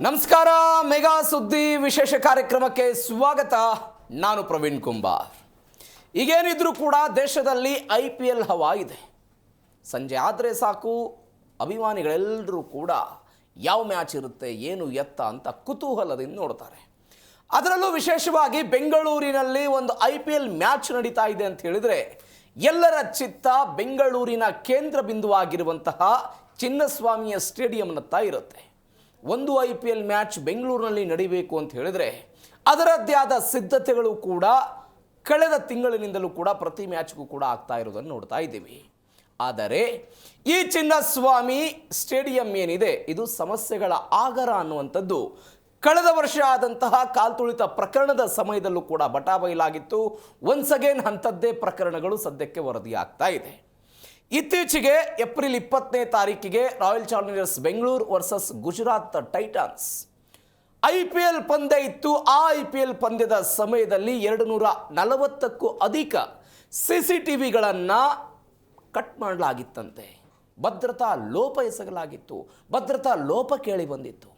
ನಮಸ್ಕಾರ. ಮೆಗಾ ಸುದ್ದಿ ವಿಶೇಷ ಕಾರ್ಯಕ್ರಮಕ್ಕೆ ಸ್ವಾಗತ. ನಾನು ಪ್ರವೀಣ್ ಕುಂಬಾರ್. ಈಗೇನಿದ್ರೂ ಕೂಡ ದೇಶದಲ್ಲಿ IPL ಹವಾ ಇದೆ. ಸಂಜೆ ಆದರೆ ಸಾಕು ಅಭಿಮಾನಿಗಳೆಲ್ಲರೂ ಕೂಡ ಯಾವ ಮ್ಯಾಚ್ ಇರುತ್ತೆ ಏನು ಎತ್ತ ಅಂತ ಕುತೂಹಲದಿಂದ ನೋಡ್ತಾರೆ. ಅದರಲ್ಲೂ ವಿಶೇಷವಾಗಿ ಬೆಂಗಳೂರಿನಲ್ಲಿ ಒಂದು IPL ಮ್ಯಾಚ್ ನಡೀತಾ ಇದೆ ಅಂತ ಹೇಳಿದರೆ ಎಲ್ಲರ ಚಿತ್ತ ಬೆಂಗಳೂರಿನ ಕೇಂದ್ರ ಬಿಂದುವಾಗಿರುವಂತಹ ಚಿನ್ನಸ್ವಾಮಿಯ ಸ್ಟೇಡಿಯಂನತ್ತ ಇರುತ್ತೆ. ಒಂದು IPL ಮ್ಯಾಚ್ ಬೆಂಗಳೂರಿನಲ್ಲಿ ನಡೀಬೇಕು ಅಂತ ಹೇಳಿದರೆ ಅದರದ್ದೇ ಆದ ಸಿದ್ಧತೆಗಳು ಕೂಡ ಕಳೆದ ತಿಂಗಳಿನಿಂದಲೂ ಕೂಡ ಪ್ರತಿ ಮ್ಯಾಚ್ಗೂ ಕೂಡ ಆಗ್ತಾ ಇರೋದನ್ನು ನೋಡ್ತಾ ಇದ್ದೀವಿ. ಆದರೆ ಈ ಚಿನ್ನಸ್ವಾಮಿ ಸ್ಟೇಡಿಯಂ ಏನಿದೆ ಇದು ಸಮಸ್ಯೆಗಳ ಆಗರ ಅನ್ನುವಂಥದ್ದು ಕಳೆದ ವರ್ಷ ಆದಂತಹ ಕಾಲ್ತುಳಿತ ಪ್ರಕರಣದ ಸಮಯದಲ್ಲೂ ಕೂಡ ಬಟಾಬಯಲಾಗಿತ್ತು. ಒನ್ಸ್ ಅಗೇನ್ ಅಂಥದ್ದೇ ಪ್ರಕರಣಗಳು ಸದ್ಯಕ್ಕೆ ವರದಿಯಾಗ್ತಾ ಇದೆ. ಇತ್ತೀಚೆಗೆ ಏಪ್ರಿಲ್ 20ನೇ ತಾರೀಕಿಗೆ royal Challengers Bengaluru versus Gujarat Titans IPL ಪಂದ್ಯ ಇತ್ತು. ಆ IPL ಪಂದ್ಯದ ಸಮಯದಲ್ಲಿ 240ಕ್ಕೂ ಅಧಿಕ CCTVಗಳನ್ನು ಕಟ್ ಮಾಡಲಾಗಿತ್ತಂತೆ. ಭದ್ರತಾ ಲೋಪ ಎಸಗಲಾಗಿತ್ತು. ಭದ್ರತಾ ಲೋಪ ಕೇಳಿ ಬಂದಿತ್ತು.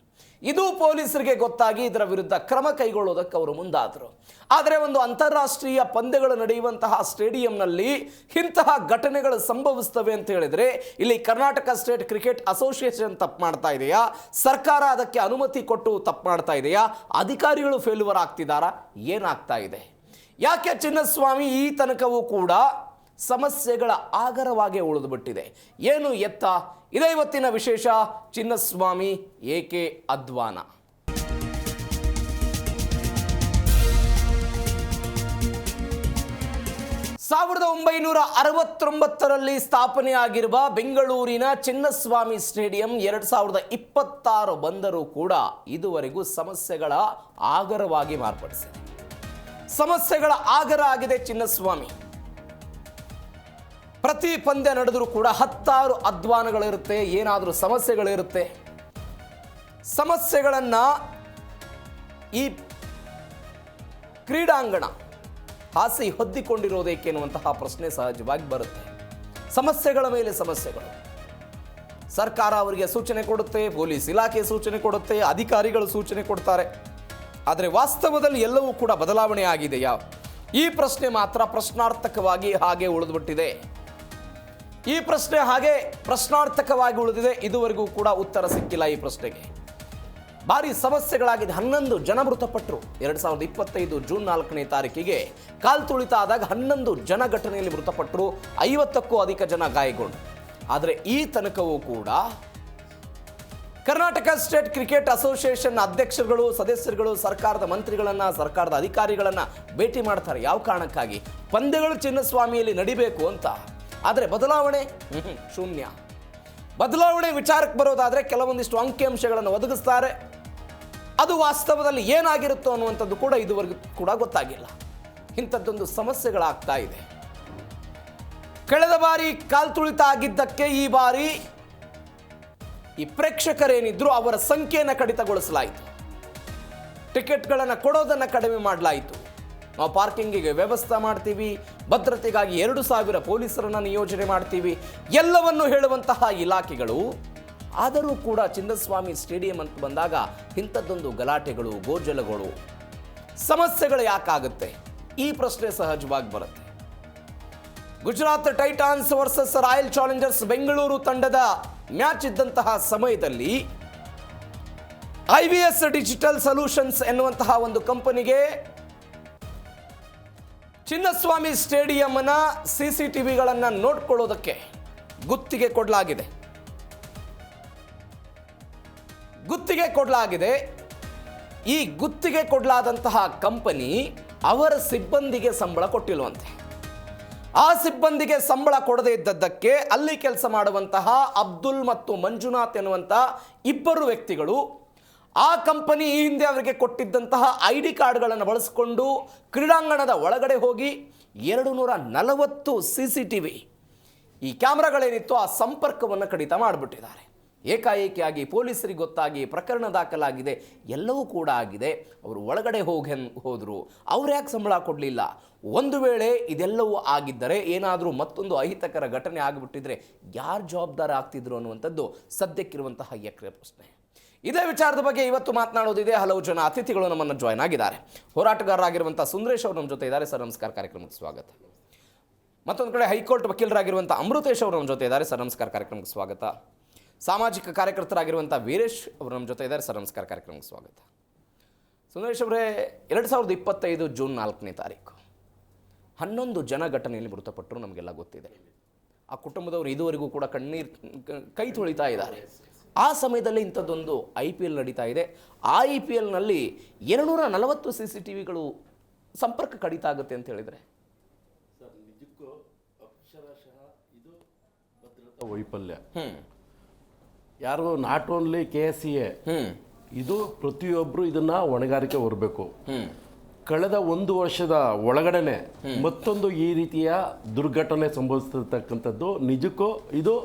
ಇದು ಪೊಲೀಸರಿಗೆ ಗೊತ್ತಾಗಿ ಇದರ ವಿರುದ್ಧ ಕ್ರಮ ಕೈಗೊಳ್ಳೋದಕ್ಕೆ ಅವರು ಮುಂದಾದರು. ಆದರೆ ಒಂದು ಅಂತಾರಾಷ್ಟ್ರೀಯ ಪಂದ್ಯಗಳು ನಡೆಯುವಂತಹ ಸ್ಟೇಡಿಯಂನಲ್ಲಿ ಇಂತಹ ಘಟನೆಗಳು ಸಂಭವಿಸ್ತವೆ ಅಂತ ಹೇಳಿದರೆ ಇಲ್ಲಿ ಕರ್ನಾಟಕ ಸ್ಟೇಟ್ ಕ್ರಿಕೆಟ್ ಅಸೋಸಿಯೇಷನ್ ತಪ್ಪು ಮಾಡ್ತಾ ಇದೆಯಾ, ಸರ್ಕಾರ ಅದಕ್ಕೆ ಅನುಮತಿ ಕೊಟ್ಟು ತಪ್ಪು ಮಾಡ್ತಾ ಇದೆಯಾ, ಅಧಿಕಾರಿಗಳು ಫೇಲ್ಯೂರ್ ಆಗ್ತಿದ್ದಾರಾ, ಏನಾಗ್ತಾ ಇದೆ? ಯಾಕೆ ಚಿನ್ನಸ್ವಾಮಿ ಈ ತನಕವೂ ಕೂಡ ಸಮಸ್ಯೆಗಳ ಆಗರವಾಗಿ ಉಳಿದು ಬಿಟ್ಟಿದೆ? ಏನು ಎತ್ತ? ಇದೇ ಇವತ್ತಿನ ವಿಶೇಷ. ಚಿನ್ನಸ್ವಾಮಿ ಏಕೆ ಅಧ್ವಾನ? ಸಾವಿರದ 1969ರಲ್ಲಿ ಸ್ಥಾಪನೆಯಾಗಿರುವ ಬೆಂಗಳೂರಿನ ಚಿನ್ನಸ್ವಾಮಿ ಸ್ಟೇಡಿಯಂ 2026 ಬಂದರೂ ಕೂಡ ಇದುವರೆಗೂ ಸಮಸ್ಯೆಗಳ ಆಗರವಾಗಿ ಮಾರ್ಪಡಿಸಿದೆ. ಸಮಸ್ಯೆಗಳ ಆಗರ ಆಗಿದೆ ಚಿನ್ನಸ್ವಾಮಿ. ಪ್ರತಿ ಪಂದ್ಯ ನಡೆದರೂ ಕೂಡ 10 ಅಧ್ವಾನಗಳಿರುತ್ತೆ, ಏನಾದರೂ ಸಮಸ್ಯೆಗಳಿರುತ್ತೆ. ಸಮಸ್ಯೆಗಳನ್ನು ಈ ಕ್ರೀಡಾಂಗಣ ಹಾಸಿ ಹೊದ್ದಿಕೊಂಡಿರೋದೇಕೆ ಎನ್ನುವಂತಹ ಪ್ರಶ್ನೆ ಸಹಜವಾಗಿ ಬರುತ್ತೆ. ಸಮಸ್ಯೆಗಳ ಮೇಲೆ ಸಮಸ್ಯೆಗಳು. ಸರ್ಕಾರ ಅವರಿಗೆ ಸೂಚನೆ ಕೊಡುತ್ತೆ, ಪೊಲೀಸ್ ಇಲಾಖೆ ಸೂಚನೆ ಕೊಡುತ್ತೆ, ಅಧಿಕಾರಿಗಳು ಸೂಚನೆ ಕೊಡ್ತಾರೆ. ಆದರೆ ವಾಸ್ತವದಲ್ಲಿ ಎಲ್ಲವೂ ಕೂಡ ಬದಲಾವಣೆ ಆಗಿದೆಯಾ? ಈ ಪ್ರಶ್ನೆ ಮಾತ್ರ ಪ್ರಶ್ನಾರ್ಥಕವಾಗಿ ಹಾಗೆ ಉಳಿದುಬಿಟ್ಟಿದೆ. ಈ ಪ್ರಶ್ನೆ ಹಾಗೆ ಪ್ರಶ್ನಾರ್ಥಕವಾಗಿ ಉಳಿದಿದೆ. ಇದುವರೆಗೂ ಕೂಡ ಉತ್ತರ ಸಿಕ್ಕಿಲ್ಲ ಈ ಪ್ರಶ್ನೆಗೆ. ಭಾರಿ ಸಮಸ್ಯೆಗಳಾಗಿದೆ. 11 ಜನ ಮೃತಪಟ್ಟರು. 2025 ಜೂನ್ 4ನೇ ತಾರೀಕಿಗೆ ಕಾಲ್ತುಳಿತ ಆದಾಗ 11 ಜನ ಘಟನೆಯಲ್ಲಿ ಮೃತಪಟ್ಟರು, 50ಕ್ಕೂ ಅಧಿಕ ಜನ ಗಾಯಗೊಂಡು. ಆದರೆ ಈ ತನಕವೂ ಕೂಡ ಕರ್ನಾಟಕ ಸ್ಟೇಟ್ ಕ್ರಿಕೆಟ್ ಅಸೋಸಿಯೇಷನ್ ಅಧ್ಯಕ್ಷರುಗಳು, ಸದಸ್ಯರುಗಳು ಸರ್ಕಾರದ ಮಂತ್ರಿಗಳನ್ನು, ಸರ್ಕಾರದ ಅಧಿಕಾರಿಗಳನ್ನು ಭೇಟಿ ಮಾಡ್ತಾರೆ. ಯಾವ ಕಾರಣಕ್ಕಾಗಿ? ಪಂದ್ಯಗಳು ಚಿನ್ನಸ್ವಾಮಿಯಲ್ಲಿ ನಡಿಬೇಕು ಅಂತ. ಆದರೆ ಬದಲಾವಣೆ ಶೂನ್ಯ. ಬದಲಾವಣೆ ವಿಚಾರಕ್ಕೆ ಬರೋದಾದರೆ ಕೆಲವೊಂದಿಷ್ಟು ಅಂಕಿಅಂಶಗಳನ್ನು ಒದಗಿಸ್ತಾರೆ. ಅದು ವಾಸ್ತವದಲ್ಲಿ ಏನಾಗಿರುತ್ತೋ ಅನ್ನುವಂಥದ್ದು ಕೂಡ ಇದುವರೆಗೂ ಕೂಡ ಗೊತ್ತಾಗಿಲ್ಲ. ಇಂಥದ್ದೊಂದು ಸಮಸ್ಯೆಗಳಾಗ್ತಾ ಇದೆ. ಕಳೆದ ಬಾರಿ ಕಾಲ್ತುಳಿತ ಆಗಿದ್ದಕ್ಕೆ ಈ ಬಾರಿ ಈ ಪ್ರೇಕ್ಷಕರೇನಿದ್ರು ಅವರ ಸಂಖ್ಯೆಯನ್ನು ಕಡಿತಗೊಳಿಸಲಾಯಿತು. ಟಿಕೆಟ್ಗಳನ್ನು ಕೊಡೋದನ್ನು ಕಡಿಮೆ ಮಾಡಲಾಯಿತು. ನಾವು ಪಾರ್ಕಿಂಗಿಗೆ ವ್ಯವಸ್ಥೆ ಮಾಡ್ತೀವಿ, ಭದ್ರತೆಗಾಗಿ 2000 ಪೊಲೀಸರನ್ನು ನಿಯೋಜನೆ ಮಾಡ್ತೀವಿ, ಎಲ್ಲವನ್ನು ಹೇಳುವಂತಹ ಇಲಾಖೆಗಳು. ಆದರೂ ಕೂಡ ಚಿನ್ನಸ್ವಾಮಿ ಸ್ಟೇಡಿಯಂ ಅಂತ ಬಂದಾಗ ಇಂಥದ್ದೊಂದು ಗಲಾಟೆಗಳು, ಗೋಜಲಗಳು, ಸಮಸ್ಯೆಗಳು ಯಾಕಾಗುತ್ತೆ? ಈ ಪ್ರಶ್ನೆ ಸಹಜವಾಗಿ ಬರುತ್ತೆ. Gujarat Titans versus royal Challengers Bengaluru ತಂಡದ ಮ್ಯಾಚ್ ಇದ್ದಂತಹ ಸಮಯದಲ್ಲಿ IVS ಡಿಜಿಟಲ್ ಸೊಲ್ಯೂಷನ್ಸ್ ಎನ್ನುವಂತಹ ಒಂದು ಕಂಪನಿಗೆ ಚಿನ್ನಸ್ವಾಮಿ ಸ್ಟೇಡಿಯಂನ CCTVಗಳನ್ನು ನೋಡ್ಕೊಳ್ಳೋದಕ್ಕೆ ಗುತ್ತಿಗೆ ಕೊಡಲಾಗಿದೆ. ಈ ಗುತ್ತಿಗೆ ಕೊಡಲಾದಂತಹ ಕಂಪನಿ ಅವರ ಸಿಬ್ಬಂದಿಗೆ ಸಂಬಳ ಕೊಟ್ಟಿಲ್ವಂತೆ. ಆ ಸಿಬ್ಬಂದಿಗೆ ಸಂಬಳ ಕೊಡದೇ ಇದ್ದದ್ದಕ್ಕೆ ಅಲ್ಲಿ ಕೆಲಸ ಮಾಡುವಂತಹ ಅಬ್ದುಲ್ ಮತ್ತು ಮಂಜುನಾಥ್ ಎನ್ನುವಂಥ ಇಬ್ಬರು ವ್ಯಕ್ತಿಗಳು ಆ ಕಂಪನಿ ಈ ಹಿಂದೆ ಅವರಿಗೆ ಕೊಟ್ಟಿದ್ದಂತಹ ID ಕಾರ್ಡ್ಗಳನ್ನು ಬಳಸಿಕೊಂಡು ಕ್ರೀಡಾಂಗಣದ ಒಳಗಡೆ ಹೋಗಿ 240 CCTV ಈ ಕ್ಯಾಮ್ರಾಗಳೇನಿತ್ತು ಆ ಸಂಪರ್ಕವನ್ನು ಕಡಿತ ಮಾಡಿಬಿಟ್ಟಿದ್ದಾರೆ. ಏಕಾಏಕಿಯಾಗಿ ಪೊಲೀಸರಿಗೆ ಗೊತ್ತಾಗಿ ಪ್ರಕರಣ ದಾಖಲಾಗಿದೆ. ಎಲ್ಲವೂ ಕೂಡ ಆಗಿದೆ. ಅವರು ಒಳಗಡೆ ಹೋದರು. ಅವ್ರು ಯಾಕೆ ಸಂಬಳ ಕೊಡಲಿಲ್ಲ? ಒಂದು ವೇಳೆ ಇದೆಲ್ಲವೂ ಆಗಿದ್ದರೆ, ಏನಾದರೂ ಮತ್ತೊಂದು ಅಹಿತಕರ ಘಟನೆ ಆಗಿಬಿಟ್ಟಿದ್ರೆ ಯಾರು ಜವಾಬ್ದಾರ ಆಗ್ತಿದ್ರು ಅನ್ನುವಂಥದ್ದು ಸದ್ಯಕ್ಕಿರುವಂತಹ ಪ್ರಶ್ನೆ. ಇದೇ ವಿಚಾರದ ಬಗ್ಗೆ ಇವತ್ತು ಮಾತನಾಡೋದಿದೆ. ಹಲವು ಜನ ಅತಿಥಿಗಳು ನಮ್ಮನ್ನು ಜಾಯ್ನ್ ಆಗಿದ್ದಾರೆ. ಹೋರಾಟಗಾರರಾಗಿರುವಂಥ ಸುಂದರೇಶ್ ಅವರು ನಮ್ಮ ಜೊತೆ ಇದ್ದಾರೆ. ಸರ್ ನಮಸ್ಕಾರ, ಕಾರ್ಯಕ್ರಮಕ್ಕೆ ಸ್ವಾಗತ. ಮತ್ತೊಂದು ಕಡೆ ಹೈಕೋರ್ಟ್ ವಕೀಲರಾಗಿರುವಂಥ ಅಮೃತೇಶ್ ಅವರು ನಮ್ಮ ಜೊತೆ ಇದ್ದಾರೆ. ಸರ್ ನಮಸ್ಕಾರ, ಕಾರ್ಯಕ್ರಮಕ್ಕೆ ಸ್ವಾಗತ. ಸಾಮಾಜಿಕ ಕಾರ್ಯಕರ್ತರಾಗಿರುವಂಥ ವೀರೇಶ್ ಅವರು ನಮ್ಮ ಜೊತೆ ಇದ್ದಾರೆ. ಸರ್ ನಮಸ್ಕಾರ, ಕಾರ್ಯಕ್ರಮಕ್ಕೆ ಸ್ವಾಗತ. ಸುಂದರೇಶ್ ಅವರೇ, 2025 ಜೂನ್ 4ನೇ ತಾರೀಕು 11 ಜನ ಘಟನೆಯಲ್ಲಿ ಮೃತಪಟ್ಟರು, ನಮಗೆಲ್ಲ ಗೊತ್ತಿದೆ. ಆ ಕುಟುಂಬದವರು ಇದುವರೆಗೂ ಕೂಡ ಕೈ ತೊಳಿತಾ ಇದ್ದಾರೆ. ಆ ಸಮಯದಲ್ಲಿ ಇಂಥದ್ದೊಂದು IPL ನಡೀತಾ ಇದೆ. ಆ IPLನಲ್ಲಿ 240 CCTVಗಳು ಸಂಪರ್ಕ ಕಡಿತ ಆಗುತ್ತೆ ಅಂತ ಹೇಳಿದರೆ ಸರ್, ನಿಜಕ್ಕೂ ಅಕ್ಷರಶಃ ಇದು ಭದ್ರತಾ ವೈಫಲ್ಯ. ಯಾರು ನಾಟ್ ಓನ್ಲಿ KSCA, ಇದು ಪ್ರತಿಯೊಬ್ಬರು ಇದನ್ನ ಹೊಣೆಗಾರಿಕೆ ಹೊರಬೇಕು. ಕಳೆದ 1 ವರ್ಷದ ಒಳಗಡೆನೆ ಮತ್ತೊಂದು ಈ ರೀತಿಯ ದುರ್ಘಟನೆ ಸಂಭವಿಸಿರ್ತಕ್ಕಂಥದ್ದು ನಿಜಕ್ಕೂ ಇದು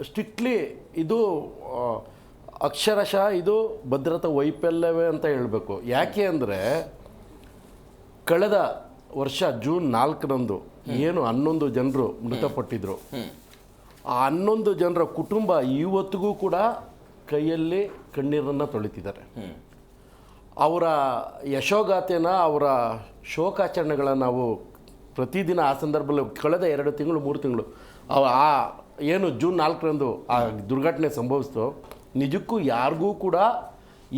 ಸ್ಟ್ರಿಕ್ಟ್ಲಿ ಇದು ಅಕ್ಷರಶಃ ಇದು ಭದ್ರತಾ ವೈಫಲ್ಯವೇ ಅಂತ ಹೇಳಬೇಕು. ಯಾಕೆ ಅಂದರೆ ಕಳೆದ ವರ್ಷ ಜೂನ್ 4ರಂದು ಏನು 11 ಜನರು ಮೃತಪಟ್ಟಿದ್ರು, ಆ 11 ಜನರ ಕುಟುಂಬ ಇವತ್ತಿಗೂ ಕೂಡ ಕೈಯಲ್ಲಿ ಕಣ್ಣೀರನ್ನು ತೊಳಿತಿದ್ದಾರೆ. ಅವರ ಯಶೋಗಾಥೆನ, ಅವರ ಶೋಕಾಚರಣೆಗಳನ್ನು ನಾವು ಪ್ರತಿದಿನ ಆ ಸಂದರ್ಭದಲ್ಲಿ ಕಳೆದ 2 ತಿಂಗಳು 3 ತಿಂಗಳು ಆ ಏನು ಜೂನ್ 4ರಂದು ಆ ದುರ್ಘಟನೆ ಸಂಭವಿಸ್ತು, ನಿಜಕ್ಕೂ ಯಾರಿಗೂ ಕೂಡ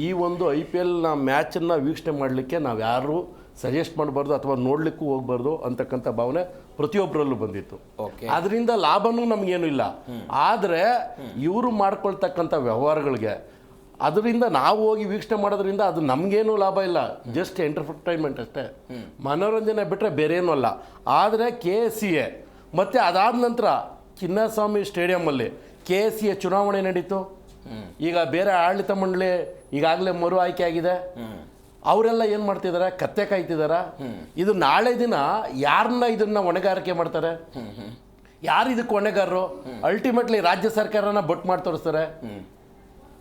ಈ ಒಂದು IPLನ ಮ್ಯಾಚನ್ನು ವೀಕ್ಷಣೆ ಮಾಡಲಿಕ್ಕೆ ನಾವು ಯಾರು ಸಜೆಸ್ಟ್ ಮಾಡಬಾರ್ದು ಅಥವಾ ನೋಡಲಿಕ್ಕೂ ಹೋಗ್ಬಾರ್ದು ಅಂತಕ್ಕಂಥ ಭಾವನೆ ಪ್ರತಿಯೊಬ್ಬರಲ್ಲೂ ಬಂದಿತ್ತು. ಅದರಿಂದ ಲಾಭನೂ ನಮಗೇನು ಇಲ್ಲ. ಆದರೆ ಇವರು ಮಾಡ್ಕೊಳ್ತಕ್ಕಂಥ ವ್ಯವಹಾರಗಳಿಗೆ ಅದರಿಂದ ನಾವು ಹೋಗಿ ವೀಕ್ಷಣೆ ಮಾಡೋದ್ರಿಂದ ಅದು ನಮಗೇನು ಲಾಭ ಇಲ್ಲ, ಜಸ್ಟ್ ಎಂಟರ್ಟೈನ್ಮೆಂಟ್ ಅಷ್ಟೇ, ಮನೋರಂಜನೆ ಬಿಟ್ಟರೆ ಬೇರೇನೂ ಅಲ್ಲ. ಆದರೆ KSCA ಮತ್ತು ಅದಾದ ನಂತರ ಚಿನ್ನಸ್ವಾಮಿ ಸ್ಟೇಡಿಯಮಲ್ಲಿ KSCA ಚುನಾವಣೆ ನಡೀತು. ಈಗ ಬೇರೆ ಆಡಳಿತ ಮಂಡಳಿ ಈಗಾಗಲೇ ಮರು ಆಯ್ಕೆ ಆಗಿದೆ. ಅವರೆಲ್ಲ ಏನು ಮಾಡ್ತಿದ್ದಾರೆ, ಕತ್ತೆ ಕಾಯ್ತಿದಾರ. ಇದು ನಾಳೆ ದಿನ ಯಾರನ್ನ ಇದನ್ನ ಹೊಣೆಗಾರಿಕೆ ಮಾಡ್ತಾರೆ, ಯಾರು ಇದಕ್ಕೆ ಹೊಣೆಗಾರರು? ಅಲ್ಟಿಮೇಟ್ಲಿ ರಾಜ್ಯ ಸರ್ಕಾರನ ಬೊಟ್ಟು ಮಾಡಿ ತೋರಿಸ್ತಾರೆ.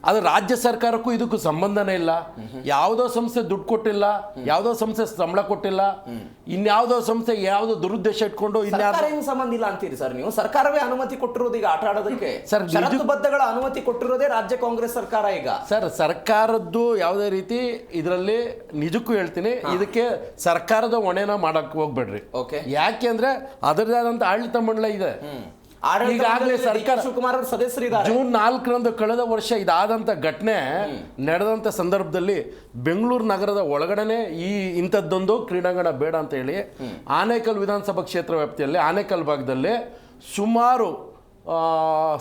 ಅದು ರಾಜ್ಯ ಸರ್ಕಾರಕ್ಕೂ ಇದಕ್ಕೂ ಸಂಬಂಧನೇ ಇಲ್ಲ. ಯಾವುದೋ ಸಂಸ್ಥೆ ದುಡ್ಡು ಕೊಟ್ಟಿಲ್ಲ, ಯಾವುದೋ ಸಂಸ್ಥೆ ಸಂಬಳ ಕೊಟ್ಟಿಲ್ಲ, ಇನ್ಯಾವುದೋ ಸಂಸ್ಥೆ ಯಾವುದೋ ದುರುದ್ದೇಶ ಇಟ್ಕೊಂಡು ಇನ್ಯಾವುದೋ ಸಂಬಂಧ ಇಲ್ಲ ಅಂತೀರಿ ಸರ್ ನೀವು? ಸರ್ಕಾರವೇ ಅನುಮತಿ ಕೊಟ್ಟಿರೋದು ಈಗ ಆಟ ಆಡೋದಕ್ಕೆ. ಸರ್, ಷರತ್ತುಬದ್ಧಗಳ ಅನುಮತಿ ಕೊಟ್ಟಿರೋದೇ ರಾಜ್ಯ ಕಾಂಗ್ರೆಸ್ ಸರ್ಕಾರ. ಈಗ ಸರ್, ಸರ್ಕಾರದ್ದು ಯಾವುದೇ ರೀತಿ ಇದರಲ್ಲಿ ನಿಜಕ್ಕೂ ಹೇಳ್ತೀನಿ, ಇದಕ್ಕೆ ಸರ್ಕಾರದ ಹೊಣೆನ ಮಾಡಕ್ ಹೋಗ್ಬೇಡ್ರಿ. ಯಾಕೆ ಅಂದ್ರೆ ಅದರದೇ ಆದಂತ ಆಡಳಿತ ಮಂಡಳಿ ಇದೆ. ಈಗಾಗಲೇ ಸರ್ಕಾರ ಶಿವಕುಮಾರ್ ಅವರು ಸದಸ್ಯರಿದ್ದಾರೆ. ಜೂನ್ 4ರಂದು ಕಳೆದ ವರ್ಷ ಇದಾದಂಥ ಘಟನೆ ನಡೆದಂಥ ಸಂದರ್ಭದಲ್ಲಿ ಬೆಂಗಳೂರು ನಗರದ ಒಳಗಡೆನೆ ಇಂಥದ್ದೊಂದು ಕ್ರೀಡಾಂಗಣ ಬೇಡ ಅಂತ ಹೇಳಿ ಆನೇಕಲ್ ವಿಧಾನಸಭಾ ಕ್ಷೇತ್ರ ವ್ಯಾಪ್ತಿಯಲ್ಲಿ ಆನೇಕಲ್ ಭಾಗದಲ್ಲಿ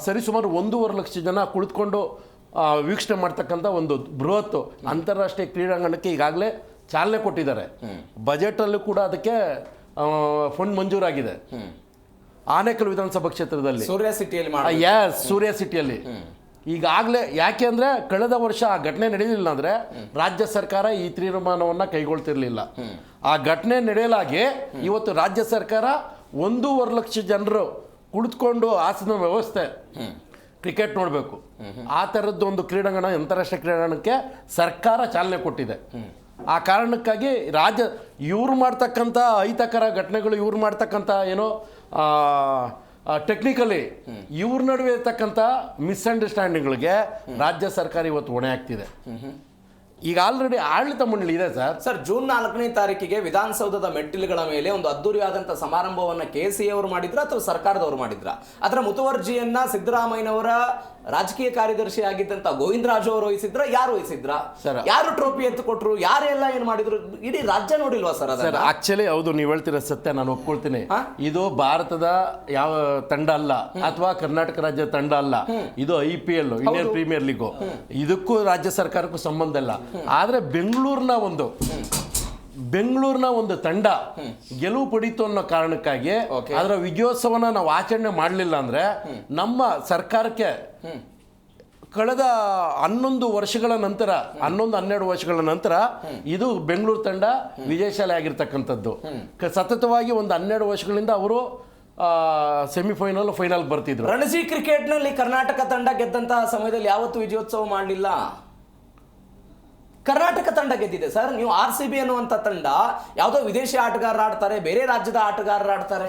ಸರಿಸುಮಾರು 1.5 ಲಕ್ಷ ಜನ ಕುಳಿತುಕೊಂಡು ವೀಕ್ಷಣೆ ಮಾಡ್ತಕ್ಕಂಥ ಒಂದು ಬೃಹತ್ ಅಂತಾರಾಷ್ಟ್ರೀಯ ಕ್ರೀಡಾಂಗಣಕ್ಕೆ ಈಗಾಗಲೇ ಚಾಲನೆ ಕೊಟ್ಟಿದ್ದಾರೆ. ಬಜೆಟಲ್ಲೂ ಕೂಡ ಅದಕ್ಕೆ ಫಂಡ್ ಮಂಜೂರಾಗಿದೆ. ಆನೇಕಲ್ ವಿಧಾನಸಭಾ ಕ್ಷೇತ್ರದಲ್ಲಿ ಸೂರ್ಯ ಸಿಟಿಯಲ್ಲಿ ಈಗಾಗಲೇ. ಯಾಕೆ ಅಂದರೆ ಕಳೆದ ವರ್ಷ ಆ ಘಟನೆ ನಡೆಯಲಿಲ್ಲ ಅಂದರೆ ರಾಜ್ಯ ಸರ್ಕಾರ ಈ ತೀರ್ಮಾನವನ್ನು ಕೈಗೊಳ್ತಿರ್ಲಿಲ್ಲ. ಆ ಘಟನೆ ನಡೆಯಲಾಗಿ ಇವತ್ತು ರಾಜ್ಯ ಸರ್ಕಾರ 1.5 ಲಕ್ಷ ಜನರು ಕುಳಿತುಕೊಂಡು ಆಸನ ವ್ಯವಸ್ಥೆ, ಕ್ರಿಕೆಟ್ ನೋಡಬೇಕು, ಆ ಥರದ್ದು ಒಂದು ಕ್ರೀಡಾಂಗಣ, ಅಂತಾರಾಷ್ಟ್ರೀಯ ಕ್ರೀಡಾಂಗಣಕ್ಕೆ ಸರ್ಕಾರ ಚಾಲನೆ ಕೊಟ್ಟಿದೆ. ಆ ಕಾರಣಕ್ಕಾಗಿ ಇವ್ರು ಮಾಡ್ತಕ್ಕಂಥ ಅಹಿತಕರ ಘಟನೆಗಳು, ಇವ್ರು ಮಾಡ್ತಕ್ಕಂಥ ಏನೋ ಟೆಕ್ನಿಕಲಿ ಇವ್ರ ನಡುವೆ ಇರ್ತಕ್ಕಂಥ ಮಿಸ್ಅಂಡರ್ಸ್ಟ್ಯಾಂಡಿಂಗ್ಗಳಿಗೆ ರಾಜ್ಯ ಸರ್ಕಾರ ಇವತ್ತು ಹೊಣೆ ಆಗ್ತಿದೆ. ಈಗ ಆಲ್ರೆಡಿ ಆಡಳಿತ ಮಂಡಳಿ ಇದೆ ಸರ್. ಜೂನ್ 4ನೇ ತಾರೀಕಿಗೆ ವಿಧಾನಸೌಧದ ಮೆಟ್ಟಿಲುಗಳ ಮೇಲೆ ಒಂದು ಅದ್ದೂರಿಯಾದಂಥ ಸಮಾರಂಭವನ್ನು KSCA ಅವರು ಮಾಡಿದ್ರ ಅಥವಾ ಸರ್ಕಾರದವರು ಮಾಡಿದ್ರ? ಅದರ ಮುತುವರ್ಜಿಯನ್ನ ಸಿದ್ದರಾಮಯ್ಯನವರ ರಾಜಕೀಯ ಕಾರ್ಯದರ್ಶಿ ಆಗಿದ್ದಂತ ಗೋವಿಂದರಾಜು ಅವರು ವಹಿಸಿದ್ರ? ಯಾರು ವಹಿಸಿದ್ರ? ಯಾರು ಟ್ರೋಫಿ ಎತ್ತು ಕೊಟ್ರು? ಯಾರೆಲ್ಲ ಏನ್ ಮಾಡಿದ್ರು? ಇಡೀ ರಾಜ್ಯ ನೋಡಿಲ್ವಾ ಸರ್? ಸರ್, ಆಕ್ಚುಲಿ ಹೌದು, ನೀವು ಹೇಳ್ತಿರೋ ಸತ್ಯ, ನಾನು ಒಪ್ಕೊಳ್ತೀನಿ. ಇದು ಭಾರತದ ಯಾವ ತಂಡ ಅಲ್ಲ, ಅಥವಾ ಕರ್ನಾಟಕ ರಾಜ್ಯದ ತಂಡ ಅಲ್ಲ. ಇದು IPL, ಇಂಡಿಯನ್ ಪ್ರೀಮಿಯರ್ ಲೀಗು. ಇದಕ್ಕೂ ರಾಜ್ಯ ಸರ್ಕಾರಕ್ಕೂ ಸಂಬಂಧ ಇಲ್ಲ. ಆದ್ರೆ ಬೆಂಗಳೂರಿನ ಒಂದು ತಂಡ ಗೆಲುವು ಪಡೀತು ಅನ್ನೋ ಕಾರಣಕ್ಕಾಗಿ ಅದರ ವಿಜಯೋತ್ಸವನ ನಾವು ಆಚರಣೆ ಮಾಡಲಿಲ್ಲ ಅಂದ್ರೆ ನಮ್ಮ ಸರ್ಕಾರಕ್ಕೆ ಕಳೆದ 11 ವರ್ಷಗಳ ನಂತರ 12 ವರ್ಷಗಳ ನಂತರ ಇದು ಬೆಂಗಳೂರು ತಂಡ ವಿಜಯಶಾಲಿ ಆಗಿರ್ತಕ್ಕಂಥದ್ದು. ಸತತವಾಗಿ ಒಂದು 12 ವರ್ಷಗಳಿಂದ ಅವರು ಸೆಮಿಫೈನಲ್ ಫೈನಲ್ ಬರ್ತಿದ್ರು. ರಣಜಿ ಕ್ರಿಕೆಟ್ನಲ್ಲಿ ಕರ್ನಾಟಕ ತಂಡ ಗೆದ್ದಂತಹ ಸಮಯದಲ್ಲಿ ಯಾವತ್ತೂ ವಿಜಯೋತ್ಸವ ಮಾಡಲಿಲ್ಲ. ಕರ್ನಾಟಕ ತಂಡ ಗೆದ್ದಿದೆ ಸರ್. ನೀವು RCB ಅನ್ನುವಂಥ ತಂಡ ಯಾವುದೋ ವಿದೇಶಿ ಆಟಗಾರರು ಆಡ್ತಾರೆ, ಬೇರೆ ರಾಜ್ಯದ ಆಟಗಾರರು ಆಡ್ತಾರೆ.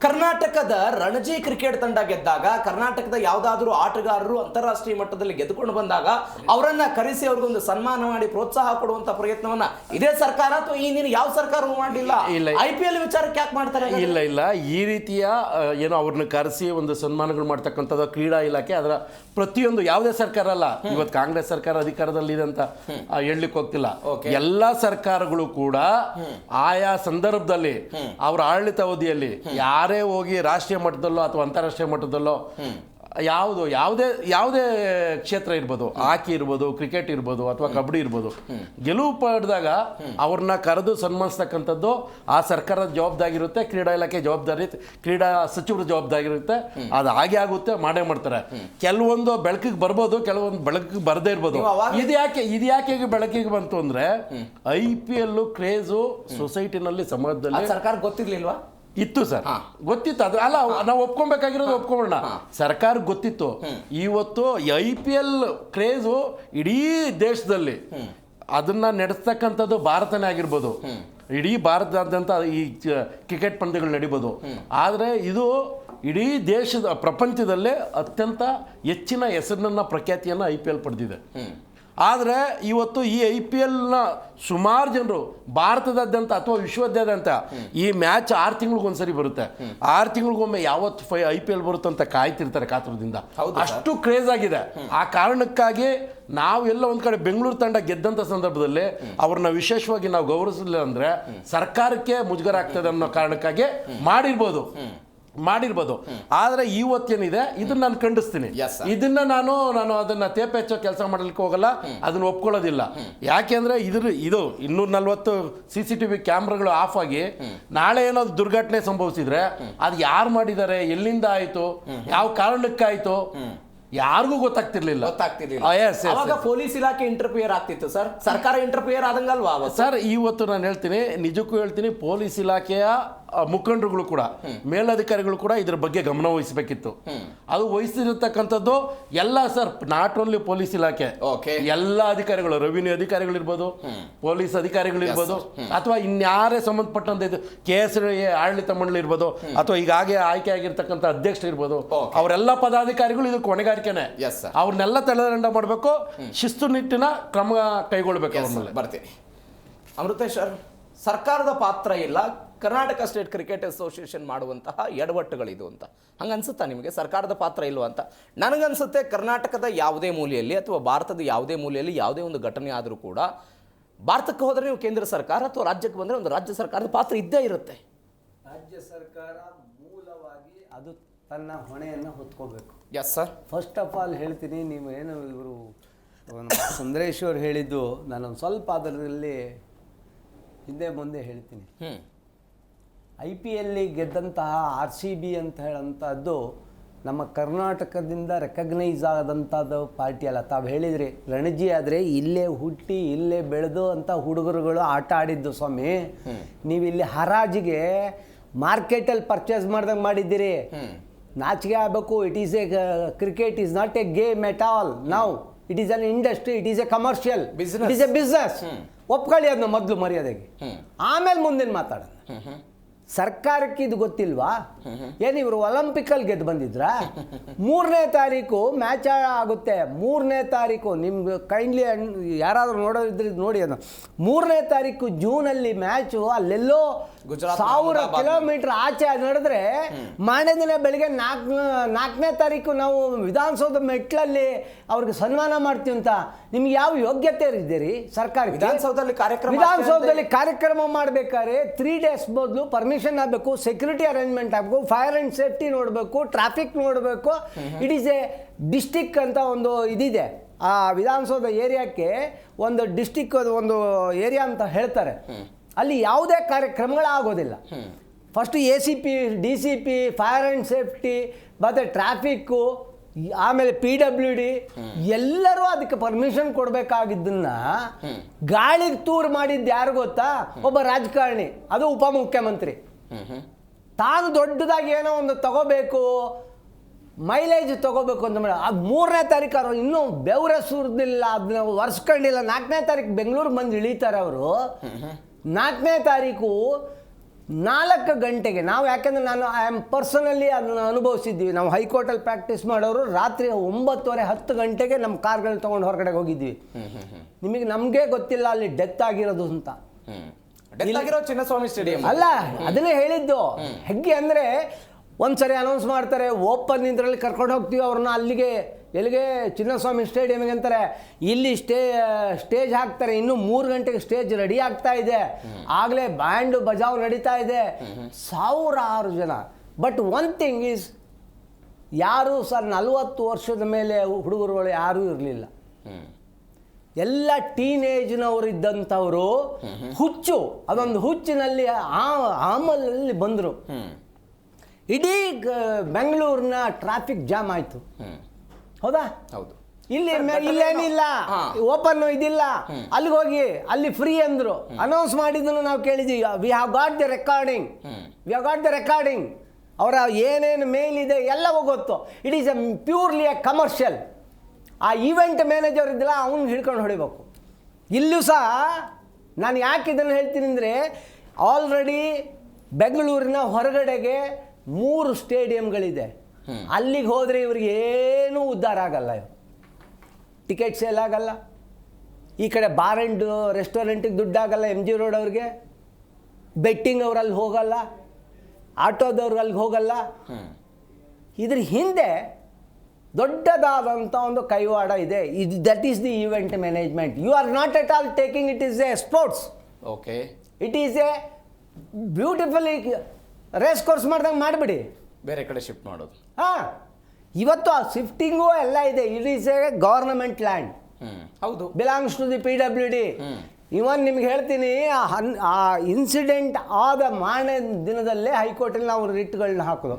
ಕರ್ನಾಟಕದ ರಣಜಿ ಕ್ರಿಕೆಟ್ ತಂಡ ಗೆದ್ದಾಗ, ಕರ್ನಾಟಕದ ಯಾವುದಾದ್ರೂ ಆಟಗಾರರು ಅಂತಾರಾಷ್ಟ್ರೀಯ ಮಟ್ಟದಲ್ಲಿ ಗೆದ್ದುಕೊಂಡು ಬಂದಾಗ ಅವರನ್ನ ಕರೆಸಿ ಅವ್ರಿಗೊಂದು ಸನ್ಮಾನ ಮಾಡಿ ಪ್ರೋತ್ಸಾಹ ಕೊಡುವಂತ ಪ್ರಯತ್ನವನ್ನ ಇದೇ ಸರ್ಕಾರ ಅಥವಾ ಈ ನೀನು ಯಾವ ಸರ್ಕಾರವೂ ಮಾಡಲಿಲ್ಲ. IPL ವಿಚಾರಕ್ಕೆ ಯಾಕೆ ಮಾಡ್ತಾರೆ? ಇಲ್ಲ ಈ ರೀತಿಯ ಏನೋ ಅವ್ರನ್ನ ಕರೆಸಿ ಒಂದು ಸನ್ಮಾನಗಳು ಮಾಡ್ತಕ್ಕಂಥದ್ದು ಕ್ರೀಡಾ ಇಲಾಖೆ ಅದರ ಪ್ರತಿಯೊಂದು, ಯಾವುದೇ ಸರ್ಕಾರ ಅಲ್ಲ, ಇವತ್ತು ಕಾಂಗ್ರೆಸ್ ಸರ್ಕಾರ ಅಧಿಕಾರದಲ್ಲಿದೆ ಅಂತ ಹೇಳಲಿಕ್ಕೆ ಹೋಗ್ತಿಲ್ಲ. ಎಲ್ಲಾ ಸರ್ಕಾರಗಳು ಕೂಡ ಆಯಾ ಸಂದರ್ಭದಲ್ಲಿ ಅವರ ಆಡಳಿತ ಅವಧಿಯಲ್ಲಿ ಯಾರೇ ಹೋಗಿ ರಾಷ್ಟ್ರೀಯ ಮಟ್ಟದಲ್ಲೋ ಅಥವಾ ಅಂತಾರಾಷ್ಟ್ರೀಯ ಮಟ್ಟದಲ್ಲೋ ಯಾವುದೇ ಕ್ಷೇತ್ರ ಇರ್ಬೋದು, ಹಾಕಿ ಇರ್ಬೋದು, ಕ್ರಿಕೆಟ್ ಇರ್ಬೋದು ಅಥವಾ ಕಬಡ್ಡಿ ಇರ್ಬೋದು, ಗೆಲುವು ಪಡೆದಾಗ ಅವ್ರನ್ನ ಕರೆದು ಸನ್ಮಾನಿಸ್ತಕ್ಕಂಥದ್ದು ಆ ಸರ್ಕಾರದ ಜವಾಬ್ದಾರಿ ಇರುತ್ತೆ, ಕ್ರೀಡಾ ಇಲಾಖೆ ಜವಾಬ್ದಾರಿ, ಕ್ರೀಡಾ ಸಚಿವರ ಜವಾಬ್ದಾರಿ ಇರುತ್ತೆ. ಅದು ಹಾಗೆ ಆಗುತ್ತೆ, ಮಾಡೇ ಮಾಡ್ತಾರೆ. ಕೆಲವೊಂದು ಬೆಳಕಿಗೆ ಬರ್ಬೋದು, ಕೆಲವೊಂದು ಬೆಳಕಿಗೆ ಬರದೇ ಇರ್ಬೋದು. ಇದು ಯಾಕೆ ಬೆಳಕಿಗೆ ಬಂತು ಅಂದ್ರೆ IPL ಕ್ರೇಜು ಸೊಸೈಟಿನಲ್ಲಿ, ಸಮಾಜದಲ್ಲಿ ಸರ್ಕಾರ ಗೊತ್ತಿರ್ಲಿಲ್ವಾ? ಇತ್ತು ಸರ್, ಗೊತ್ತಿತ್ತು. ಅದು ಅಲ್ಲ, ನಾವು ಒಪ್ಕೊಬೇಕಾಗಿರೋದು ಒಪ್ಕೊಳ್ಳೋಣ. ಸರ್ಕಾರ ಗೊತ್ತಿತ್ತು. ಇವತ್ತು IPL ಕ್ರೇಜು ಇಡೀ ದೇಶದಲ್ಲಿ ಅದನ್ನ ನಡೆಸ್ತಕ್ಕಂಥದ್ದು ಭಾರತನೇ ಆಗಿರ್ಬೋದು, ಇಡೀ ಭಾರತದಾದ್ಯಂತ ಈ ಕ್ರಿಕೆಟ್ ಪಂದ್ಯಗಳು ನಡೀಬೋದು. ಆದರೆ ಇದು ಇಡೀ ದೇಶದ ಪ್ರಪಂಚದಲ್ಲೇ ಅತ್ಯಂತ ಹೆಚ್ಚಿನ ಹೆಸರನ್ನ ಪ್ರಖ್ಯಾತಿಯನ್ನು IPL ಪಡೆದಿದೆ. ಆದರೆ ಇವತ್ತು ಈ IPLನ ಸುಮಾರು ಜನರು ಭಾರತದಾದ್ಯಂತ ಅಥವಾ ವಿಶ್ವದಾದ್ಯಂತ ಈ ಮ್ಯಾಚ್ 6 ತಿಂಗಳಿಗೊಂದ್ಸರಿ ಬರುತ್ತೆ, 6 ತಿಂಗಳಿಗೊಮ್ಮೆ ಯಾವತ್ತು IPL ಬರುತ್ತೆ ಅಂತ ಕಾಯ್ತಿರ್ತಾರೆ ಕಾತುರದಿಂದ. ಅಷ್ಟು ಕ್ರೇಜ್ ಆಗಿದೆ. ಆ ಕಾರಣಕ್ಕಾಗಿ ನಾವು ಎಲ್ಲ ಒಂದ್ ಕಡೆ ಬೆಂಗಳೂರು ತಂಡ ಗೆದ್ದಂಥ ಸಂದರ್ಭದಲ್ಲಿ ಅವ್ರನ್ನ ವಿಶೇಷವಾಗಿ ನಾವು ಗೌರವಿಸಲಿಲ್ಲ ಅಂದ್ರೆ ಸರ್ಕಾರಕ್ಕೆ ಮುಜುಗರ ಆಗ್ತದೆ ಅನ್ನೋ ಕಾರಣಕ್ಕಾಗಿ ಮಾಡಿರ್ಬೋದು. ಆದ್ರೆ ಇವತ್ತೇನಿದೆ ಇದನ್ನ ನಾನು ಖಂಡಿಸ್ತೀನಿ. ಇದನ್ನ ನಾನು ಅದನ್ನ ತೇಪೆ ಹಚ್ಚೋ ಕೆಲಸ ಮಾಡಲಿಕ್ಕೆ ಹೋಗಲ್ಲ, ಅದನ್ನ ಒಪ್ಕೊಳ್ಳೋದಿಲ್ಲ. ಯಾಕೆಂದ್ರೆ ಇದು 240 CCTV ಕ್ಯಾಮ್ರಾಗಳು ಆಫ್ ಆಗಿ ನಾಳೆ ಏನಾದ್ರು ದುರ್ಘಟನೆ ಸಂಭವಿಸಿದ್ರೆ ಅದು ಯಾರು ಮಾಡಿದ್ದಾರೆ, ಎಲ್ಲಿಂದ ಆಯ್ತು, ಯಾವ ಕಾರಣಕ್ಕಾಯ್ತು ಯಾರಿಗೂ ಗೊತ್ತಾಗ್ತಿರ್ಲಿಲ್ಲ. ಅವಾಗ ಪೊಲೀಸ್ ಇಲಾಖೆ ಇಂಟರ್ಫಿಯರ್ ಆಗ್ತಿತ್ತು ಸರ್, ಸರ್ಕಾರ ಇಂಟರ್ಫಿಯರ್ ಆದಂಗಲ್ವಾ ಸರ್? ಇವತ್ತು ನಾನು ಹೇಳ್ತೀನಿ, ನಿಜಕ್ಕೂ ಹೇಳ್ತೀನಿ, ಪೊಲೀಸ್ ಇಲಾಖೆಯ ಮುಖಂಡರುಗಳು ಕೂಡ, ಮೇಲಧಿಕಾರಿಗಳು ಕೂಡ ಇದ್ರ ಬಗ್ಗೆ ಗಮನ ವಹಿಸಬೇಕಿತ್ತು. ಅದು ವಹಿಸಿರತಕ್ಕಂಥದ್ದು ಎಲ್ಲ ಸರ್, ನಾಟ್ ಓನ್ಲಿ ಪೊಲೀಸ್ ಇಲಾಖೆ, ಎಲ್ಲ ಅಧಿಕಾರಿಗಳು, ರೆವಿನ್ಯೂ ಅಧಿಕಾರಿಗಳಿರ್ಬೋದು, ಪೊಲೀಸ್ ಅಧಿಕಾರಿಗಳಿರ್ಬೋದು, ಅಥವಾ ಇನ್ಯಾರೇ ಸಂಬಂಧಪಟ್ಟಂತ KSRA ಆಡಳಿತ ಮಂಡಳಿ ಇರ್ಬೋದು, ಅಥವಾ ಈಗಾಗಲೇ ಆಯ್ಕೆ ಆಗಿರ್ತಕ್ಕಂಥ ಅಧ್ಯಕ್ಷರು ಇರ್ಬೋದು, ಅವರೆಲ್ಲ ಪದಾಧಿಕಾರಿಗಳು ಇದಕ್ಕೆ ಹೊಣೆಗಾರಿಕೆನೆ. ಅವ್ರನ್ನೆಲ್ಲ ತಲೆದಂಡ ಮಾಡಬೇಕು, ಶಿಸ್ತುನಿಟ್ಟಿನ ಕ್ರಮ ಕೈಗೊಳ್ಬೇಕು. ಅವ್ರ ಮೇಲೆ ಬರ್ತೀನಿ. ಅಮೃತೇಶ್ವರ್, ಸರ್ಕಾರದ ಪಾತ್ರ ಇಲ್ಲ, ಕರ್ನಾಟಕ ಸ್ಟೇಟ್ ಕ್ರಿಕೆಟ್ ಅಸೋಸಿಯೇಷನ್ ಮಾಡುವಂತಹ ಎಡವಟ್ಟುಗಳಿದು ಅಂತ ಹಂಗನ್ಸುತ್ತಾ ನಿಮಗೆ? ಸರ್ಕಾರದ ಪಾತ್ರ ಇಲ್ವ ಅಂತ ನನಗನ್ಸುತ್ತೆ. ಕರ್ನಾಟಕದ ಯಾವುದೇ ಮೂಲೆಯಲ್ಲಿ ಅಥವಾ ಭಾರತದ ಯಾವುದೇ ಮೂಲೆಯಲ್ಲಿ ಯಾವುದೇ ಒಂದು ಘಟನೆ ಆದರೂ ಕೂಡ ಭಾರತಕ್ಕೆ ಹೋದರೆ ನೀವು ಕೇಂದ್ರ ಸರ್ಕಾರ ಅಥವಾ ರಾಜ್ಯಕ್ಕೆ ಬಂದರೆ ಒಂದು ರಾಜ್ಯ ಸರ್ಕಾರದ ಪಾತ್ರ ಇದ್ದೇ ಇರುತ್ತೆ. ರಾಜ್ಯ ಸರ್ಕಾರ ಮೂಲವಾಗಿ ಅದು ತನ್ನ ಹೊಣೆಯನ್ನು ಹೊತ್ಕೋಬೇಕು. Yes sir. First of all ಹೇಳ್ತೀನಿ, ನೀವು ಏನು ಇವರು ಸುಂದರೇಶ್ವರ್ ಹೇಳಿದ್ದು ನಾನೊಂದು ಸ್ವಲ್ಪ ಅದರಲ್ಲಿ ಹಿಂದೆ ಮುಂದೆ ಹೇಳ್ತೀನಿ. IPL ಗೆದ್ದಂತಹ RCB ಅಂತ ಹೇಳೋಂಥದ್ದು ನಮ್ಮ ಕರ್ನಾಟಕದಿಂದ ರೆಕಗ್ನೈಸ್ ಆದಂಥದ್ದು ಪಾರ್ಟಿ ಅಲ್ಲ. ತಾವು ಹೇಳಿದ್ರಿ ರಣಜಿ ಆದರೆ ಇಲ್ಲೇ ಹುಟ್ಟಿ ಇಲ್ಲೇ ಬೆಳೆದು ಅಂತ ಹುಡುಗರುಗಳು ಆಟ ಆಡಿದ್ದು ಸ್ವಾಮಿ. ನೀವು ಇಲ್ಲಿ ಹರಾಜಿಗೆ ಮಾರ್ಕೆಟಲ್ಲಿ ಪರ್ಚೇಸ್ ಮಾಡ್ದಂಗೆ ಮಾಡಿದ್ದೀರಿ. ನಾಚಿಕೆ ಆಗಬೇಕು. It is a cricket is not a game at all. ನಾವು it is an industry, it is a commercial, it is a business. ಒಪ್ಕೊಳ್ಳಿ ಅದನ್ನ ಮೊದಲು ಮರ್ಯಾದೆಗೆ, ಆಮೇಲೆ ಮುಂದಿನ ಮಾತಾಡೋಣ. ಸರ್ಕಾರಕ್ಕೆ ಇದು ಗೊತ್ತಿಲ್ವಾ? ಏನು ಇವರು ಒಲಿಂಪಿಕಲ್ಲಿ ಗೆದ್ದು ಬಂದಿದ್ರಾ? 3ನೇ ತಾರೀಕು ಮ್ಯಾಚ್ ಆಗುತ್ತೆ. 3ನೇ ತಾರೀಕು ನಿಮ್ಗೆ ಕೈಂಡ್ಲಿ ಯಾರಾದರೂ ನೋಡೋದಿದ್ರೆ ನೋಡಿ, ಅದು 3ನೇ ತಾರೀಕು ಜೂನಲ್ಲಿ ಮ್ಯಾಚು. ಅಲ್ಲೆಲ್ಲೋ 1000 ಕಿಲೋಮೀಟರ್ ಆಚೆ ನಡೆದ್ರೆ ಮಾರನೇ ದಿನ ಬೆಳಿಗ್ಗೆ 4ನೇ ತಾರೀಕು ನಾವು ವಿಧಾನಸೌಧ ಮೆಟ್ಲಲ್ಲಿ ಅವ್ರಿಗೆ ಸನ್ಮಾನ ಮಾಡ್ತೀವಿ ಅಂತ ನಿಮ್ಗೆ ಯಾವ ಯೋಗ್ಯತೆ ಇದ್ದೀರಿ? ಸರ್ಕಾರ ವಿಧಾನಸೌಧದಲ್ಲಿ ಕಾರ್ಯಕ್ರಮ ಮಾಡಬೇಕಾದ್ರೆ 3 days ಮೊದಲು ಪರ್ಮಿಷನ್ ಆಗಬೇಕು, ಸೆಕ್ಯೂರಿಟಿ ಅರೇಂಜ್ಮೆಂಟ್ ಆಗಬೇಕು, ಫೈರ್ ಆ್ಯಂಡ್ ಸೇಫ್ಟಿ ನೋಡಬೇಕು, ಟ್ರಾಫಿಕ್ ನೋಡಬೇಕು. ಇಟ್ ಈಸ್ ಎ ಡಿಸ್ಟಿಕ್ ಅಂತ ಒಂದು ಇದಿದೆ. ಆ ವಿಧಾನಸೌಧ ಏರಿಯಾಕ್ಕೆ ಒಂದು ಡಿಸ್ಟಿಕ್ ಒಂದು ಏರಿಯಾ ಅಂತ ಹೇಳ್ತಾರೆ. ಅಲ್ಲಿ ಯಾವುದೇ ಕಾರ್ಯಕ್ರಮಗಳಾಗೋದಿಲ್ಲ. First ACP, DCP, fire and safety, ಮತ್ತು ಟ್ರಾಫಿಕ್ಕು, ಆಮೇಲೆ PWD ಎಲ್ಲರೂ ಅದಕ್ಕೆ ಪರ್ಮಿಷನ್ ಕೊಡಬೇಕಾಗಿದ್ದನ್ನ ಗಾಳಿಗೆ ತೂರು ಮಾಡಿದ್ದು ಯಾರು ಗೊತ್ತಾ? ಒಬ್ಬ ರಾಜಕಾರಣಿ, ಅದು ಉಪಮುಖ್ಯಮಂತ್ರಿ. ತಾನು ದೊಡ್ಡದಾಗಿ ಏನೋ ಒಂದು ತಗೋಬೇಕು, ಮೈಲೇಜ್ ತಗೋಬೇಕು ಅಂತ ಮಾಡಿ ಅದು 3ನೇ ತಾರೀಕು ಅವರು ಇನ್ನೂ ಬೆವರ ಸುರಿದಿಲ್ಲ, ಅದನ್ನ ಒರೆಸ್ಕೊಂಡಿಲ್ಲ. 4ನೇ ತಾರೀಕು ಬೆಂಗಳೂರಿಗೆ ಬಂದು ಇಳಿತಾರೆ ಅವರು. 4ನೇ ತಾರೀಕು 4 ಗಂಟೆಗೆ ನಾವು, ಯಾಕೆಂದರೆ ನಾನು ಐ ಆಮ್ ಪರ್ಸನಲಿ ಅದನ್ನು ಅನುಭವಿಸಿದ್ವಿ. ನಾವು ಹೈಕೋರ್ಟಲ್ಲಿ ಪ್ರಾಕ್ಟೀಸ್ ಮಾಡೋರು ರಾತ್ರಿ 9:30 10 ಗಂಟೆಗೆ ನಮ್ಮ ಕಾರ್ಗಳನ್ನ ತೊಗೊಂಡು ಹೊರಗಡೆ ಹೋಗಿದ್ವಿ. ನಮಗೆ ಗೊತ್ತಿಲ್ಲ ಅಲ್ಲಿ ಡೆತ್ ಆಗಿರೋದು ಅಂತ. ಡೆತ್ ಆಗಿರೋ ಚಿನ್ನಸ್ವಾಮಿ ಸ್ಟೇಡಿಯಂ ಅಲ್ಲ, ಅದನ್ನೇ ಹೇಳಿದ್ದು. ಹೇಗೆ ಅಂದರೆ ಒಂದ್ಸರಿ ಅನೌನ್ಸ್ ಮಾಡ್ತಾರೆ, ಓಪನ್ ಇದರಲ್ಲಿ ಕರ್ಕೊಂಡು ಹೋಗ್ತೀವಿ ಅವ್ರನ್ನ ಅಲ್ಲಿಗೆ, ಎಲ್ಲಿಗೆ, ಚಿನ್ನಸ್ವಾಮಿ ಸ್ಟೇಡಿಯಂಗೆ ಅಂತಾರೆ. ಇಲ್ಲಿ ಸ್ಟೇಜ್ ಹಾಕ್ತಾರೆ, ಇನ್ನೂ 3 ಗಂಟೆಗೆ ಸ್ಟೇಜ್ ರೆಡಿ ಆಗ್ತಾ ಇದೆ, ಆಗಲೇ ಬ್ಯಾಂಡು ಬಜಾವ್ ನಡೀತಾ ಇದೆ, ಸಾವಿರಾರು ಜನ. ಬಟ್ ಒನ್ ಥಿಂಗ್ ಈಸ್, ಯಾರು ಸರ್ 40 ವರ್ಷದ ಮೇಲೆ ಹುಡುಗರುಗಳು ಯಾರೂ ಇರಲಿಲ್ಲ. ಎಲ್ಲ ಟೀನೇಜ್ನವರು ಇದ್ದಂಥವರು ಹುಚ್ಚು, ಅದೊಂದು ಹುಚ್ಚಿನಲ್ಲಿ ಆಮಲಲ್ಲಿ ಬಂದರು. ಇಡೀ ಬೆಂಗಳೂರಿನ ಟ್ರಾಫಿಕ್ ಜಾಮ್ ಆಯಿತು. ಹೌದಾ? ಹೌದು. ಇಲ್ಲೇನಿಲ್ಲ, ಓಪನ್ ಇದಿಲ್ಲ, ಅಲ್ಲಿಗೆ ಹೋಗಿ ಅಲ್ಲಿ ಫ್ರೀ ಅಂದರು. ಅನೌನ್ಸ್ ಮಾಡಿದ್ದನ್ನು ನಾವು ಕೇಳಿದ್ವಿ. We have got the recording. ಅವರ ಏನೇನು ಮೇಲ್ ಇದೆ ಎಲ್ಲವೂ ಗೊತ್ತು. It is purely A commercial. ಆ ಈವೆಂಟ್ ಮ್ಯಾನೇಜರ್ ಇದ್ದಿಲ್ಲ, ಅವ್ನು ಹಿಡ್ಕೊಂಡು ಹೊಡಿಬೇಕು. ಇಲ್ಲೂ ಸಹ ನಾನು ಯಾಕೆ ಇದನ್ನು ಹೇಳ್ತೀನಿ ಅಂದರೆ, ಆಲ್ರೆಡಿ ಬೆಂಗಳೂರಿನ ಹೊರಗಡೆಗೆ 3 ಸ್ಟೇಡಿಯಂಗಳಿದೆ. ಅಲ್ಲಿಗೆ ಹೋದರೆ ಇವ್ರಿಗೆ ಏನೂ ಉದ್ಧಾರ ಆಗಲ್ಲ. ಟಿಕೆಟ್ ಸೇಲ್ ಆಗಲ್ಲ, ಈ ಕಡೆ ಬಾರ್ ಆ್ಯಂಡ್ ರೆಸ್ಟೋರೆಂಟಿಗೆ ದುಡ್ಡಾಗಲ್ಲ MG ರೋಡ್ ಅವ್ರಿಗೆ, ಬೆಟ್ಟಿಂಗ್ ಅವ್ರಲ್ಲಿ ಹೋಗಲ್ಲ, ಆಟೋದವ್ರು ಅಲ್ಲಿಗೆ ಹೋಗಲ್ಲ. ಇದ್ರ ಹಿಂದೆ ದೊಡ್ಡದಾದಂಥ ಒಂದು ಕೈವಾಡ ಇದೆ. That is the event management. You are not at all taking it is a sports. Okay, it is a beautifully race course ಮಾಡ್ದಂಗೆ ಮಾಡಿಬಿಡಿ, ಬೇರೆ ಕಡೆ ಶಿಫ್ಟ್ ಮಾಡೋದು. ಹಾಂ, ಇವತ್ತು ಆ ಶಿಫ್ಟಿಂಗು ಎಲ್ಲ ಇದೆ. It is A government land, ಹೌದು, ಬಿಲಾಂಗ್ಸ್ ಟು ದಿ PWD. ಇವನ್ ನಿಮ್ಗೆ ಹೇಳ್ತೀನಿ, ಆ ಇನ್ಸಿಡೆಂಟ್ ಆದ ಮಾರನೇ ದಿನದಲ್ಲೇ ಹೈಕೋರ್ಟಲ್ಲಿ ನಾವು ರಿಟ್ಗಳನ್ನ ಹಾಕಿದ್ರು.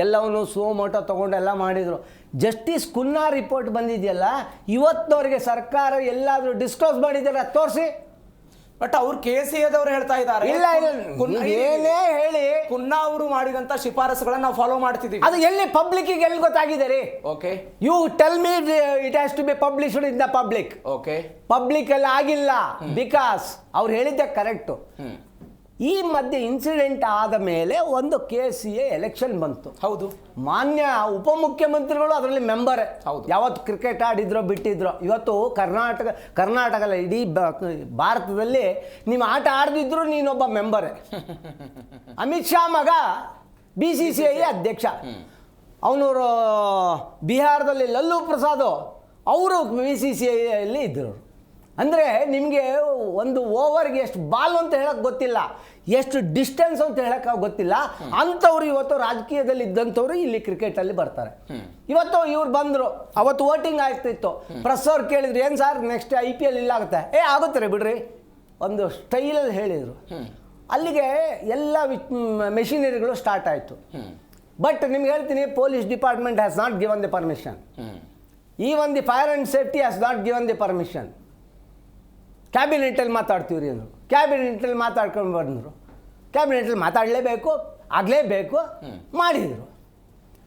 ಎಲ್ಲವನ್ನು ಸೋಮೋಟೋ ತೊಗೊಂಡು ಎಲ್ಲ ಮಾಡಿದರು. ಜಸ್ಟಿಸ್ ಕುನ್ನಾ ರಿಪೋರ್ಟ್ ಬಂದಿದೆಯಲ್ಲ, ಇವತ್ತಿನವರೆಗೆ ಸರ್ಕಾರ ಎಲ್ಲಾದರೂ ಡಿಸ್ಕ್ಲೋಸ್ ಮಾಡಿದ್ದಾರೆ ತೋರಿಸಿ. ಬಟ್ ಅವ್ರು KCAದವ್ರು ಹೇಳ್ತಾ ಇದ್ದಾರೆ, ಇಲ್ಲ ಏನೇ ಹೇಳಿ ಕುನ್ನಾ ಅವರು ಮಾಡಿದಂತ ಶಿಫಾರಸುಗಳನ್ನ ನಾವು ಫಾಲೋ ಮಾಡ್ತಿದ್ದೀವಿ. ಅದು ಎಲ್ಲಿ ಪಬ್ಲಿಕ್ಕಿಗೆ ಎಲ್ಲಿ ಗೊತ್ತಾಗಿದೆ ರೀ? Okay, you tell me it has to be published in the public. Okay, public ಅಲ್ಲಿ ಆಗಿಲ್ಲ, ಬಿಕಾಸ್ ಅವ್ರು ಹೇಳಿದ್ದೆ ಕರೆಕ್ಟು. ಈ ಮಧ್ಯೆ ಇನ್ಸಿಡೆಂಟ್ ಆದ ಮೇಲೆ ಒಂದು KCA ಎಲೆಕ್ಷನ್ ಬಂತು. ಹೌದು, ಮಾನ್ಯ ಉಪಮುಖ್ಯಮಂತ್ರಿಗಳು ಅದರಲ್ಲಿ ಮೆಂಬರೇ. ಹೌದು. ಯಾವತ್ತು ಕ್ರಿಕೆಟ್ ಆಡಿದ್ರೋ ಬಿಟ್ಟಿದ್ರೋ, ಇವತ್ತು ಕರ್ನಾಟಕ ಅಲ್ಲ, ಇಡೀ ಭಾರತದಲ್ಲಿ ನೀವು ಆಟ ಆಡ್ದಿದ್ರು ನೀನೊಬ್ಬ ಮೆಂಬರೇ. ಅಮಿತ್ ಶಾ ಮಗ BCCI ಅಧ್ಯಕ್ಷ, ಅವನವರು ಬಿಹಾರದಲ್ಲಿ ಲಲ್ಲೂ ಪ್ರಸಾದ್ ಅವರು BCCIಯಲ್ಲಿ ಇದ್ದರು. ಅಂದರೆ ನಿಮಗೆ ಒಂದು ಓವರ್ಗೆ ಎಷ್ಟು ಬಾಲ್ ಅಂತ ಹೇಳೋಕ್ಕೆ ಗೊತ್ತಿಲ್ಲ, ಎಷ್ಟು ಡಿಸ್ಟೆನ್ಸ್ ಅಂತ ಹೇಳೋಕ್ಕೆ ಗೊತ್ತಿಲ್ಲ. ಅಂಥವ್ರು ಇವತ್ತು ರಾಜಕೀಯದಲ್ಲಿ ಇದ್ದಂಥವ್ರು ಇಲ್ಲಿ ಕ್ರಿಕೆಟಲ್ಲಿ ಬರ್ತಾರೆ. ಇವತ್ತು ಇವ್ರು ಬಂದರು, ಅವತ್ತು ವೋಟಿಂಗ್ ಆಗ್ತಿತ್ತು. ಪ್ರೆಸ್ ಅವ್ರು ಕೇಳಿದ್ರು, ಏನು ಸರ್ ನೆಕ್ಸ್ಟ್ IPL ಇಲ್ಲ ಆಗುತ್ತೆ? ಆಗುತ್ತೆ ರೀ ಬಿಡ್ರಿ, ಒಂದು ಸ್ಟೈಲಲ್ಲಿ ಹೇಳಿದರು. ಅಲ್ಲಿಗೆ ಎಲ್ಲ ಮೆಷಿನರಿಗಳು ಸ್ಟಾರ್ಟ್ ಆಯಿತು. ಬಟ್ ನಿಮ್ಗೆ ಹೇಳ್ತೀನಿ, police department has not given the permission. Even the fire and safety has not given the permission. ಕ್ಯಾಬಿನೆಟಲ್ಲಿ ಮಾತಾಡ್ತೀವಿ ರೀ ಅಂದರು. ಕ್ಯಾಬಿನೆಟಲ್ಲಿ ಮಾತಾಡ್ಕೊಂಡು ಬಂದರು. ಕ್ಯಾಬಿನೆಟಲ್ಲಿ ಮಾತಾಡಲೇಬೇಕು, ಆಗಲೇಬೇಕು, ಮಾಡಿದರು.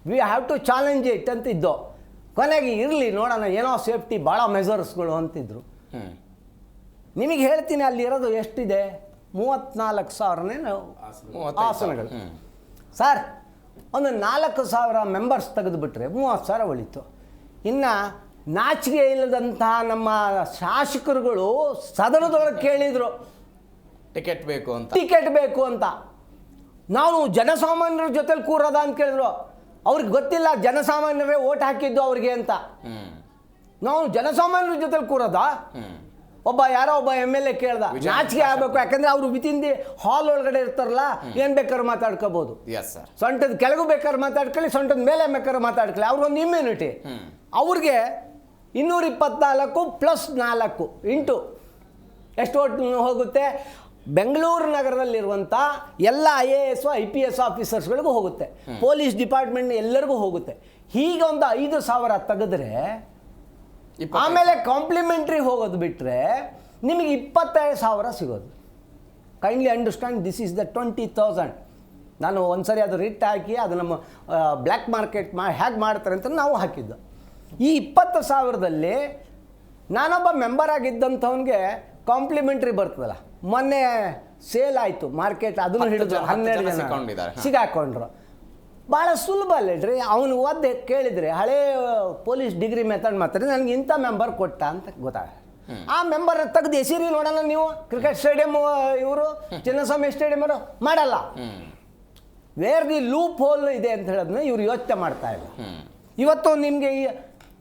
We have to challenge it ಅಂತಿದ್ದು. ಕೊನೆಗೆ ಇರಲಿ ನೋಡೋಣ, ಏನೋ ಸೇಫ್ಟಿ ಭಾಳ ಮೆಜರ್ಸ್ಗಳು ಅಂತಿದ್ರು. ನಿಮಗೆ ಹೇಳ್ತೀನಿ, ಅಲ್ಲಿರೋದು ಎಷ್ಟಿದೆ? 34,000ನೇ ಆಸನಗಳು. ಸರ್, ಒಂದು 4,000 ಮೆಂಬರ್ಸ್ ತೆಗೆದುಬಿಟ್ರೆ 30,000 ಉಳಿತು. ಇನ್ನು ನಾಚಿಕೆ ಇಲ್ಲದಂತಹ ನಮ್ಮ ಶಾಸಕರುಗಳು ಸದನದೊಳಗೆ ಕೇಳಿದರು ಟಿಕೆಟ್ ಬೇಕು ಅಂತ. ನಾವು ಜನಸಾಮಾನ್ಯರ ಜೊತೆಲಿ ಕೂರೋದ ಅಂತ ಕೇಳಿದ್ರು. ಅವ್ರಿಗೆ ಗೊತ್ತಿಲ್ಲ ಜನಸಾಮಾನ್ಯರೇ ಓಟ್ ಹಾಕಿದ್ದು ಅವ್ರಿಗೆ ಅಂತ. ನಾವು ಜನಸಾಮಾನ್ಯರ ಜೊತೆಲಿ ಕೂರೋದಾ? ಯಾರೋ ಒಬ್ಬ MLA ಕೇಳ್ದ, ನಾಚಿಕೆ ಆಗಬೇಕು. ಯಾಕಂದ್ರೆ ಅವರು ವಿತಿನ್ ದಿ ಹಾಲ್ ಒಳಗಡೆ ಇರ್ತಾರಲ್ಲ, ಏನು ಬೇಕಾದ್ರೂ ಮಾತಾಡ್ಕೋಬಹುದು. ಸೊಂಟದ ಕೆಳಗೂ ಬೇಕಾದ್ರೆ ಮಾತಾಡ್ಕೊಳ್ಳಿ, ಸೊಂಟದ ಮೇಲೆ ಬೇಕಾದ್ರೆ ಮಾತಾಡ್ಕೊಳ್ಳಿ. ಅವ್ರಿಗೊಂದು ಇಮ್ಯುನಿಟಿ. ಅವ್ರಿಗೆ 224 + 4 ಇಂಟು ಎಷ್ಟು ಓಟ್ ಹೋಗುತ್ತೆ? ಬೆಂಗಳೂರು ನಗರದಲ್ಲಿರುವಂಥ ಎಲ್ಲ IAS IPS ಆಫೀಸರ್ಸ್ಗಳಿಗೂ ಹೋಗುತ್ತೆ, ಪೊಲೀಸ್ ಡಿಪಾರ್ಟ್ಮೆಂಟ್ ಎಲ್ಲರಿಗೂ ಹೋಗುತ್ತೆ. ಹೀಗೆ ಒಂದು 5,000 ತೆಗೆದ್ರೆ, ಆಮೇಲೆ ಕಾಂಪ್ಲಿಮೆಂಟ್ರಿ ಹೋಗೋದು ಬಿಟ್ಟರೆ ನಿಮಗೆ 25,000 ಸಿಗೋದು. Kindly understand, this is the 20,000. ನಾನು ಒಂದು ಸರಿ ಅದು ರಿಟ್ ಹಾಕಿ ಅದು ನಮ್ಮ ಬ್ಲ್ಯಾಕ್ ಮಾರ್ಕೆಟ್ ಹೇಗೆ ಮಾಡ್ತಾರೆ ಅಂತ ನಾವು ಹಾಕಿದ್ದು. ಈ 20,000ದಲ್ಲಿ ನಾನೊಬ್ಬ ಮೆಂಬರ್ ಆಗಿದ್ದಂಥವನಿಗೆ ಕಾಂಪ್ಲಿಮೆಂಟ್ರಿ ಬರ್ತದಲ್ಲ. ಮೊನ್ನೆ ಸೇಲ್ ಆಯಿತು ಮಾರ್ಕೆಟ್, ಅದನ್ನು 10 ಹಿಡಿದ್ರು, ಜನ 12 ಜನ ಸಿಕ್ಕೊಂಡಿದ್ದಾರೆ. ಸಿಗಾಕೊಂಡ್ರು. ಭಾಳ ಸುಲಭ ಅಲ್ಲೇಳ್ರಿ, ಅವನು ಓದಿ ಕೇಳಿದರೆ ಹಳೇ ಪೊಲೀಸ್ ಡಿಗ್ರಿ ಮೆಥಡ್ ಮಾತಾಡಿ ನನಗೆ ಇಂಥ ಮೆಂಬರ್ ಕೊಟ್ಟ ಅಂತ ಗೊತ್ತಾಗ. ಆ ಮೆಂಬರ್ ತೆಗೆದು ಹೆಸರಿ ನೋಡೋಣ ನೀವು. ಕ್ರಿಕೆಟ್ ಸ್ಟೇಡಿಯಂ ಇವರು ಚಿನ್ನಸ್ವಾಮಿ ಸ್ಟೇಡಿಯಂ ಅವರು ಮಾಡಲ್ಲ. ವೇರ್ ದಿ ಲೂಪ್ ಹೋಲ್ ಇದೆ ಅಂತ ಹೇಳೋದನ್ನ ಇವ್ರು ಯೋಚನೆ ಮಾಡ್ತಾ ಇಲ್ಲ. ಇವತ್ತು ನಿಮಗೆ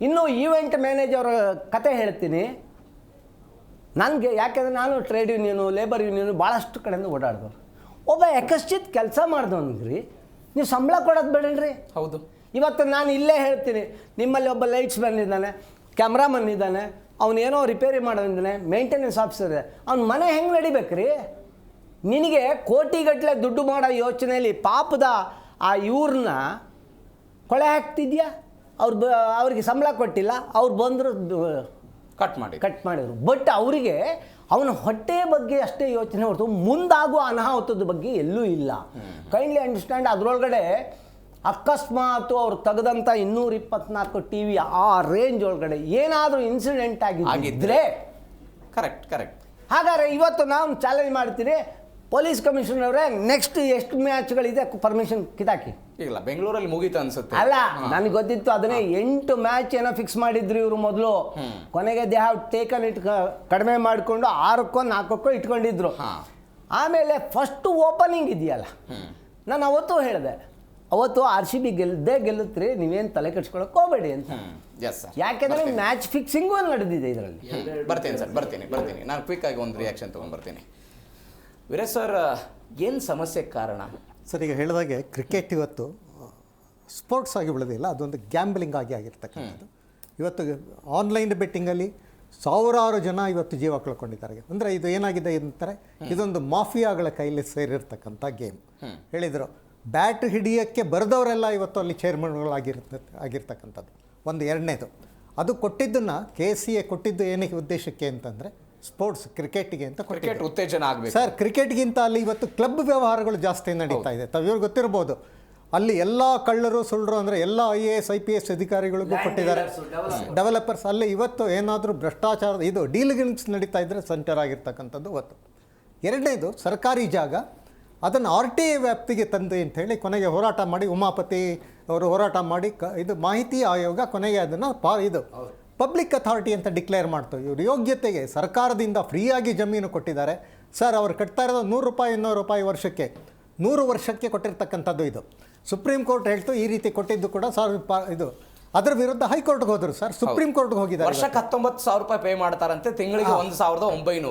ಇನ್ನೂ ಈವೆಂಟ್ ಮ್ಯಾನೇಜರ್ ಕತೆ ಹೇಳ್ತೀನಿ ನನಗೆ. ಯಾಕೆಂದರೆ ನಾನು ಟ್ರೇಡ್ ಯೂನಿಯನು, ಲೇಬರ್ ಯೂನಿಯನು ಭಾಳಷ್ಟು ಕಡೆಯಿಂದ ಓಡಾಡಿದವ್ರು. ಒಬ್ಬ ಯಕಶ್ಚಿತ್ ಕೆಲಸ ಮಾಡಿದವನಿಗ್ರಿ ನೀವು ಸಂಬಳ ಕೊಡೋದು ಬೇಡಲ್ರಿ. ಹೌದು. ಇವತ್ತು ನಾನು ಇಲ್ಲೇ ಹೇಳ್ತೀನಿ, ನಿಮ್ಮಲ್ಲಿ ಒಬ್ಬ ಲೈಟ್ಸ್ ಮ್ಯಾನ್ ಇದ್ದಾನೆ, ಕ್ಯಾಮ್ರಾಮನ್ ಇದ್ದಾನೆ, ಅವನೇನೋ ರಿಪೇರಿ ಮಾಡೋದಿದ್ದಾನೆ, ಮೇಂಟೆನೆನ್ಸ್ ಆಫೀಸರ್ ಇದೆ, ಅವ್ನ ಮನೆ ಹೆಂಗೆ ನಡಿಬೇಕ್ರಿ? ನಿನಗೆ ಕೋಟಿಗಟ್ಟಲೆ ದುಡ್ಡು ಮಾಡೋ ಯೋಚನೆಯಲ್ಲಿ ಪಾಪದ ಆ ಇವ್ರನ್ನ ಕೊಳೆ ಹಾಕ್ತಿದ್ಯಾ? ಅವ್ರಿಗೆ ಸಂಬಳ ಕೊಟ್ಟಿಲ್ಲ, ಅವ್ರು ಬಂದರು ಕಟ್ ಮಾಡಿದ್ರು. ಬಟ್ ಅವರಿಗೆ ಅವನ ಹೊಟ್ಟೆಯ ಬಗ್ಗೆ ಅಷ್ಟೇ ಯೋಚನೆ ಹೊರತು ಮುಂದಾಗುವ ಅನಾಹುತದ ಬಗ್ಗೆ ಎಲ್ಲೂ ಇಲ್ಲ. Kindly understand. ಅದರೊಳಗಡೆ ಅಕಸ್ಮಾತ್ ಅವ್ರು ತೆಗೆದಂಥ 224 TV ಆ ರೇಂಜ್ ಒಳಗಡೆ ಏನಾದರೂ ಇನ್ಸಿಡೆಂಟ್ ಆಗಿದ್ದರೆ ಕರೆಕ್ಟ್. ಹಾಗಾದ್ರೆ ಇವತ್ತು ನಾವು ಚಾಲೆಂಜ್ ಮಾಡ್ತೀರಿ, ಪೊಲೀಸ್ ಕಮಿಷನರ್ ಅವರೇ ನೆಕ್ಸ್ಟ್ ಎಷ್ಟು ಮ್ಯಾಚ್ಗಳಿದೆ ಪರ್ಮಿಷನ್ ಕಿತಾಕಿ. ಇಲ್ಲ, ಬೆಂಗಳೂರಲ್ಲಿ ಮುಗೀತು ಅನ್ಸುತ್ತೆ. ಅಲ್ಲ, ನನಗೆ ಗೊತ್ತಿತ್ತು ಅದನ್ನೇ 8 ಮ್ಯಾಚ್ ಏನೋ ಫಿಕ್ಸ್ ಮಾಡಿದ್ರು ಇವರು ಮೊದಲು. ಕೊನೆಗೆ ದೇ ಹ್ಯಾವ್ ಟೇಕನ್ ಇಟ್ ಕಡಿಮೆ ಮಾಡಿಕೊಂಡು 6ಕ್ಕೋ 4ಕ್ಕೋ ಇಟ್ಕೊಂಡಿದ್ರು. ಆಮೇಲೆ ಫಸ್ಟ್ ಓಪನಿಂಗ್ ಇದೆಯಲ್ಲ, ನಾನು ಅವತ್ತು ಹೇಳಿದೆ, ಅವತ್ತು RCB ಗೆಲ್ಲುತ್ತೀರಿ, ನೀವೇನು ತಲೆ ಕೆಡ್ಸ್ಕೊಳಕ್ಕೆ ಹೋಗಬೇಡಿ ಅಂತ. ಯಾಕೆಂದರೆ ಮ್ಯಾಚ್ ಫಿಕ್ಸಿಂಗು ನಡೆದಿದೆ ಇದರಲ್ಲಿ. ಬರ್ತೀನಿ ಸರ್, ಬರ್ತೀನಿ. ನಾನು ಕ್ವಿಕ್ ಆಗಿ ಒಂದು ರಿಯಾಕ್ಷನ್ ತೊಗೊಂಡ್ಬರ್ತೀನಿ. ವೀರೇಶ್ ಸರ್, ಏನು ಸಮಸ್ಯೆ ಕಾರಣ? ಸರ್, ಈಗ ಹೇಳಿದಾಗೆ ಕ್ರಿಕೆಟ್ ಇವತ್ತು ಸ್ಪೋರ್ಟ್ಸ್ ಆಗಿ ಉಳಿದಿಲ್ಲ, ಅದೊಂದು ಗ್ಯಾಂಬ್ಲಿಂಗ್ ಆಗಿರ್ತಕ್ಕಂಥದ್ದು. ಇವತ್ತು ಆನ್ಲೈನ್ ಬೆಟ್ಟಿಂಗಲ್ಲಿ ಸಾವಿರಾರು ಜನ ಇವತ್ತು ಜೀವ ಕಳ್ಕೊಂಡಿದ್ದಾರೆ. ಅಂದರೆ ಇದು ಏನಾಗಿದೆ ಅಂತಾರೆ, ಇದೊಂದು ಮಾಫಿಯಾಗಳ ಕೈಲಿ ಸೇರಿರ್ತಕ್ಕಂಥ ಗೇಮ್. ಹೇಳಿದರು, ಬ್ಯಾಟ್ ಹಿಡಿಯೋಕ್ಕೆ ಬರೆದವರೆಲ್ಲ ಇವತ್ತು ಅಲ್ಲಿ ಚೇರ್ಮನ್ಗಳಾಗಿರ್ತಕ್ಕಂಥದ್ದು. ಒಂದು ಎರಡನೇದು, ಅದು ಕೊಟ್ಟಿದ್ದನ್ನು KCA ಕೊಟ್ಟಿದ್ದು ಏನಕ್ಕೆ ಉದ್ದೇಶಕ್ಕೆ ಅಂತಂದರೆ ಸ್ಪೋರ್ಟ್ಸ್ ಕ್ರಿಕೆಟ್ಗೆ ಅಂತ ಕ್ರಿಕೆಟ್ ಉತ್ತೇಜನ ಆಗಬೇಕು ಸರ್. ಕ್ರಿಕೆಟ್ಗಿಂತ ಅಲ್ಲಿ ಇವತ್ತು ಕ್ಲಬ್ ವ್ಯವಹಾರಗಳು ಜಾಸ್ತಿ ನಡೀತಾ ಇದೆ. ಇವ್ರಿಗೆ ಗೊತ್ತಿರ್ಬೋದು, ಅಲ್ಲಿ ಎಲ್ಲ ಕಳ್ಳರು ಸುಳ್ಳರು ಅಂದರೆ ಎಲ್ಲ IAS IPS ಅಧಿಕಾರಿಗಳಿಗೂ ಕೊಟ್ಟಿದ್ದಾರೆ, ಡೆವಲಪರ್ಸ್. ಅಲ್ಲಿ ಇವತ್ತು ಏನಾದರೂ ಭ್ರಷ್ಟಾಚಾರ ಇದು ಡೀಲ್ಗಿಲ್ಸ್ ನಡೀತಾ ಇದ್ದರೆ ಸೆಂಟರ್ ಆಗಿರ್ತಕ್ಕಂಥದ್ದು ಇವತ್ತು. ಎರಡನೇದು, ಸರ್ಕಾರಿ ಜಾಗ ಅದನ್ನು RTA ವ್ಯಾಪ್ತಿಗೆ ತಂದು ಅಂಥೇಳಿ ಕೊನೆಗೆ ಹೋರಾಟ ಮಾಡಿ ಉಮಾಪತಿ ಅವರು ಹೋರಾಟ ಮಾಡಿ ಇದು ಮಾಹಿತಿ ಆಯೋಗ ಕೊನೆಗೆ ಅದನ್ನು ಇದು ಪಬ್ಲಿಕ್ ಅಥಾರಿಟಿ ಅಂತ ಡಿಕ್ಲೇರ್ ಮಾಡ್ತು. ಇವರು ಯೋಗ್ಯತೆಗೆ ಸರ್ಕಾರದಿಂದ ಫ್ರೀಯಾಗಿ ಜಮೀನು ಕೊಟ್ಟಿದ್ದಾರೆ ಸರ್. ಅವ್ರು ಕಟ್ತಾ ಇರೋದು 100 ರೂಪಾಯಿ 200 ರೂಪಾಯಿ ವರ್ಷಕ್ಕೆ, 100 ವರ್ಷಕ್ಕೆ ಕೊಟ್ಟಿರ್ತಕ್ಕಂಥದ್ದು. ಇದು ಸುಪ್ರೀಂ ಕೋರ್ಟ್ ಹೇಳ್ತು ಈ ರೀತಿ ಕೊಟ್ಟಿದ್ದು ಕೂಡ ಸರ್. ಇದು ಅದರ ವಿರುದ್ಧ ಹೈಕೋರ್ಟ್ಗೆ ಹೋದರು ಸರ್, ಸುಪ್ರೀಂ ಕೋರ್ಟ್ಗೆ ಹೋಗಿದ್ದಾರೆ. ವರ್ಷಕ್ಕೆ 19,000 ರೂಪಾಯಿ ಪೇ ಮಾಡ್ತಾರಂತೆ, ತಿಂಗಳಿಗೆ 1,900.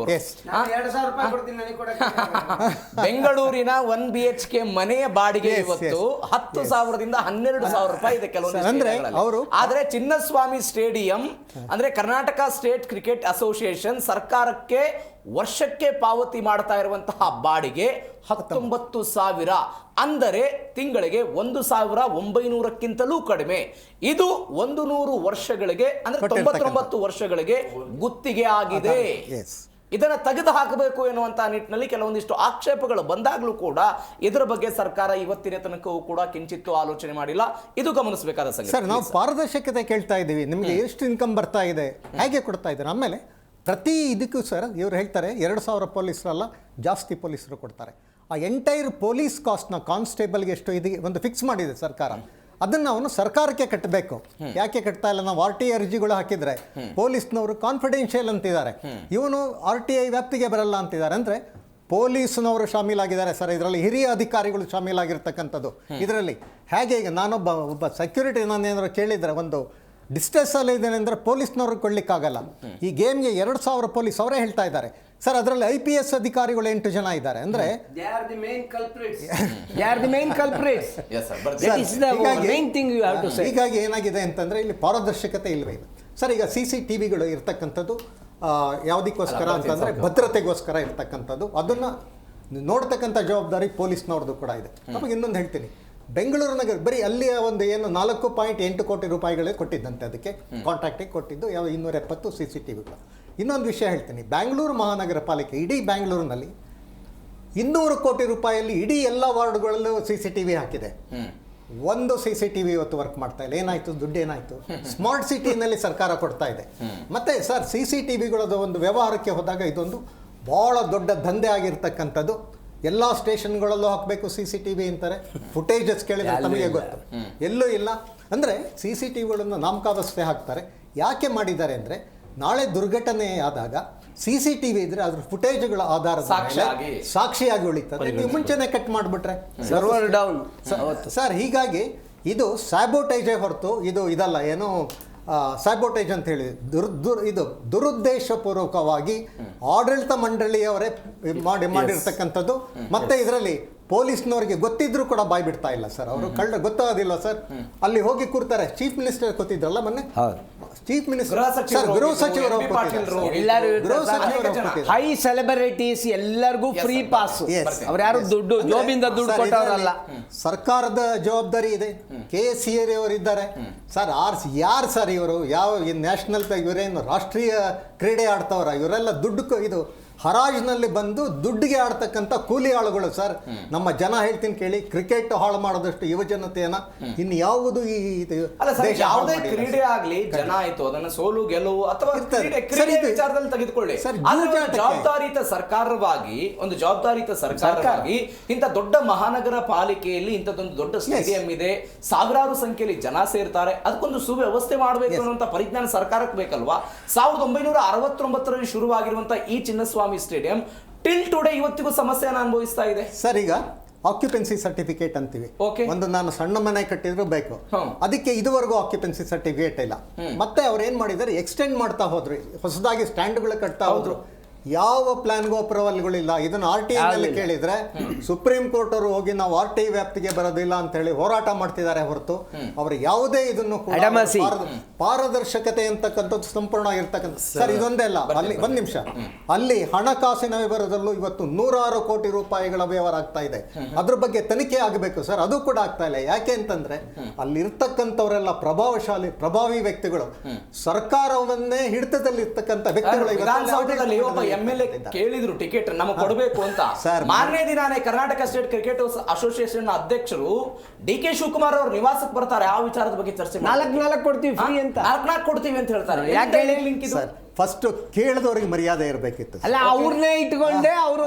ಬೆಂಗಳೂರಿನ 1 BHK ಮನೆಯ ಬಾಡಿಗೆ ಇವತ್ತು 10,000ದಿಂದ 12,000 ರೂಪಾಯಿ ಇದೆ ಕೆಲವೊಂದು. ಆದ್ರೆ ಚಿನ್ನಸ್ವಾಮಿ ಸ್ಟೇಡಿಯಂ ಅಂದ್ರೆ ಕರ್ನಾಟಕ ಸ್ಟೇಟ್ ಕ್ರಿಕೆಟ್ ಅಸೋಸಿಯೇಷನ್ ಸರ್ಕಾರಕ್ಕೆ ವರ್ಷಕ್ಕೆ ಪಾವತಿ ಮಾಡ್ತಾ ಇರುವಂತಹ ಬಾಡಿಗೆ 19,000, ಅಂದರೆ ತಿಂಗಳಿಗೆ 1,900ಕ್ಕಿಂತಲೂ ಕಡಿಮೆ. ಇದು 100 ವರ್ಷಗಳಿಗೆ ಅಂದ್ರೆ 99 ವರ್ಷಗಳಿಗೆ ಗುತ್ತಿಗೆ ಆಗಿದೆ. ಇದನ್ನ ತೆಗೆದು ಹಾಕಬೇಕು ಎನ್ನುವಂತಹ ನಿಟ್ಟಿನಲ್ಲಿ ಕೆಲವೊಂದಿಷ್ಟು ಆಕ್ಷೇಪಗಳು ಬಂದಾಗಲೂ ಕೂಡ ಇದರ ಬಗ್ಗೆ ಸರ್ಕಾರ ಇವತ್ತಿನ ತನಕವೂ ಕೂಡ ಕಿಂಚಿತ್ತು ಆಲೋಚನೆ ಮಾಡಿಲ್ಲ. ಇದು ಗಮನಿಸಬೇಕಾದ ಸಂಗತಿ ಸರ್. ನಾವು ಪಾರದರ್ಶಕತೆ ಕೇಳ್ತಾ ಇದ್ದೀವಿ, ನಿಮಗೆ ಎಷ್ಟು ಇನ್ಕಮ್ ಬರ್ತಾ ಇದೆ, ಹೇಗೆ ಕೊಡ್ತಾ ಇದ್ದಾರೆ. ಆಮೇಲೆ ಪ್ರತಿ ಇದಕ್ಕೂ ಸರ್ ಇವ್ರು ಹೇಳ್ತಾರೆ 2,000 ಪೊಲೀಸರಲ್ಲ, ಜಾಸ್ತಿ ಪೊಲೀಸರು ಕೊಡ್ತಾರೆ. ಆ ಎಂಟೈರ್ ಪೊಲೀಸ್ ಕಾಸ್ಟ್ನ ಕಾನ್ಸ್ಟೇಬಲ್ಗೆ ಎಷ್ಟು ಇದಕ್ಕೆ ಒಂದು ಫಿಕ್ಸ್ ಮಾಡಿದೆ ಸರ್ಕಾರ, ಅದನ್ನು ಅವನು ಸರ್ಕಾರಕ್ಕೆ ಕಟ್ಟಬೇಕು. ಯಾಕೆ ಕಟ್ತಾ ಇಲ್ಲ? ನಾವು RTA ಅರ್ಜಿಗಳು ಹಾಕಿದರೆ ಪೊಲೀಸ್ನವರು ಕಾನ್ಫಿಡೆನ್ಷಿಯಲ್ ಅಂತಿದ್ದಾರೆ, ಇವನು RTA ವ್ಯಾಪ್ತಿಗೆ ಬರಲ್ಲ ಅಂತಿದ್ದಾರೆ. ಅಂದರೆ ಪೊಲೀಸ್ನವರು ಶಾಮೀಲಾಗಿದ್ದಾರೆ ಸರ್ ಇದರಲ್ಲಿ, ಹಿರಿಯ ಅಧಿಕಾರಿಗಳು ಶಾಮೀಲಾಗಿರ್ತಕ್ಕಂಥದ್ದು ಇದರಲ್ಲಿ. ಹೇಗೆ ಈಗ ಒಬ್ಬ ಸೆಕ್ಯೂರಿಟಿ ನಾನೇನಾದ್ರು ಕೇಳಿದರೆ ಒಂದು ಡಿಸ್ಟ್ರೆಸ್ಸಲ್ಲಿ ಇದ್ದೇನೆ ಅಂದರೆ ಪೊಲೀಸ್ನವ್ರಿಗೆ ಕೊಡಲಿಕ್ಕಾಗಲ್ಲ. ಈ ಗೇಮ್ಗೆ 2,000 ಪೊಲೀಸ್ ಅವರೇ ಹೇಳ್ತಾ ಇದ್ದಾರೆ ಸರ್. ಅದರಲ್ಲಿ IPS ಅಧಿಕಾರಿಗಳು 8 ಜನ ಇದ್ದಾರೆ. ಅಂದರೆ ಹೀಗಾಗಿ ಏನಾಗಿದೆ ಅಂತಂದರೆ ಇಲ್ಲಿ ಪಾರದರ್ಶಕತೆ ಇಲ್ಲವೇ ಇಲ್ಲ ಸರ್. ಈಗ CCTVಗಳು ಇರ್ತಕ್ಕಂಥದ್ದು ಯಾವುದಕ್ಕೋಸ್ಕರ ಅಂತಂದರೆ ಭದ್ರತೆಗೋಸ್ಕರ ಇರ್ತಕ್ಕಂಥದ್ದು. ಅದನ್ನು ನೋಡ್ತಕ್ಕಂಥ ಜವಾಬ್ದಾರಿ ಪೊಲೀಸ್ನವ್ರದ್ದು ಕೂಡ ಇದೆ. ನಮಗೆ ಇನ್ನೊಂದು ಹೇಳ್ತೀನಿ, ಬೆಂಗಳೂರು ನಗರ ಬರೀ ಅಲ್ಲಿಯ ಒಂದು ಏನು 4.8 ಕೋಟಿ ರೂಪಾಯಿಗಳೇ ಕೊಟ್ಟಿದ್ದಂತೆ, ಅದಕ್ಕೆ ಕಾಂಟ್ರಾಕ್ಟಿಗೆ ಕೊಟ್ಟಿದ್ದು 270 CCTVಗಳು. ಇನ್ನೊಂದು ವಿಷಯ ಹೇಳ್ತೀನಿ, ಬೆಂಗಳೂರು ಮಹಾನಗರ ಪಾಲಿಕೆ ಇಡೀ ಬೆಂಗಳೂರಿನಲ್ಲಿ 200 ಕೋಟಿ ರೂಪಾಯಿಯಲ್ಲಿ ಇಡೀ ಎಲ್ಲ ವಾರ್ಡ್ಗಳಲ್ಲೂ CCTV ಹಾಕಿದೆ. ಒಂದು CCTV ಇವತ್ತು ವರ್ಕ್ ಮಾಡ್ತಾ ಇಲ್ಲ. ಏನಾಯ್ತು? ದುಡ್ಡು ಏನಾಯ್ತು? ಸ್ಮಾರ್ಟ್ ಸಿಟಿನಲ್ಲಿ ಸರ್ಕಾರ ಕೊಡ್ತಾ ಇದೆ. ಮತ್ತೆ ಸರ್ CCTVಗಳದ್ದು ಒಂದು ವ್ಯವಹಾರಕ್ಕೆ ಹೋದಾಗ ಇದೊಂದು ಭಾಳ ದೊಡ್ಡ ದಂಧೆ ಆಗಿರ್ತಕ್ಕಂಥದ್ದು. ಎಲ್ಲ ಸ್ಟೇಷನ್ಗಳಲ್ಲೂ ಹಾಕಬೇಕು CCTV ಅಂತಾರೆ. ಫುಟೇಜಸ್ ಕೇಳಿದ್ರೆ ತಮಗೆ ಗೊತ್ತು, ಎಲ್ಲೂ ಇಲ್ಲ. ಅಂದರೆ CCTVಗಳನ್ನು ನಾಮಕಾವಸ್ಥೆ ಹಾಕ್ತಾರೆ. ಯಾಕೆ ಮಾಡಿದ್ದಾರೆ ಅಂದರೆ ನಾಳೆ ದುರ್ಘಟನೆ ಆದಾಗ CCTV ಇದ್ರೆ ಅದ್ರ ಫುಟೇಜ್ಗಳ ಆಧಾರದ ಮೇಲೆ ಸಾಕ್ಷಿಯಾಗಿ ಉಳಿತದೆ. ನೀವು ಮುಂಚೆನೆ ಕಟ್ ಮಾಡಿಬಿಟ್ರೆ ಸರ್ವರ್ ಡೌನ್ ಸರ್. ಹೀಗಾಗಿ ಇದು ಸ್ಯಾಬೋಟೇಜೇ ಹೊರತು ಇದು ಇದಲ್ಲ. ಏನು ಸ್ಯಾಬೋಟೇಜ್ ಅಂತ ಹೇಳಿ ಇದು ದುರುದ್ದೇಶಪೂರ್ವಕವಾಗಿ ಆಡಳಿತ ಮಂಡಳಿಯವರೇ ಮಾಡಿರ್ತಕ್ಕಂಥದ್ದು. ಮತ್ತೆ ಇದರಲ್ಲಿ ಪೊಲೀಸ್ನವರಿಗೆ ಗೊತ್ತಿದ್ರು ಕೂಡ ಬಾಯ್ ಬಿಡ್ತಾ ಇಲ್ಲ ಸರ್. ಅವರು ಗೊತ್ತಾಗೋದಿಲ್ಲ ಸರ್. ಅಲ್ಲಿ ಹೋಗಿ ಕೂರ್ತಾರೆ. ಚೀಫ್ ಮಿನಿಸ್ಟರ್ ಕೂತಿದ್ರಲ್ಲ ಮೊನ್ನೆ, ಚೀಫ್ ಮಿನಿಸ್ಟರ್ ಗೃಹ ಸಚಿವರು ಹೈ ಸೆಲೆಬ್ರಿಟೀಸ್ ಎಲ್ಲರಿಗೂ ಫ್ರೀ ಪಾಸ್. ಅವ್ರು ಯಾರು ದುಡ್ಡು ಜೋಬಿಂದ ದುಡ್ಡು ಕೊಟ್ಟವರಲ್ಲ. ಸರ್ಕಾರದ ಜವಾಬ್ದಾರಿ ಇದೆ. KCA ಅವರು ಇದ್ದಾರೆ ಸರ್. ಯಾರು ಸರ್ ಇವರು? ಯಾವ ನ್ಯಾಷನಲ್ ಇವರೇನು ರಾಷ್ಟ್ರೀಯ ಕ್ರೀಡೆ ಆಡ್ತವ್ರ? ಇವರೆಲ್ಲ ದುಡ್ಡು ಇದು ಹರಾಜಿನಲ್ಲಿ ಬಂದು ದುಡ್ಡಿಗೆ ಆಡ್ತಕ್ಕಂಥ ಕೂಲಿ ಆಳುಗಳು ಸರ್. ನಮ್ಮ ಜನ ಹೇಳ್ತೀನಿ ಕೇಳಿ, ಕ್ರಿಕೆಟ್ ಹಾಳು ಮಾಡೋದಷ್ಟು ಯುವ ಜನತೆಯನ್ನ ಇನ್ನು ಯಾವುದು ಈ ಯಾವುದೇ ಕ್ರೀಡೆ ಆಗ್ಲಿ ಜನ ಆಯ್ತು ಅದನ್ನ ಸೋಲು ಗೆಲುವು ಅಥವಾ ಕ್ರೀಡೆ ವಿಚಾರದಲ್ಲಿ ತೆಗೆದುಕೊಳ್ಳಿ. ಜವಾಬ್ದಾರಿತ ಸರ್ಕಾರವಾಗಿ ಒಂದು ಜವಾಬ್ದಾರಿತ ಸರ್ಕಾರವಾಗಿ ಇಂಥ ದೊಡ್ಡ ಮಹಾನಗರ ಪಾಲಿಕೆಯಲ್ಲಿ ಇಂಥದ್ದೊಂದು ದೊಡ್ಡ ಸ್ಟೇಡಿಯಂ ಇದೆ, ಸಾವಿರಾರು ಸಂಖ್ಯೆಯಲ್ಲಿ ಜನ ಸೇರ್ತಾರೆ, ಅದಕ್ಕೊಂದು ಸುವ್ಯವಸ್ಥೆ ಮಾಡಬೇಕು ಅನ್ನುವಂಥ ಪರಿಜ್ಞಾನ ಸರ್ಕಾರಕ್ಕೆ ಬೇಕಲ್ವಾ? 1969ರಲ್ಲಿ ಶುರುವಾಗಿರುವಂತಹ ಈ ಚಿನ್ನಸ್ವಾಮಿ ಸ್ಟೇಡಿಯಂ ಟಿಲ್ ಟುಡೇ ಇವತ್ತಿಗೂ ಸಮಸ್ಯೆಯನ್ನು ಅನುಭವಿಸ್ತಾ ಇದೆ ಸರ್. ಈಗ ಆಕ್ಯುಪೆನ್ಸಿ ಸರ್ಟಿಫಿಕೇಟ್ ಅಂತೀವಿ. ಒಂದು ನಾನು ಸಣ್ಣ ಮನೆ ಕಟ್ಟಿದ್ರು ಬೇಕು, ಅದಕ್ಕೆ ಇದುವರೆಗೂ ಆಕ್ಯುಪೆನ್ಸಿ ಸರ್ಟಿಫಿಕೇಟ್ ಇಲ್ಲ. ಮತ್ತೆ ಅವ್ರು ಏನ್ ಮಾಡಿದ್ದಾರೆ, ಎಕ್ಸ್ಟೆಂಡ್ ಮಾಡ್ತಾ ಹೋದ್ರು, ಹೊಸದಾಗಿ ಸ್ಟ್ಯಾಂಡ್ಗಳು ಕಟ್ತಾ ಹೋದ್ರು. ಯಾವ ಪ್ಲಾನ್ಗೂ ಅಪ್ರೂವಲ್ಗಳಿಲ್ಲ. ಇದನ್ನು RTI ನಲ್ಲಿ ಕೇಳಿದ್ರೆ ಸುಪ್ರೀಂ ಕೋರ್ಟ್ ಅವರು ಹೋಗಿ ನಾವು RTI ವ್ಯಾಪ್ತಿಗೆ ಬರೋದಿಲ್ಲ ಅಂತ ಹೇಳಿ ಹೋರಾಟ ಮಾಡ್ತಿದ್ದಾರೆ ಹೊರತು ಅವರು ಯಾವುದೇ ಇದನ್ನು ಪಾರದರ್ಶಕತೆ ಅಂತಕ್ಕಂಥದ್ದು ಸಂಪೂರ್ಣ ಆಗಿರ್ತಕ್ಕಂಥ ಸರ್. ಇದೊಂದೇ ಅಲ್ಲ, ಅಲ್ಲಿ ಒಂದ್ ನಿಮಿಷ, ಅಲ್ಲಿ ಹಣಕಾಸಿನ ವಿವರದಲ್ಲೂ ಇವತ್ತು 106 ಕೋಟಿ ರೂಪಾಯಿಗಳ ವ್ಯವಹಾರ ಆಗ್ತಾ ಇದೆ. ಅದ್ರ ಬಗ್ಗೆ ತನಿಖೆ ಆಗಬೇಕು ಸರ್. ಅದು ಕೂಡ ಆಗ್ತಾ ಇಲ್ಲ. ಯಾಕೆ ಅಂತಂದ್ರೆ ಅಲ್ಲಿರ್ತಕ್ಕಂಥವರೆಲ್ಲ ಪ್ರಭಾವಿ ವ್ಯಕ್ತಿಗಳು, ಸರ್ಕಾರವನ್ನೇ ಹಿಡಿತದಲ್ಲಿ ಇರ್ತಕ್ಕಂಥ ವ್ಯಕ್ತಿಗಳು. MLA ಕೇಳಿದ್ರು ಟಿಕೆಟ್ ನಮಗೆ ಕೊಡಬೇಕು ಅಂತ. ಮಾರನೇ ದಿನಾನೇ ಕರ್ನಾಟಕ ಸ್ಟೇಟ್ ಕ್ರಿಕೆಟ್ ಅಸೋಸಿಯೇಷನ್ ಅಧ್ಯಕ್ಷರು DK ಶಿವಕುಮಾರ್ ಅವ್ರ ನಿವಾಸಕ್ಕೆ ಬರ್ತಾರೆ. ಆ ವಿಚಾರದ ಬಗ್ಗೆ ಚರ್ಚೆ ನಾಲ್ಕು ಕೊಡ್ತೀವಿ ಫ್ರೀ ಅಂತ, 4 ಕೊಡ್ತೀವಿ ಅಂತ ಹೇಳ್ತಾರೆ. ಯಾಕೆ ಲಿಂಕ್ ಇದು? ಫಸ್ಟ್ ಕೇಳಿದವರಿಗೆ ಮರ್ಯಾದೆ ಇರಬೇಕಿತ್ತು. ಅಲ್ಲ, ಅವ್ರನ್ನೇ ಇಟ್ಕೊಂಡೆ, ಅವರು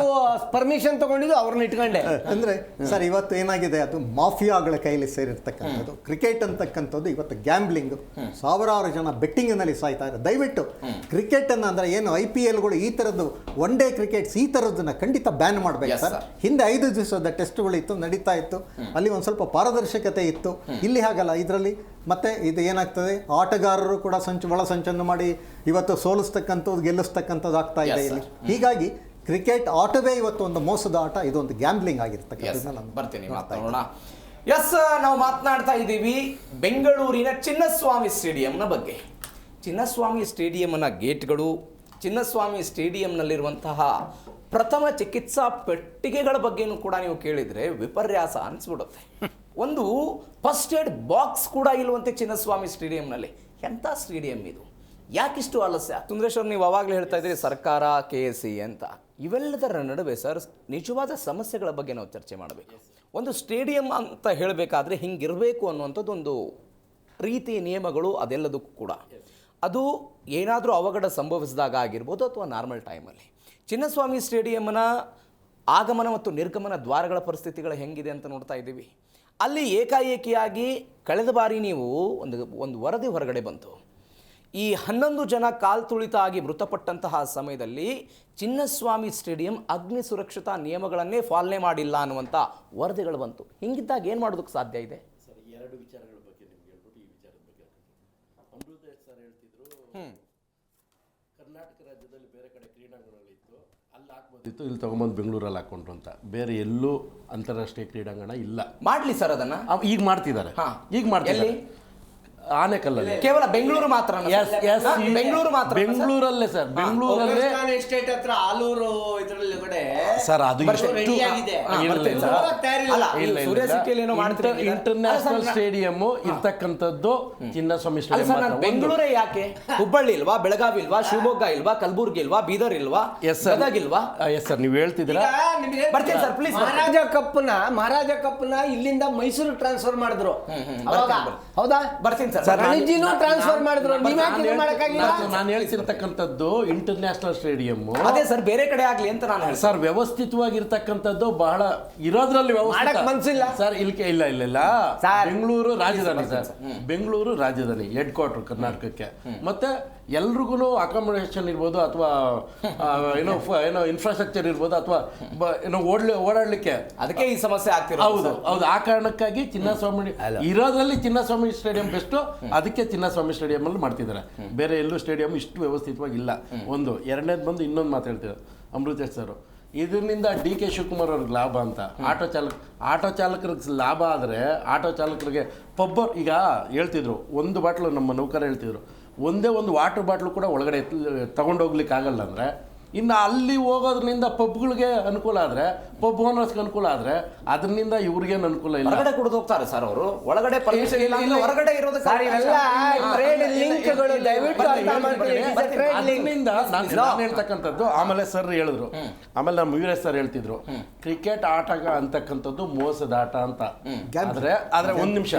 ಪರ್ಮಿಷನ್ ತಗೊಂಡಿದ್ದು ಅವ್ರನ್ನ ಇಟ್ಕೊಂಡೆ. ಅಂದ್ರೆ ಸರ್ ಇವತ್ತು ಏನಾಗಿದೆ, ಅದು ಮಾಫಿಯಾಗಳ ಕೈಲಿ ಸೇರಿರ್ತಕ್ಕಂಥದ್ದು. ಕ್ರಿಕೆಟ್ ಅಂತಕ್ಕಂಥದ್ದು ಇವತ್ತು ಗ್ಯಾಂಬ್ಲಿಂಗ್, ಸಾವಿರಾರು ಜನ ಬೆಟ್ಟಿಂಗ್ ನಲ್ಲಿ ಸಾಯ್ತಾ ಇದ್ದಾರೆ. ದಯವಿಟ್ಟು ಕ್ರಿಕೆಟ್ ಅನ್ನ ಅಂದ್ರೆ ಏನು IPLಗಳು ಈ ತರದ್ದು ಒನ್ ಡೇ ಕ್ರಿಕೆಟ್ಸ್ ಈ ತರದನ್ನ ಖಂಡಿತ ಬ್ಯಾನ್ ಮಾಡ್ಬೇಕು ಸರ್. ಹಿಂದೆ 5 ದಿವಸದ ಟೆಸ್ಟ್ಗಳು ಇತ್ತು, ನಡೀತಾ ಇತ್ತು, ಅಲ್ಲಿ ಒಂದ್ ಸ್ವಲ್ಪ ಪಾರದರ್ಶಕತೆ ಇತ್ತು. ಇಲ್ಲಿ ಹಾಗಲ್ಲ. ಇದರಲ್ಲಿ ಮತ್ತೆ ಇದು ಏನಾಗ್ತದೆ, ಆಟಗಾರರು ಕೂಡ ಒಳ ಸಂಚನ್ನು ಮಾಡಿ ಇವತ್ತು ಸೋಲಿಸ್ತಕ್ಕಂಥದ್ದು ಗೆಲ್ಲಿಸ್ತಕ್ಕಂಥದ್ದು ಆಗ್ತಾ ಇದೆ ಇಲ್ಲಿ. ಹೀಗಾಗಿ ಕ್ರಿಕೆಟ್ ಆಟವೇ ಇವತ್ತು ಒಂದು ಮೋಸದ ಆಟ, ಇದೊಂದು ಗ್ಯಾಂಬ್ಲಿಂಗ್ ಆಗಿರ್ತಕ್ಕಂಥ. ಬರ್ತೀನಿ, ಮಾತಾಡೋಣ. ನಾವು ಮಾತನಾಡ್ತಾ ಇದ್ದೀವಿ ಬೆಂಗಳೂರಿನ ಚಿನ್ನಸ್ವಾಮಿ ಸ್ಟೇಡಿಯಂನ ಬಗ್ಗೆ. ಚಿನ್ನಸ್ವಾಮಿ ಸ್ಟೇಡಿಯಂನ ಗೇಟ್ಗಳು, ಚಿನ್ನಸ್ವಾಮಿ ಸ್ಟೇಡಿಯಂನಲ್ಲಿರುವಂತಹ ಪ್ರಥಮ ಚಿಕಿತ್ಸಾ ಪೆಟ್ಟಿಗೆಗಳ ಬಗ್ಗೆನೂ ಕೂಡ ನೀವು ಕೇಳಿದರೆ ವಿಪರ್ಯಾಸ ಅನಿಸ್ಬಿಡುತ್ತೆ. ಒಂದು ಫಸ್ಟ್ ಏಡ್ ಬಾಕ್ಸ್ ಕೂಡ ಇಲ್ಲವಂತೆ ಚಿನ್ನಸ್ವಾಮಿ ಸ್ಟೇಡಿಯಂನಲ್ಲಿ. ಎಂಥ ಸ್ಟೇಡಿಯಂ ಇದು? ಯಾಕಿಷ್ಟು ಆಲಸ್ಯ? ಸುಂದರೇಶ್ವರ್, ನೀವು ಅವಾಗಲೇ ಹೇಳ್ತಾ ಇದ್ದೀರಿ ಸರ್ಕಾರ, KSE ಅಂತ. ಇವೆಲ್ಲದರ ನಡುವೆ ಸರ್ ನಿಜವಾದ ಸಮಸ್ಯೆಗಳ ಬಗ್ಗೆ ನಾವು ಚರ್ಚೆ ಮಾಡಬೇಕು. ಒಂದು ಸ್ಟೇಡಿಯಂ ಅಂತ ಹೇಳಬೇಕಾದ್ರೆ ಹಿಂಗಿರಬೇಕು ಅನ್ನುವಂಥದ್ದು ಒಂದು ರೀತಿ ನಿಯಮಗಳು, ಅದೆಲ್ಲದಕ್ಕೂ ಕೂಡ ಅದು ಏನಾದರೂ ಅವಘಡ ಸಂಭವಿಸಿದಾಗ ಆಗಿರ್ಬೋದು ಅಥವಾ ನಾರ್ಮಲ್ ಟೈಮಲ್ಲಿ. ಚಿನ್ನಸ್ವಾಮಿ ಸ್ಟೇಡಿಯಂನ ಆಗಮನ ಮತ್ತು ನಿರ್ಗಮನ ದ್ವಾರಗಳ ಪರಿಸ್ಥಿತಿಗಳು ಹೆಂಗಿದೆ ಅಂತ ನೋಡ್ತಾ ಇದ್ದೀವಿ. ಅಲ್ಲಿ ಏಕಾಏಕಿಯಾಗಿ ಕಳೆದ ಬಾರಿ ನೀವು ಒಂದು ವರದಿ ಹೊರಗಡೆ ಬಂತು. ಈ 11 ಜನ ಕಾಲ್ತುಳಿತ ಆಗಿ ಮೃತಪಟ್ಟಂತಹ ಸಮಯದಲ್ಲಿ ಚಿನ್ನಸ್ವಾಮಿ ಸ್ಟೇಡಿಯಂ ಅಗ್ನಿ ಸುರಕ್ಷತಾ ನಿಯಮಗಳನ್ನೇ ಪಾಲನೆ ಮಾಡಿಲ್ಲ ಅನ್ನುವಂಥ ವರದಿಗಳು ಬಂತು. ಹಿಂಗಿದ್ದಾಗ ಏನು ಮಾಡೋದಕ್ಕೆ ಸಾಧ್ಯ ಇದೆ? ಸರ್, 2 ವಿಚಾರಗಳ ಬಗ್ಗೆ ನಿಮ್ಗೆ ಹೇಳ್ಬಿಟ್ಟು ಈ ವಿಚಾರದ ಬಗ್ಗೆ ಅಮೃತ ಸರ್ ಹೇಳ್ತಿದ್ರು, ಕರ್ನಾಟಕ ರಾಜ್ಯದಲ್ಲಿ ಬೇರೆ ಕಡೆ ಕ್ರೀಡಾಂಗಣಗಳಿತ್ತು, ಅಲ್ಲಿ ಹಾಕ್ಬೋದಿತ್ತು, ಇಲ್ಲಿ ತಗೊಂಬಂದು ಬೆಂಗಳೂರಲ್ಲಿ ಹಾಕೊಂಡ್ರು ಅಂತ. ಬೇರೆ ಎಲ್ಲೂ ಅಂತಾರಾಷ್ಟ್ರೀಯ ಕ್ರೀಡಾಂಗಣ ಇಲ್ಲ. ಮಾಡ್ಲಿ ಸರ್ ಅದನ್ನ. ಈಗ ಮಾಡ್ತಿದ್ದಾರೆ. ಈಗ ಮಾಡ್ತಿದ್ದಾರೆ ಆನೆಕಲ್ಲಲ್ಲಿ. ಕೇವಲ ಬೆಂಗಳೂರು ಮಾತ್ರ? ಬೆಂಗಳೂರು ಮಾತ್ರ? ಬೆಂಗಳೂರಲ್ಲೇ ಸರ್, ಬೆಂಗಳೂರಲ್ಲೇ ಎಸ್ಟೇಟ್ ಹತ್ರ ಆಲೂರು ಇದರಲ್ಲಿ ಸರ್. ಅದು ಇಂಟರ್ನ್ಯಾಷನಲ್ ಸ್ಟೇಡಿಯಂ ಇರ್ತಕ್ಕಂಥದ್ದು ಚಿನ್ನಸ್ವಾಮಿ ಸ್ಟೇಡಿಯಂ. ಬೆಂಗಳೂರೇ ಯಾಕೆ? ಹುಬ್ಬಳ್ಳಿ ಇಲ್ವಾ, ಬೆಳಗಾವಿ ಇಲ್ವಾ, ಶಿವಮೊಗ್ಗ ಇಲ್ವಾ, ಕಲಬುರ್ಗಿ ಇಲ್ವಾ, ಬೀದರ್ ಇಲ್ವಾ, ಗದಗ ಇಲ್ವಾ? ಎಸ್ ಸರ್, ನೀವು ಹೇಳ್ತಿದ್ದೀರಾ. ಬರ್ತೀನಿ ಸರ್ ಪ್ಲೀಸ್. ಮಹಾರಾಜ ಕಪ್ನ ಇಲ್ಲಿಂದ ಮೈಸೂರು ಟ್ರಾನ್ಸ್ಫರ್ ಮಾಡಿದ್ರು. ಹೌದಾ? ಬರ್ತೀನಿ ಸರ್ ರಣಜಿನೂ ಟ್ರಾನ್ಸ್ಫರ್ ಮಾಡಿದ್ರು, ನೀವ್ ಯಾಕೆ ಇದು ಮಾಡಕ್ಕಾಗಿಲ್ಲ? ನಾನು ಹೇಳ್ತಿರ್ತಕ್ಕಂಥದ್ದು ಇಂಟರ್ನ್ಯಾಷನಲ್ ಸ್ಟೇಡಿಯಂ ಅದೇ ಸರ್ ಬೇರೆ ಕಡೆ ಆಗ್ಲಿ ಅಂತ ನಾನು ಹೇಳ್ತೀನಿ ಸರ್. ವ್ಯವಸ್ಥಿತವಾಗಿರ್ತಕ್ಕಂಥದ್ದು ಬಹಳ ಇರೋದ್ರಲ್ಲಿ ಮಾಡಕ್ ಮನ್ಸಿಲ್ಲ ಸರ್. ಇಲ್ಲ ಸರ್, ಬೆಂಗಳೂರು ರಾಜಧಾನಿ ಸರ್, ಬೆಂಗಳೂರು ರಾಜಧಾನಿ ಹೆಡ್ ಕ್ವಾರ್ಟರ್ ಕರ್ನಾಟಕಕ್ಕೆ. ಮತ್ತೆ ಎಲ್ರಿಗೂ ಅಕಾಮಿಡೇಷನ್ ಇರ್ಬೋದು ಅಥವಾ ಏನೋ ಇನ್ಫ್ರಾಸ್ಟ್ರಕ್ಚರ್ ಇರ್ಬೋದು ಅಥವಾ ಏನೋ ಓಡಾಡ್ಲಿಕ್ಕೆ ಅದಕ್ಕೆ ಈ ಸಮಸ್ಯೆ ಆಗ್ತಿರೋದು. ಹೌದು ಆ ಕಾರಣಕ್ಕಾಗಿ ಚಿನ್ನಸ್ವಾಮಿ ಇರೋದ್ರಲ್ಲಿ ಚಿನ್ನಸ್ವಾಮಿ ಸ್ಟೇಡಿಯಂ ಬೆಸ್ಟ್. ಅದಕ್ಕೆ ಚಿನ್ನಸ್ವಾಮಿ ಸ್ಟೇಡಿಯಂ ಅಲ್ಲಿ ಮಾಡ್ತಿದ್ದಾರೆ, ಬೇರೆ ಎಲ್ಲೂ ಸ್ಟೇಡಿಯಂ ಇಷ್ಟು ವ್ಯವಸ್ಥಿತವಾಗಿ ಇಲ್ಲ. ಒಂದು ಎರಡನೇದು ಬಂದು ಇನ್ನೊಂದು ಮಾತಾಡ್ತಿದ್ದಾರೆ ಅಮೃತೇಶ್ ಸರ್, ಇದರಿಂದ ಡಿ ಕೆ ಶಿವಕುಮಾರ್ ಅವ್ರಿಗೆ ಲಾಭ ಅಂತ. ಆಟೋ ಚಾಲಕರಿಗೆ ಲಾಭ ಆದರೆ ಆಟೋ ಚಾಲಕರಿಗೆ ಪಬ್ಬರ್ ಈಗ ಹೇಳ್ತಿದ್ರು, ಒಂದು ಬಾಟ್ಲು ನಮ್ಮ ನೌಕರ ಹೇಳ್ತಿದ್ರು, ಒಂದೇ ಒಂದು ವಾಟರ್ ಬಾಟ್ಲು ಕೂಡ ಒಳಗಡೆ ತಗೊಂಡೋಗ್ಲಿಕ್ಕೆ ಆಗಲ್ಲ ಅಂದರೆ ಇನ್ನು ಅಲ್ಲಿ ಹೋಗೋದ್ರಿಂದ ಪಬ್ಗಳಿಗೆ ಅನುಕೂಲ ಆದರೆ, ಪಬ್ ಓನರ್ಸ್ಗೆ ಅನುಕೂಲ ಆದರೆ ಅದರಿಂದ ಇವ್ರಿಗೇನು ಅನುಕೂಲ ಇಲ್ಲ. ಹೊರಗಡೆ ಕುಡಿದು ಹೋಗ್ತಾರೆ ಸರ್ ಅವರು, ಒಳಗಡೆ ಪರ್ಮಿಷನ್ ಇಲ್ಲ, ಹೊರಗಡೆ ಇರೋದಕ್ಕೆ ನಾನು ಹೇಳ್ತಕ್ಕಂಥದ್ದು. ಆಮೇಲೆ ಸರ್ ಹೇಳಿದ್ರು, ಆಮೇಲೆ ನಮ್ಮ ವೀರೇಶ್ ಸರ್ ಹೇಳ್ತಿದ್ರು, ಕ್ರಿಕೆಟ್ ಆಟ ಅಂತಕ್ಕಂಥದ್ದು ಮೋಸದ ಆಟ ಅಂತ. ಆದ್ರೆ ಒಂದ್ ನಿಮಿಷ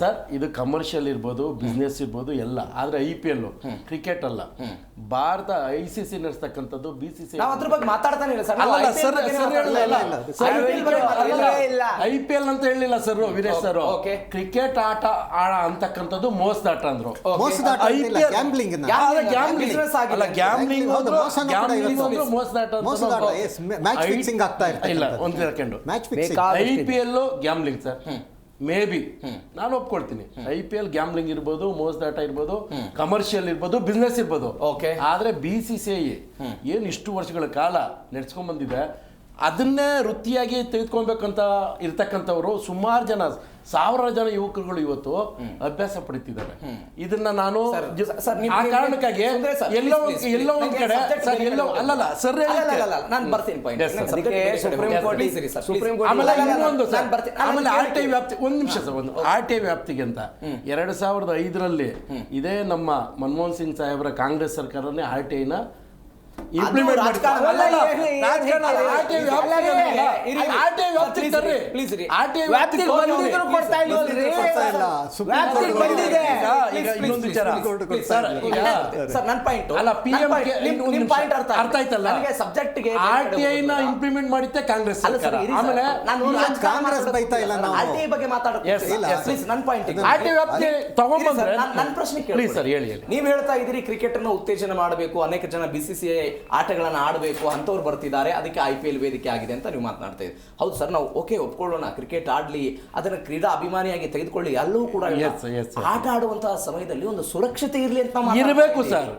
ಸರ್, ಇದು ಕಮರ್ಷಿಯಲ್ ಇರ್ಬೋದು, ಬಿಸ್ನೆಸ್ ಇರ್ಬೋದು ಎಲ್ಲ, ಆದ್ರೆ IPL ಕ್ರಿಕೆಟ್ ಅಲ್ಲ. ಭಾರತ ICC ನಡೆಸ್ತಕ್ಕಂಥದ್ದು BCCI ನಾವು ಅದ್ರ ಬಗ್ಗೆ ಮಾತಾಡ್ತಾನೆ ಇಲ್ಲ ಸರ್. IPL ಅಂತ ಹೇಳಿಲ್ಲ ಸರ್ ವೀರೇಶ್ ಸರ್. ಕ್ರಿಕೆಟ್ ಆಟ ಅಂತಕ್ಕಂಥದ್ದು ಮೋಸದ ಆಟ ಅಂದ್ರು. ಗ್ಯಾಂಬ್ಲಿಂಗ್ ಇಲ್ಲ, ಒಂದು second. IPL gambling sir, may be ನಾನು ಒಪ್ಕೊಳ್ತೀನಿ. IPL ಗ್ಯಾಮ್ಲಿಂಗ್ ಇರ್ಬೋದು, ಮೋಸದಾಟ ಇರ್ಬೋದು, ಕಮರ್ಷಿಯಲ್ ಇರ್ಬೋದು, ಬಿಸ್ನೆಸ್ ಇರ್ಬೋದು. ಆದ್ರೆ BCCI ಏನು ಇಷ್ಟು ವರ್ಷಗಳ ಕಾಲ ನಡೆಸ್ಕೊಂಡ್ ಬಂದಿದೆ, ಅದನ್ನೇ ವೃತ್ತಿಯಾಗಿ ತೆಗೆದುಕೊಳ್ಬೇಕಂತ ಇರ್ತಕ್ಕಂಥವ್ರು ಸುಮಾರು ಜನ, ಸಾವಿರಾರು ಜನ ಯುವಕರುಗಳು ಇವತ್ತು ಅಭ್ಯಾಸ ಪಡಿತಿದ್ದಾರೆ. ಇದನ್ನ ನಾನು ಆ ಕಾರಣಕ್ಕಾಗಿ ಎಲ್ಲೋ ಒಂದ್ ಕಡೆ ಅಲ್ಲಲ್ಲ ಸರ್, ನಾನು ಬರ್ತೀನಿ ಆಮೇಲೆ RTI ವ್ಯಾಪ್ತಿ, ಒಂದ್ ನಿಮಿಷ ಸರ್, ಒಂದು RTI ವ್ಯಾಪ್ತಿಗೆ ಅಂತ 2005 ಇದೇ ನಮ್ಮ ಮನಮೋಹನ್ ಸಿಂಗ್ ಸಾಹೇಬ್ರ ಕಾಂಗ್ರೆಸ್ ಸರ್ಕಾರನೇ RTIನ ಇಂಪ್ಲಿಮೆಂಟ್ ಇಂಪ್ಲಿಮೆಂಟ್ ಮಾಡಿದ್ದೆ ಕಾಂಗ್ರೆಸ್ ಸರ್ಕಾರ. ಆಮೇಲೆ ಕಾಂಗ್ರೆಸ್ ಬೈತಾ ಇಲ್ಲ, ನನ್ನ ಪ್ರಶ್ನೆ ಕೇಳಿ ಸರ್. ಹೇಳಿ, ನೀವು ಹೇಳ್ತಾ ಇದ್ದೀರಿ ಕ್ರಿಕೆಟ್ ಅನ್ನು ಉತ್ತೇಜನ ಮಾಡಬೇಕು, ಅನೇಕ ಜನ BCCI ಆಟಗಳನ್ನ ಆಡಬೇಕು ಅಂತವ್ರು ಬರ್ತಿದ್ದಾರೆ, ಅದಕ್ಕೆ IPL ವೇದಿಕೆ ಆಗಿದೆ ಅಂತ ನೀವು ಮಾತನಾಡ್ತಾ ಇದ್ದೀವಿ. ಹೌದು ಸರ್, ನಾವು ಒಪ್ಕೊಳ್ಳೋಣ, ಕ್ರಿಕೆಟ್ ಆಡ್ಲಿ, ಅದನ್ನ ಕ್ರೀಡಾ ಅಭಿಮಾನಿಯಾಗಿ ತೆಗೆದುಕೊಳ್ಳಿ, ಎಲ್ಲವೂ ಕೂಡ ಆಟ ಆಡುವಂತಹ ಸಮಯದಲ್ಲಿ ಒಂದು ಸುರಕ್ಷತೆ ಇರ್ಲಿ ಅಂತ ಇರಬೇಕು ಸರ್.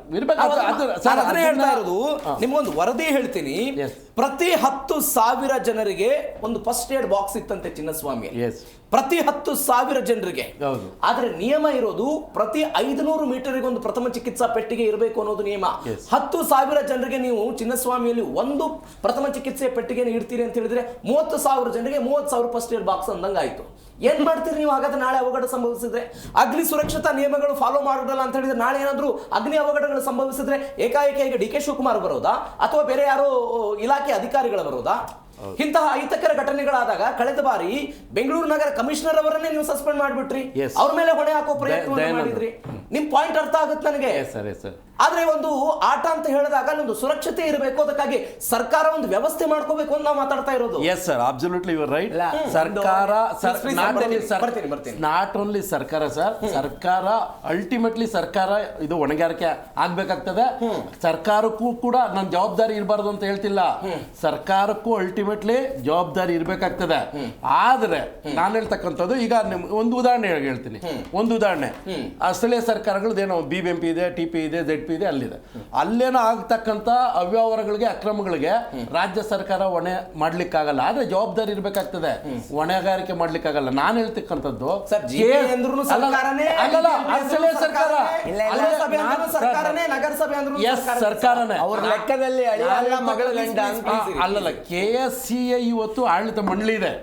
ಅದನ್ನೇ ಹೇಳ್ತಾ ಇರೋದು. ನಿಮ್ಗೊಂದು ವರದಿ ಹೇಳ್ತೀನಿ, ಪ್ರತಿ 10,000 ಜನರಿಗೆ ಒಂದು ಫಸ್ಟ್ ಏಡ್ ಬಾಕ್ಸ್ ಇತ್ತಂತೆ ಚಿನ್ನಸ್ವಾಮಿ, ಪ್ರತಿ 10,000 ಜನರಿಗೆ. ಆದ್ರೆ ನಿಯಮ ಇರೋದು ಪ್ರತಿ 500 ಮೀಟರ್ಗೆ ಒಂದು ಪ್ರಥಮ ಚಿಕಿತ್ಸಾ ಪೆಟ್ಟಿಗೆ ಇರಬೇಕು ಅನ್ನೋದು ನಿಯಮ. 10,000 ಜನರಿಗೆ ನೀವು ಚಿನ್ನಸ್ವಾಮಿಯಲ್ಲಿ ಒಂದು ಪ್ರಥಮ ಚಿಕಿತ್ಸೆ ಪೆಟ್ಟಿಗೆ ಇಡ್ತೀರಿ ಅಂತ ಹೇಳಿದ್ರೆ 30,000 ಜನರಿಗೆ 30,000 ಫಸ್ಟ್ ಏಡ್ ಬಾಕ್ಸ್ ಅಂದಂಗಾಯ್ತು. ಏನ್ ಮಾಡ್ತೀರಿ ನೀವು ಹಾಗಾದ್ರೆ? ನಾಳೆ ಅವಘಡ ಸಂಭವಿಸಿದ್ರೆ, ಅಗ್ನಿ ಸುರಕ್ಷತಾ ನಿಯಮಗಳು ಫಾಲೋ ಮಾಡೋದಲ್ಲ ಅಂತ ಹೇಳಿದ್ರೆ, ನಾಳೆ ಏನಾದ್ರೂ ಅಗ್ನಿ ಅವಘಡಗಳು ಸಂಭವಿಸಿದ್ರೆ ಏಕಾಏಕಿ ಈಗ DK ಶಿವಕುಮಾರ್ ಬರೋದಾ ಅಥವಾ ಬೇರೆ ಯಾರೋ ಇಲಾಖೆ ಅಧಿಕಾರಿಗಳು ಬರೋದಾ? ಇಂತಹ ಅಹಿತಕರ ಘಟನೆಗಳಾದಾಗ ಕಳೆದ ಬಾರಿ ಬೆಂಗಳೂರು ನಗರ ಕಮಿಷನರ್ ಅವರನ್ನೇ ನೀವು ಸಸ್ಪೆಂಡ್ ಮಾಡಿಬಿಟ್ರಿ, ಅವ್ರ ಮೇಲೆ ಹೊಣೆ ಹಾಕೋ ಪ್ರಯತ್ನ ಮಾಡಿದ್ರಿ. ನಿಮ್ ಪಾಯಿಂಟ್ ಅರ್ಥ ಆಗುತ್ತೆ ನನಗೆ. ಆದ್ರೆ ಒಂದು ಆಟ ಅಂತ ಹೇಳಿದಾಗ ಒಂದು ಸುರಕ್ಷತೆ ಇರಬೇಕು, ಅದಕ್ಕಾಗಿ ಸರ್ಕಾರ ಒಂದು ವ್ಯವಸ್ಥೆ ಮಾಡ್ಕೋಬೇಕು ಅಂತ ನಾವು ಮಾತಾಡ್ತಾ ಇರೋದು. Yes sir, absolutely you are right. ಸರ್ಕಾರ ನಾಟ್ ಓನ್ಲಿ ಸರ್ಕಾರ ಸರ್, ಸರ್ಕಾರ ಅಲ್ಟಿಮೇಟ್ಲಿ ಸರ್ಕಾರ ಇದು ಹೊಣೆಗಾರಿಕೆ ಆಗ್ಬೇಕಾಗ್ತದೆ. ಸರ್ಕಾರಕ್ಕೂ ಕೂಡ ನನ್ನ ಜವಾಬ್ದಾರಿ ಇರಬಾರ್ದು ಅಂತ ಹೇಳ್ತಿಲ್ಲ, ಸರ್ಕಾರಕ್ಕೂ ಅಲ್ಟಿಮೇಟ್ಲಿ ಜವಾಬ್ದಾರಿ ಇರ್ಬೇಕಾಗ್ತದೆ. ಆದ್ರೆ ನಾನು ಹೇಳ್ತಕ್ಕಂಥದ್ದು, ಈಗ ಒಂದು ಉದಾಹರಣೆ ಹೇಳ್ತೀನಿ. ಒಂದು ಉದಾಹರಣೆ, ಸ್ಥಳೀಯ ಸರ್ಕಾರಗಳದ್ದೇನೋ BBMP ಇದೆ, TP ಇದೆ, ZP ಇದೆ, ಅಲ್ಲಿದೆ. ಅಲ್ಲೇನೋ ಆಗ್ತಕ್ಕಂಥ ಅವ್ಯವಹಾರಗಳಿಗೆ, ಅಕ್ರಮಗಳಿಗೆ ರಾಜ್ಯ ಸರ್ಕಾರ ಹೊಣೆ ಮಾಡ್ಲಿಕ್ಕಾಗಲ್ಲ, ಆದ್ರೆ ಜವಾಬ್ದಾರಿ ಇರ್ಬೇಕಾಗ್ತದೆ, ಹೊಣೆಗಾರಿಕೆ ಮಾಡ್ಲಿಕ್ಕಾಗಲ್ಲ. ನಾನು ಹೇಳ್ತಕ್ಕಂಥದ್ದು ಸರ್ಕಾರನೇ ಅವ್ರ ಲೆಕ್ಕದಲ್ಲಿ ಅಲ್ಲಲ್ಲ. KSCI ಇವತ್ತು ಆಡಳಿತ ಮಂಡಳಿ ಇದೆ.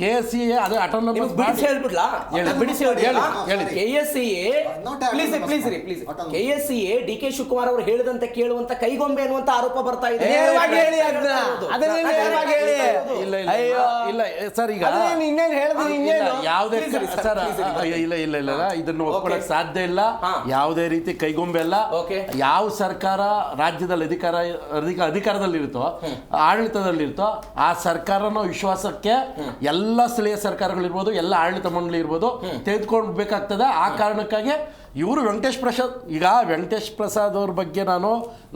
KSCA ಅದು ಆಟೋನಮಸ್ ನಿಮ್ಗೆ ಬಿಡಿಸಿ ಹೇಳ್ಬಿಡ್ಲಾ ಹೇಳಿ. ಬಿಡಿಸಿ ಹೇಳಿ, ಹೇಳಿ. ಪ್ಲೀಸ್ KSCA DK ಶಿವಕುಮಾರ್ ಅವರು ಹೇಳಿದಂತೆ ಕೇಳುವಂತ ಕೈಗೊಂಬೆ ಅನ್ನುವಂತ ಆರೋಪ ಬರ್ತಾ ಇದೆ. ನೇರವಾಗಿ ಹೇಳಿ ಅದನ್ನ. ಅದನ್ನೇ ನೇರವಾಗಿ ಹೇಳಿ. ಇಲ್ಲ ಅಯ್ಯೋ. ಇಲ್ಲ ಸರ್, ಈಗ ಅದನ್ನ ಇನ್ನೇನು ಹೇಳಿದ್ರಿ, ಇನ್ನೇನು? ಯಾವುದೇ Please ಇರಿ sir, ಸರ್ please ಇರಿ. ಇಲ್ಲ ಇದನ್ನು ಒಪ್ಕೊಳ್ಳೋಕೆ ಸಾಧ್ಯ ಇಲ್ಲ. ಯಾವುದೇ ರೀತಿ ಕೈಗೊಂಬೆ ಅಲ್ಲ. Okay. ಯಾವ ಸರ್ಕಾರ ರಾಜ್ಯದಲ್ಲಿ ಅಧಿಕಾರದಲ್ಲಿರುತ್ತೋ, ಆಡಳಿತದಲ್ಲಿರುತ್ತೋ, ಆ ಸರ್ಕಾರನ ವಿಶ್ವಾಸಕ್ಕೆ ಎಲ್ಲ ಸ್ಥಳೀಯ ಸರ್ಕಾರಗಳಿರ್ಬೋದು, ಎಲ್ಲ ಆಡಳಿತ ಮಂಡಳಿ ಇರ್ಬೋದು, ತೆಗೆದುಕೊಳ್ಬೇಕಾಗ್ತದೆ. ಆ ಕಾರಣಕ್ಕಾಗಿ ಇವರು ವೆಂಕಟೇಶ್ ಪ್ರಸಾದ್ ಅವ್ರ ಬಗ್ಗೆ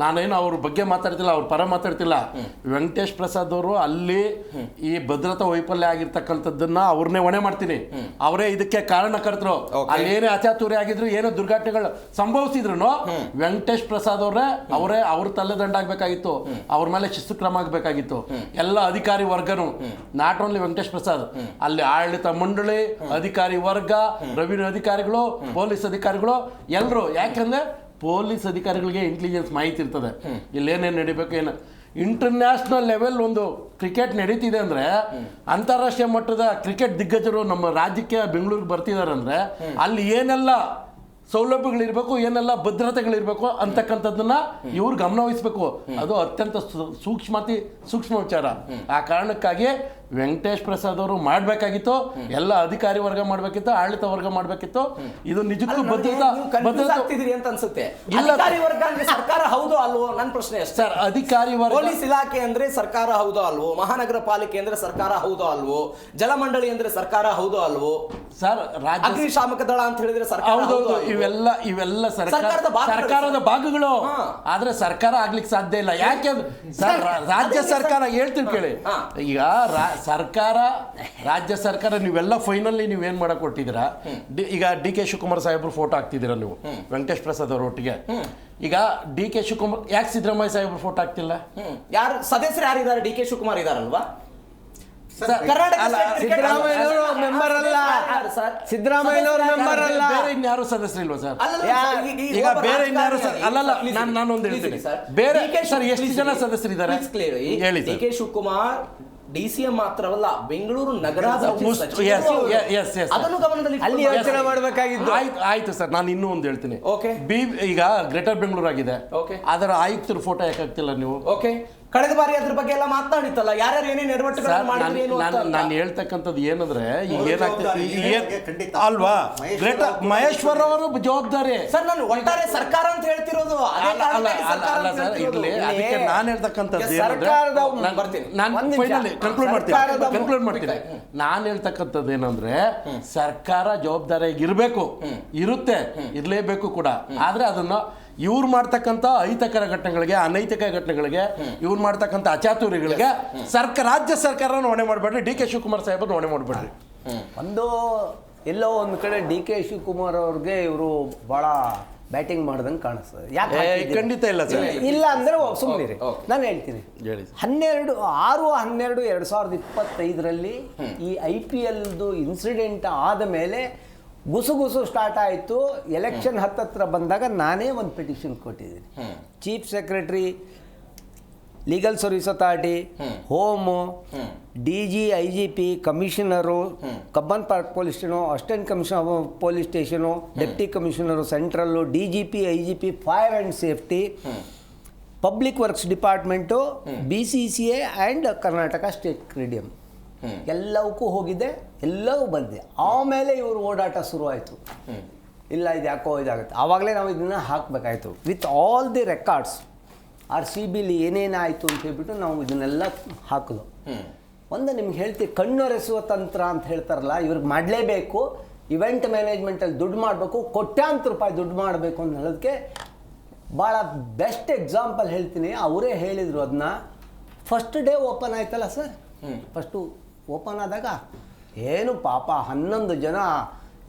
ನಾನೇನು ಅವ್ರ ಬಗ್ಗೆ ಮಾತಾಡ್ತಿಲ್ಲ, ಅವ್ರ ಪರ ಮಾತಾಡ್ತಿಲ್ಲ. ವೆಂಕಟೇಶ್ ಪ್ರಸಾದ್ ಅವರು ಅಲ್ಲಿ ಈ ಭದ್ರತಾ ವೈಫಲ್ಯ ಆಗಿರ್ತಕ್ಕಂಥದ್ದನ್ನ ಅವ್ರನ್ನೇ ಹೊಣೆ ಮಾಡ್ತೀನಿ. ಅವರೇ ಇದಕ್ಕೆ ಕಾರಣಕರ್ತರು. ಅಲ್ಲಿ ಏನೇ ಅಚಾತುರ್ಯ ಆಗಿದ್ರು, ಏನೋ ದುರ್ಘಟನೆಗಳು ಸಂಭವಿಸಿದ್ರು ವೆಂಕಟೇಶ್ ಪ್ರಸಾದ್ ಅವರೇ ಅವ್ರ ತಲೆದಂಡಾಗಬೇಕಾಗಿತ್ತು. ಅವ್ರ ಮೇಲೆ ಶಿಸ್ತು ಕ್ರಮ ಆಗಬೇಕಾಗಿತ್ತು. ಎಲ್ಲ ಅಧಿಕಾರಿ ವರ್ಗನು, ನಾಟ್ ಓನ್ಲಿ ವೆಂಕಟೇಶ್ ಪ್ರಸಾದ್, ಅಲ್ಲಿ ಆಡಳಿತ ಮಂಡಳಿ, ಅಧಿಕಾರಿ ವರ್ಗ, ರೆವಿನ್ಯೂ ಅಧಿಕಾರಿಗಳು, ಪೊಲೀಸ್ ಅಧಿಕಾರಿಗಳು ಎಲ್ಲರೂ. ಯಾಕಂದ್ರೆ ಪೊಲೀಸ್ ಅಧಿಕಾರಿಗಳಿಗೆ ಇಂಟೆಲಿಜೆನ್ಸ್ ಮಾಹಿತಿ ಇರ್ತದೆ, ಇಲ್ಲೇನೇನು ನಡಿಬೇಕು, ಏನು ಇಂಟರ್ನ್ಯಾಷನಲ್ ಲೆವೆಲ್ ಒಂದು ಕ್ರಿಕೆಟ್ ನಡೀತಿದೆ ಅಂದರೆ, ಅಂತಾರಾಷ್ಟ್ರೀಯ ಮಟ್ಟದ ಕ್ರಿಕೆಟ್ ದಿಗ್ಗಜರು ನಮ್ಮ ರಾಜ್ಯಕ್ಕೆ ಬೆಂಗಳೂರಿಗೆ ಬರ್ತಿದ್ದಾರೆ ಅಂದರೆ, ಅಲ್ಲಿ ಏನೆಲ್ಲ ಸೌಲಭ್ಯಗಳಿರ್ಬೇಕು, ಏನೆಲ್ಲ ಭದ್ರತೆಗಳಿರ್ಬೇಕು ಅಂತಕ್ಕಂಥದ್ದನ್ನ ಇವ್ರು ಗಮನವಹಿಸ್ಬೇಕು. ಅದು ಅತ್ಯಂತ ಸೂಕ್ಷ್ಮ ವಿಚಾರ. ಆ ಕಾರಣಕ್ಕಾಗಿ ವೆಂಕಟೇಶ್ ಪ್ರಸಾದ್ ಅವರು ಮಾಡಬೇಕಾಗಿತ್ತು. ಎಲ್ಲ ಅಧಿಕಾರಿ ವರ್ಗ ಮಾಡಬೇಕಿತ್ತು, ಆಡಳಿತ ವರ್ಗ ಮಾಡಬೇಕಿತ್ತು. ಇದು ನಿಜಕ್ಕೂ ಆಗ್ತಿದ್ರಿ ಅಂತ ಅನ್ಸುತ್ತೆ. ಅಧಿಕಾರಿ ವರ್ಗ ಅಂದ್ರೆ ಸರ್ಕಾರ ಹೌದು ಅಲ್ವೋ ನನ್ನ ಪ್ರಶ್ನೆ ಅಷ್ಟೇ ಸರ್. ಅಧಿಕಾರಿ ವರ್ಗ, ಪೊಲೀಸ್ ಇಲಾಖೆ ಅಂದ್ರೆ ಸರ್ಕಾರ ಹೌದು ಅಲ್ವೋ, ಮಹಾನಗರ ಪಾಲಿಕೆ ಅಂದ್ರೆ ಸರ್ಕಾರ ಹೌದು ಅಲ್ವೋ, ಜಲಮಂಡಳಿ ಅಂದ್ರೆ ಸರ್ಕಾರ ಹೌದು ಅಲ್ವೋ ಸರ್, ಅಗ್ನಿಶಾಮಕ ದಳ ಅಂತ ಹೇಳಿದ್ರೆ ಸರ್ಕಾರ ಹೌದು. ಇವೆಲ್ಲ ಸರ್ಕಾರದ ಭಾಗಗಳು. ಆದ್ರೆ ಸರ್ಕಾರ ಆಗ್ಲಿಕ್ಕೆ ಸಾಧ್ಯ ಇಲ್ಲ. ಯಾಕೆ ಸರ್, ರಾಜ್ಯ ಸರ್ಕಾರ ಹೇಳ್ತೀವಿ ಕೇಳಿ. ಈಗ ರಾಜ್ಯ ಸರ್ಕಾರ ನೀವೆಲ್ಲ ಫೈನಲಿ ನೀವೇನ್ ಮಾಡಕ್ ಕೊಟ್ಟಿದ್ದೀರಾ? ಈಗ DK ಶಿವಕುಮಾರ್ ಸಾಹೇಬ್ರು ಫೋಟೋ ಹಾಕ್ತಿದ್ದೀರಾ ನೀವು ವೆಂಕಟೇಶ್ ಪ್ರಸಾದ್ ಅವ್ರ ಒಟ್ಟಿಗೆ. ಈಗ DK ಶಿವಕುಮಾರ್ ಯಾಕೆ ಸಿದ್ದರಾಮಯ್ಯ ಸಾಹೇಬ್ರು ಫೋಟೋ ಹಾಕ್ತಿಲ್ಲ? ಯಾರು ಸದಸ್ಯರು ಯಾರಿದ್ದಾರೆ? DK ಶಿವಕುಮಾರ್ ಇದಾರಲ್ವಾ? ಸಿದ್ದರಾಮಯ್ಯನವರು ಮೆಂಬರ್ ಅಲ್ಲ. ಸಿದ್ದರಾಮಯ್ಯನವರು ಮೆಂಬರ್ ಅಲ್ಲ. ಬೇರೆ ಇನ್ಯಾರು ಸದಸ್ಯರಿಲ್ವಾ ಸರ್? ಈಗ ಬೇರೆ ಇನ್ಯಾರು ನಾನೊಂದು ಹೇಳ್ತೀನಿ. ಬೇರೆ ಸರ್, ಎಷ್ಟು ಜನ ಸದಸ್ಯರಿದ್ದಾರೆ ಹೇಳಿ? DK ಶಿವಕುಮಾರ್ DCM ಮಾತ್ರವಲ್ಲ, ಬೆಂಗಳೂರು ನಗರ ಅದನ್ನು ಗಮನದಲ್ಲಿ ಅಲ್ಲಿ ಯೋಚನೆ ಮಾಡಬೇಕಾಗಿದ್ದು. ಆಯ್ತು ಸರ್, ನಾನು ಇನ್ನೂ ಒಂದು ಹೇಳ್ತೀನಿ. ಈಗ ಗ್ರೇಟರ್ ಬೆಂಗಳೂರು ಆಗಿದೆ, ಅದರ ಆಯುಕ್ತರ ಫೋಟೋ ಯಾಕಾಗ್ತಿಲ್ಲ ನೀವು? ಕಳೆದ ಬಾರಿ ಅದ್ರ ಬಗ್ಗೆ ಎಲ್ಲ ಮಾತನಾಡಿತ್ತಲ್ಲ, ಯಾರ್ಯಾರು ಏನೇನು ನೆರವೇಟುಗಳನ್ನು ಮಾಡಿದ್ರು ಏನು ಅಂತ. ನಾನು ಹೇಳ್ತಕ್ಕಂಥದ್ದು ಏನಂದ್ರೆ, ಈಗ ಏನಾಗ್ತದೆ ಅಲ್ವಾ, ಗ್ರೇಟರ್ ಮಹೇಶ್ವರ್ ಅವರು ಜವಾಬ್ದಾರಿ ಸರ್. ನಾನು ಒಟ್ಟಾರೆ ಸರ್ಕಾರ ಅಂತ ಹೇಳ್ತಿರೋದು ಅಲ್ಲ ಸರ್. ಇರ್ಲಿ, ಅದಕ್ಕೆ ನಾನು ಹೇಳ್ತಕ್ಕಂಥದ್ದು ಕನ್ಕ್ಲೂಡ್ ಮಾಡ್ತೀನಿ. ನಾನು ಹೇಳ್ತಕ್ಕಂಥದ್ದು ಏನಂದ್ರೆ, ಸರ್ಕಾರ ಜವಾಬ್ದಾರಿಯಾಗಿರ್ಬೇಕು, ಇರುತ್ತೆ, ಇರ್ಲೇಬೇಕು ಕೂಡ. ಆದ್ರೆ ಅದನ್ನ ಇವ್ರು ಮಾಡ್ತಕ್ಕಂಥ ಅಹಿತಕರ ಘಟನೆಗಳಿಗೆ, ಅನೈತಿಕ ಘಟನೆಗಳಿಗೆ, ಇವ್ರು ಮಾಡ್ತಕ್ಕಂಥ ಅಚಾತುರ್ಯಗಳಿಗೆ ರಾಜ್ಯ ಸರ್ಕಾರನ ಹೊಣೆ ಮಾಡಬೇಡ್ರಿ, DK ಶಿವಕುಮಾರ್ ಸಾಹೇಬ್ರನ್ನ ಹೊಣೆ ಮಾಡಬೇಡ್ರಿ. ಎಲ್ಲೋ ಒಂದು ಕಡೆ DK ಶಿವಕುಮಾರ್ ಅವ್ರಿಗೆ ಇವರು ಬಹಳ ಬ್ಯಾಟಿಂಗ್ ಮಾಡ್ದಂಗೆ ಕಾಣಿಸ್ತದೆ. ಯಾಕೆ? ಖಂಡಿತ ಇಲ್ಲ ಸರ್. ಇಲ್ಲ ಅಂದ್ರೆ ಸುಮ್ಮನೆ ನಾನು ಹೇಳ್ತೀನಿ. 6/12/2025 ಈ IPLದು ಇನ್ಸಿಡೆಂಟ್ ಆದ ಮೇಲೆ ಗುಸುಗುಸು ಸ್ಟಾರ್ಟ್ ಆಯಿತು. ಎಲೆಕ್ಷನ್ ಹತ್ತತ್ರ ಬಂದಾಗ ನಾನೇ ಒಂದು ಪಿಟಿಷನ್ ಕೊಟ್ಟಿದ್ದೀನಿ. Chief secretary, legal service authority, home, DG, IGP, commissioner, Cubbon park police station, assistant commissioner police station, deputy commissioner central, DGP, IGP, fire and safety, public works department, BCCA and Karnataka state ಕ್ರೀಡಿಯಂ ಎಲ್ಲವಕ್ಕೂ ಹೋಗಿದ್ದೆ, ಎಲ್ಲವೂ ಬಂದೆ. ಆಮೇಲೆ ಇವರು ಓಡಾಟ ಶುರುವಾಯಿತು. ಇಲ್ಲ, ಇದು ಯಾಕೋ ಇದಾಗುತ್ತೆ. ಆವಾಗಲೇ ನಾವು ಇದನ್ನು ಹಾಕಬೇಕಾಯ್ತು ವಿತ್ ಆಲ್ ದಿ ರೆಕಾರ್ಡ್ಸ್. RCBಲಿ ಏನೇನಾಯಿತು ಅಂತ ಹೇಳ್ಬಿಟ್ಟು ನಾವು ಇದನ್ನೆಲ್ಲ ಹಾಕಿದ್ವು. ಒಂದು ನಿಮ್ಗೆ ಹೇಳ್ತೀವಿ, ಕಣ್ಣೊರೆಸುವ ತಂತ್ರ ಅಂತ ಹೇಳ್ತಾರಲ್ಲ, ಇವ್ರಿಗೆ ಮಾಡಲೇಬೇಕು. ಇವೆಂಟ್ ಮ್ಯಾನೇಜ್ಮೆಂಟಲ್ಲಿ ದುಡ್ಡು ಮಾಡಬೇಕು, ಕೋಟ್ಯಾಂತರ ರೂಪಾಯಿ ದುಡ್ಡು ಮಾಡಬೇಕು ಅಂತ ಹೇಳೋದಕ್ಕೆ ಭಾಳ ಬೆಸ್ಟ್ ಎಕ್ಸಾಂಪಲ್ ಹೇಳ್ತೀನಿ. ಅವರೇ ಹೇಳಿದರು ಅದನ್ನ. ಫಸ್ಟ್ ಡೇ ಓಪನ್ ಆಯ್ತಲ್ಲ ಸರ್, ಫಸ್ಟು ಓಪನ್ ಆದಾಗ ಏನು ಪಾಪ 11 ಜನ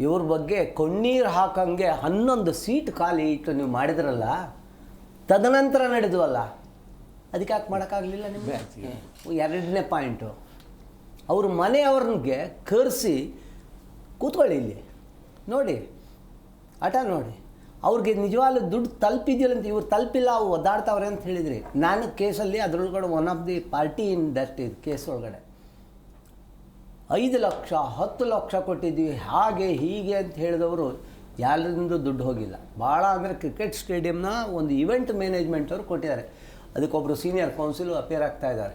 ಇವ್ರ ಬಗ್ಗೆ ಕಣ್ಣೀರು ಹಾಕಂಗೆ 11 ಸೀಟ್ ಖಾಲಿ ಇಟ್ಟು ನೀವು ಮಾಡಿದ್ರಲ್ಲ, ತದನಂತರ ನಡೆದ್ವಲ್ಲ, ಅದಕ್ಕೆ ಯಾಕೆ ಮಾಡೋಕ್ಕಾಗಲಿಲ್ಲ ನಿಮಗೆ? 2ನೇ ಪಾಯಿಂಟು, ಅವ್ರ ಮನೆಯವ್ರನ್ಗೆ ಕರೆಸಿ ಕೂತ್ಕೊಳ್ಳಿ ಇಲ್ಲಿ ನೋಡಿ, ಆಟ ನೋಡಿ, ಅವ್ರಿಗೆ ನಿಜವಾಗ್ಲೂ ದುಡ್ಡು ತಲುಪಿದ್ಯಲ್ಲ ಅಂತ. ಇವ್ರು ತಲುಪಿಲ್ಲ, ಅವು ಒದ್ದಾಡ್ತಾವ್ರೆ ಅಂತ ಹೇಳಿದ್ರಿ. ನಾನು ಕೇಸಲ್ಲಿ ಅದರೊಳಗಡೆ one of the party in that case ಒಳಗಡೆ 5 ಲಕ್ಷ 10 ಲಕ್ಷ ಕೊಟ್ಟಿದ್ವಿ ಹಾಗೆ ಹೀಗೆ ಅಂತ ಹೇಳಿದವರು ಯಾರಿಂದ ದುಡ್ಡು ಹೋಗಿಲ್ಲ. ಭಾಳ ಅಂದರೆ ಕ್ರಿಕೆಟ್ ಸ್ಟೇಡಿಯಂನ ಒಂದು ಇವೆಂಟ್ ಮ್ಯಾನೇಜ್ಮೆಂಟ್ ಅವರು ಕೊಟ್ಟಿದ್ದಾರೆ. ಅದಕ್ಕೊಬ್ಬರು ಸೀನಿಯರ್ ಕೌನ್ಸಿಲು ಅಪೇರ್ ಆಗ್ತಾ ಇದ್ದಾರೆ.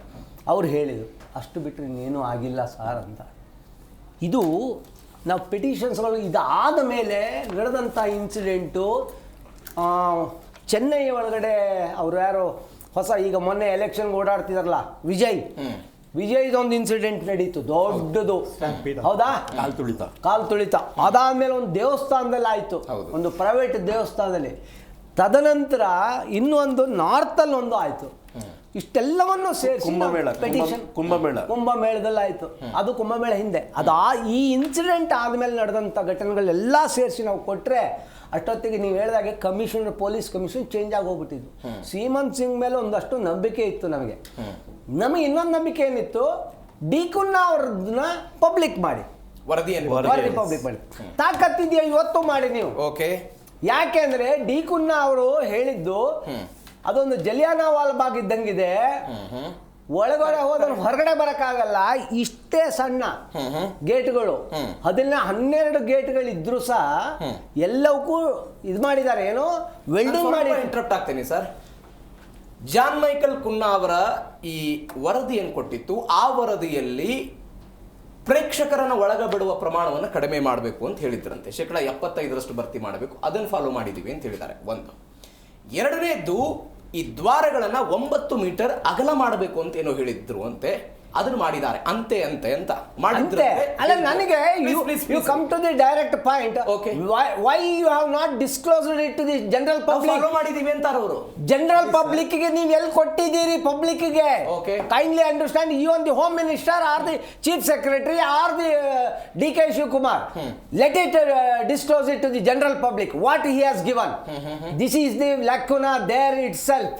ಅವ್ರು ಹೇಳಿದರು ಅಷ್ಟು ಬಿಟ್ಟರೆ ಇನ್ನೇನೂ ಆಗಿಲ್ಲ ಸಾರ್ ಅಂತ. ಇದು ನಾವು ಪಿಟಿಷನ್ಸ್ಗಳು ಇದಾದ ಮೇಲೆ ನಡೆದಂಥ ಇನ್ಸಿಡೆಂಟು ಚೆನ್ನೈ ಒಳಗಡೆ ಅವರು ಯಾರೋ ಹೊಸ ಈಗ ಮೊನ್ನೆ ಎಲೆಕ್ಷನ್ಗೆ ಓಡಾಡ್ತಿದಾರಲ್ಲ ವಿಜಯ್ದೊಂದು ಇನ್ಸಿಡೆಂಟ್ ನಡೀತು ದೊಡ್ಡದು, ಹೌದಾ? ಕಾಲು ತುಳಿತ ಅದಾದ್ಮೇಲೆ ಒಂದು ದೇವಸ್ಥಾನದಲ್ಲಿ ಆಯಿತು, ಒಂದು ಪ್ರೈವೇಟ್ ದೇವಸ್ಥಾನದಲ್ಲಿ. ತದನಂತರ ಇನ್ನೊಂದು ನಾರ್ತಲ್ಲಿ ಒಂದು ಆಯಿತು. ಇಷ್ಟೆಲ್ಲವನ್ನು ಸೇರಿಸಿ ಕುಂಭಮೇಳದಲ್ಲಿ ಆಯಿತು. ಅದು ಕುಂಭಮೇಳ ಹಿಂದೆ ಈ ಇನ್ಸಿಡೆಂಟ್ ಆದಮೇಲೆ ನಡೆದಂಥ ಘಟನೆಗಳೆಲ್ಲ ಸೇರಿಸಿ ನಾವು ಕೊಟ್ಟರೆ ಅಷ್ಟೊತ್ತಿಗೆ ನೀವು ಹೇಳಿದಾಗೆ ಕಮಿಷನರ್ ಪೊಲೀಸ್ ಕಮಿಷನ್ ಚೇಂಜ್ ಆಗಿ ಹೋಗ್ಬಿಟ್ಟಿದ್ದು. ಸೀಮಂತ್ ಸಿಂಗ್ ಮೇಲೆ ಒಂದಷ್ಟು ನಂಬಿಕೆ ಇತ್ತು ನಮಗೆ ಇನ್ನೊಂದು ನಂಬಿಕೆ ಏನಿತ್ತು, ಡಿ ಕುನ್ನಾ ಅವ್ರನ್ನ ಪಬ್ಲಿಕ್ ಮಾಡಿ ವರದಿ ಪಬ್ಲಿಕ್ ಮಾಡಿ. ತಾಕತ್ತಿದೆಯಾ ಇವತ್ತು ಮಾಡಿ ನೀವು. ಯಾಕೆಂದ್ರೆ ಡಿ ಕುನ್ನಾ ಅವರು ಹೇಳಿದ್ದು ಅದೊಂದು ಜಲಿಯಾನವಾಲಾ ಬಾಗ್ ಇದ್ದಂಗಿದೆ, ಒಳಗಡೆ ಹೋದ್ರೆ ಹೊರಗಡೆ ಬರಕ್ಕಾಗಲ್ಲ. ಇಷ್ಟೇ ಸಣ್ಣ ಗೇಟ್ಗಳು 12 ಗೇಟ್ಗಳು ಇದ್ರು ಸಹ ಎಲ್ಲವಕ್ಕೂ ಇದು ಮಾಡಿದ್ದಾರೆ. ಏನು ವೆಲ್ಡಿಂಗ್ ಮಾಡಿ. ಇಂಟರಪ್ಟ್ ಆಗ್ತೇನೆ ಸರ್. ಜಾನ್ ಮೈಕಲ್ ಕುನ್ನಾ ಅವರ ಈ ವರದಿಯನ್ನು ಕೊಟ್ಟಿತ್ತು. ಆ ವರದಿಯಲ್ಲಿ ಪ್ರೇಕ್ಷಕರನ್ನು ಒಳಗಬಿಡುವ ಪ್ರಮಾಣವನ್ನು ಕಡಿಮೆ ಮಾಡಬೇಕು ಅಂತ ಹೇಳಿದ್ರಂತೆ. 75% ಭರ್ತಿ ಮಾಡಬೇಕು. ಅದನ್ನು ಫಾಲೋ ಮಾಡಿದ್ದೀವಿ ಅಂತ ಹೇಳಿದ್ದಾರೆ. ಒಂದು. ಎರಡನೇದ್ದು, ಈ ದ್ವಾರಗಳನ್ನು 9 ಮೀಟರ್ ಅಗಲ ಮಾಡಬೇಕು ಅಂತ ಏನೋ ಹೇಳಿದ್ರು ಅಂತೆ. ಅದನ್ನು ಮಾಡಿದ್ದಾರೆ. ಅಂತೆ ಅಂತ ಮಾಡಿದ್ರೆ ಅಲ್ಲ, ನನಗೆ you come to the direct point. Why you have not disclosed it to the general public? Follow ಮಾಡಿದೀವಿ ಅಂತಾರೆ ಅವರು. ಜನರಲ್ ಪಬ್ಲಿಕ್ ಗೆ ನೀವು ಎಲ್ಲಿ ಕೊಟ್ಟಿದ್ದೀರಿ? ಪಬ್ಲಿಕ್ ಗೆ kindly understand, you on the home minister or the chief secretary or the DK Shivkumar, let it disclose it to the general public what he has given. This is the lacuna there itself.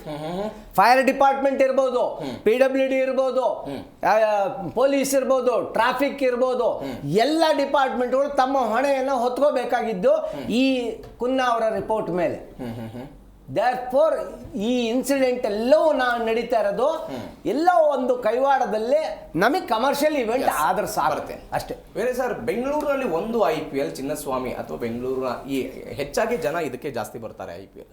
Fire department ಇರ್ಬೋದು, PWD ಇರ್ಬೋದು, police ಇರ್ಬೋದು, traffic ಇರ್ಬೋದು, ಎಲ್ಲ ಡಿಪಾರ್ಟ್ಮೆಂಟ್ಗಳು ತಮ್ಮ ಹೊಣೆಯನ್ನು ಹೊತ್ಕೋಬೇಕಾಗಿದ್ದು ಈ Cunha ಅವರ report ಮೇಲೆ. ದೇರ್ಫೋರ್ ಈ ಇನ್ಸಿಡೆಂಟ್ ಎಲ್ಲವೂ ನಡೀತಾ ಇರೋದು ಎಲ್ಲೋ ಒಂದು ಕೈವಾಡದಲ್ಲಿ ನಮಗೆ ಕಮರ್ಷಿಯಲ್ ಇವೆಂಟ್ ಆದ್ರೆ ಸಾಗುತ್ತೆ ಅಷ್ಟೇ. ಬೇರೆ ಸರ್, ಬೆಂಗಳೂರಿನಲ್ಲಿ ಒಂದು IPL ಚಿನ್ನಸ್ವಾಮಿ ಅಥವಾ ಬೆಂಗಳೂರಿನ ಈ ಹೆಚ್ಚಾಗಿ ಜನ ಇದಕ್ಕೆ ಜಾಸ್ತಿ ಬರ್ತಾರೆ IPL.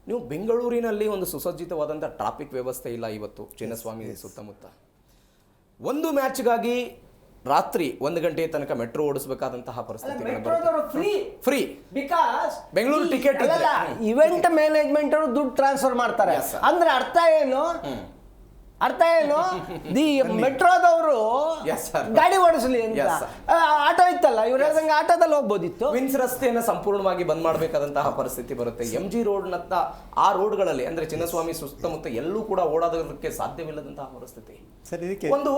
ನೀವು ಬೆಂಗಳೂರಿನಲ್ಲಿ ಒಂದು ಸುಸಜ್ಜಿತವಾದಂಥ ಟ್ರಾಫಿಕ್ ವ್ಯವಸ್ಥೆ ಇಲ್ಲ ಇವತ್ತು ಚಿನ್ನಸ್ವಾಮಿ ಸುತ್ತಮುತ್ತ. ಒಂದು ಮ್ಯಾಚ್ಗಾಗಿ ರಾತ್ರಿ 1 ಗಂಟೆ ತನಕ ಮೆಟ್ರೋ ಓಡಿಸಬೇಕಾದಂತಹ ಪರಿಸ್ಥಿತಿ. Free because Bengaluru ticket event management ಅವರು ದುಡ್ಡು ಟ್ರಾನ್ಸ್ಫರ್ ಮಾಡ್ತಾರೆ. ಅಂದ್ರೆ ಅರ್ಥ ಏನು? ದಿ ಮೆಟ್ರೋದವರು ಗಾಡಿ ಓಡಿಸಲಿ ಅಂತ ಆಟೋ ಇತ್ತಲ್ಲ, ಇವ್ರು ಹೇಳ್ದಂಗೆ ಆಟೋದಲ್ಲಿ ಹೋಗ್ಬೋದಿತ್ತು. ವಿನ್ಸ್ ರಸ್ತೆಯನ್ನು ಸಂಪೂರ್ಣವಾಗಿ ಬಂದ್ ಮಾಡಬೇಕಾದಂತಹ ಪರಿಸ್ಥಿತಿ ಬರುತ್ತೆ. MG ರೋಡ್ನತ್ತ ಆ ರೋಡ್ಗಳಲ್ಲಿ ಅಂದ್ರೆ ಚಿನ್ನಸ್ವಾಮಿ ಸುತ್ತಮುತ್ತ ಎಲ್ಲೂ ಕೂಡ ಓಡಾಡೋದಕ್ಕೆ ಸಾಧ್ಯವಿಲ್ಲದಂತಹ ಪರಿಸ್ಥಿತಿ. ಒಂದು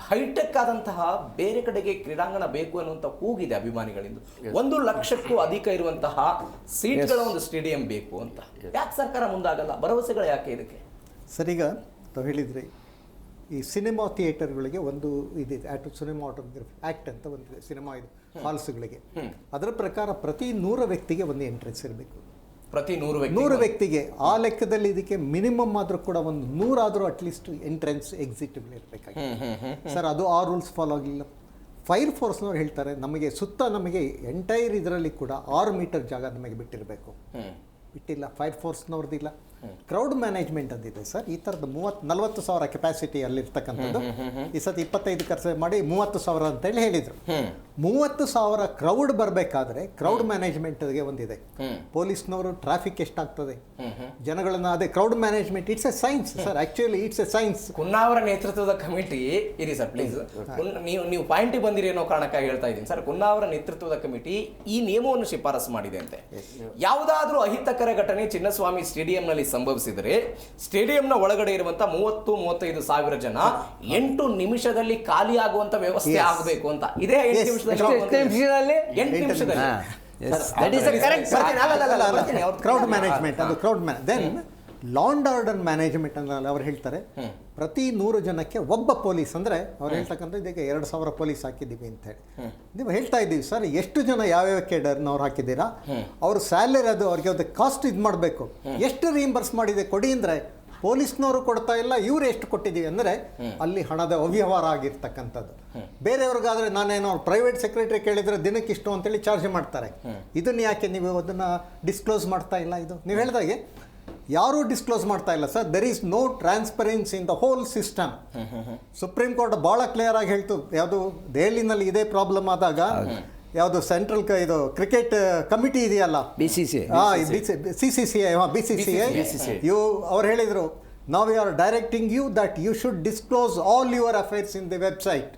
ಹೈಟೆಕ್ ಆದಂತಹ ಬೇರೆ ಕಡೆಗೆ ಕ್ರೀಡಾಂಗಣ ಬೇಕು ಅನ್ನುವಂತ ಕೂಗಿದೆ ಅಭಿಮಾನಿಗಳಿಂದ. 1 ಲಕ್ಷಕ್ಕೂ ಅಧಿಕ ಇರುವಂತಹ ಸೀಟ್ಗಳ ಒಂದು ಸ್ಟೇಡಿಯಂ ಬೇಕು ಅಂತ. ಯಾಕೆ ಸರ್ಕಾರ ಮುಂದಾಗಲ್ಲ? ಭರವಸೆಗಳು ಯಾಕೆ ಇದಕ್ಕೆ? ಸರಿಗ ಹೇಳಿದ್ರಿ, ಈ ಸಿನಿಮಾ ಥಿಯೇಟರ್ಗಳಿಗೆ ಒಂದು ಇದಿದೆ, ಸಿನಿಮಾಟೋಗ್ರಫಿ ಆ್ಯಕ್ಟ್ ಅಂತ ಒಂದಿದೆ ಸಿನಿಮಾ ಇದು ಹಾಲ್ಸ್ಗಳಿಗೆ. ಅದರ ಪ್ರಕಾರ ಪ್ರತಿ 100 ವ್ಯಕ್ತಿಗೆ ಒಂದು ಎಂಟ್ರೆನ್ಸ್ ಇರಬೇಕು. ಪ್ರತಿ 100 ವ್ಯಕ್ತಿಗೆ. ಆ ಲೆಕ್ಕದಲ್ಲಿ ಇದಕ್ಕೆ ಮಿನಿಮಮ್ ಆದರೂ ಕೂಡ ಒಂದು 100 ಆದರೂ ಅಟ್ಲೀಸ್ಟ್ ಎಂಟ್ರೆನ್ಸ್ ಎಕ್ಸಿಟ್ಗಳು ಇರಬೇಕಾಗಿದೆ ಸರ್. ಅದು ಆ ರೂಲ್ಸ್ ಫಾಲೋ ಆಗಲಿಲ್ಲ. ಫೈರ್ ಫೋರ್ಸ್ನವ್ರು ಹೇಳ್ತಾರೆ ನಮಗೆ ನಮಗೆ ಎಂಟೈರ್ ಇದರಲ್ಲಿ ಕೂಡ 6 ಮೀಟರ್ ಜಾಗ ನಮಗೆ ಬಿಟ್ಟಿರಬೇಕು. ಬಿಟ್ಟಿಲ್ಲ. ಫೈರ್ ಫೋರ್ಸ್ನವ್ರದ್ದಿಲ್ಲ. ಕ್ರೌಡ್ ಮ್ಯಾನೇಜ್ಮೆಂಟ್ ಅಂದಿದೆ ಸರ್. ಈ ಥರದ್ದು 40 ಸಾವಿರ ಕೆಪಾಸಿಟಿ ಅಲ್ಲಿರ್ತಕ್ಕಂಥದ್ದು ಈ ಸತಿ 25 ಖರ್ಚು ಮಾಡಿ 30 ಸಾವಿರ ಅಂತೇಳಿ ಹೇಳಿದರು. 30 ಸಾವಿರ ಕ್ರೌಡ್ ಬರಬೇಕಾದ್ರೆ ಕ್ರೌಡ್ ಮ್ಯಾನೇಜ್ಮೆಂಟ್ಗೆ ಒಂದಿದೆ. ಪೊಲೀಸ್ನವರು ಟ್ರಾಫಿಕ್ ಎಷ್ಟಾಗ್ತದೆ, ಜನಗಳನ್ನ ಅದೇ crowd management it's a science sir. Actually it's a science. Cunha ಅವರ ನೇತೃತ್ವದ ಕಮಿಟಿ ಇರಿ ಸರ್ ಪ್ಲೀಸ್. ನೀವು ಪಾಯಿಂಟಿಗೆ ಬಂದಿರಿ ಅನ್ನೋ ಕಾರಣಕ್ಕಾಗಿ ಹೇಳ್ತಾ ಇದ್ದೀನಿ ಸರ್. ಕುನ್ನಾ ಅವರ ನೇತೃತ್ವದ ಕಮಿಟಿ ಈ ನಿಯಮವನ್ನು ಶಿಫಾರಸು ಮಾಡಿದೆ ಅಂತೆ. ಯಾವುದಾದ್ರೂ ಅಹಿತಕರ ಘಟನೆ ಚಿನ್ನಸ್ವಾಮಿ ಸ್ಟೇಡಿಯಂನಲ್ಲಿ ಸಂಭವಿಸಿದರೆ ಸ್ಟೇಡಿಯಂನ ಒಳಗಡೆ ಇರುವಂತ 30-35 ಸಾವಿರ ಜನ 8 ನಿಮಿಷದಲ್ಲಿ ಖಾಲಿ ಆಗುವಂತ ವ್ಯವಸ್ಥೆ ಆಗಬೇಕು ಅಂತ. ಇದೇ 8 ನಿಮಿಷದಲ್ಲಿ ಕ್ರೌಡ್ ಮ್ಯಾನೇಜ್ಮೆಂಟ್. ಅದು crowd then law and order management ಅಂತ ಅವ್ರು ಹೇಳ್ತಾರೆ. ಪ್ರತಿ 100 ಜನಕ್ಕೆ ಒಬ್ಬ ಪೊಲೀಸ್, ಅಂದರೆ ಅವ್ರು ಹೇಳ್ತಕ್ಕಂಥ ಇದಕ್ಕೆ 2000 ಪೊಲೀಸ್ ಹಾಕಿದ್ದೀವಿ ಅಂತ ಹೇಳಿ ನೀವು ಹೇಳ್ತಾ ಇದ್ದೀವಿ ಸರ್. ಎಷ್ಟು ಜನ ಯಾವ್ಯಾವ ಕೇಡರ್ನವ್ರು ಹಾಕಿದ್ದೀರಾ, ಅವ್ರ ಸ್ಯಾಲರಿ ಅದು ಅವ್ರಿಗೆ ಅದು ಕಾಸ್ಟ್ ಇದು ಮಾಡಬೇಕು. ಎಷ್ಟು ರೀಇಂಬರ್ಸ್ ಮಾಡಿದೆ ಕೊಡಿ ಅಂದರೆ ಪೊಲೀಸ್ನವರು ಕೊಡ್ತಾ ಇಲ್ಲ, ಇವ್ರು ಎಷ್ಟು ಕೊಟ್ಟಿದ್ದೀವಿ ಅಂದರೆ ಅಲ್ಲಿ ಹಣದ ಅವ್ಯವಹಾರ ಆಗಿರ್ತಕ್ಕಂಥದ್ದು. ಬೇರೆಯವ್ರಿಗಾದ್ರೆ ನಾನೇನೋ ಪ್ರೈವೇಟ್ ಸೆಕ್ರೆಟರಿ ಕೇಳಿದ್ರೆ ದಿನಕ್ಕೆ ಇಷ್ಟು ಅಂತೇಳಿ ಚಾರ್ಜ್ ಮಾಡ್ತಾರೆ. ಇದನ್ನು ಯಾಕೆ ನೀವು ಅದನ್ನು ಡಿಸ್ಕ್ಲೋಸ್ ಮಾಡ್ತಾ ಇಲ್ಲ? ಇದು ನೀವು ಹೇಳಿದಾಗೆ ಯಾರೂ ಡಿಸ್ಕ್ಲೋಸ್ ಮಾಡ್ತಾ ಇಲ್ಲ ಸರ್. There is no transparency in the whole system. Supreme court ಭಾಳ ಕ್ಲಿಯರ್ ಆಗಿ ಹೇಳ್ತು. ಯಾವುದು ದೆಹಲಿನಲ್ಲಿ ಇದೇ ಪ್ರಾಬ್ಲಮ್ ಆದಾಗ ಯಾವುದು ಸೆಂಟ್ರಲ್ ಇದು ಕ್ರಿಕೆಟ್ ಕಮಿಟಿ ಇದೆಯಲ್ಲ, CCCI, ಅವ್ರು ಹೇಳಿದರು, ನಾವು are directing you that you should disclose all your affairs in the website.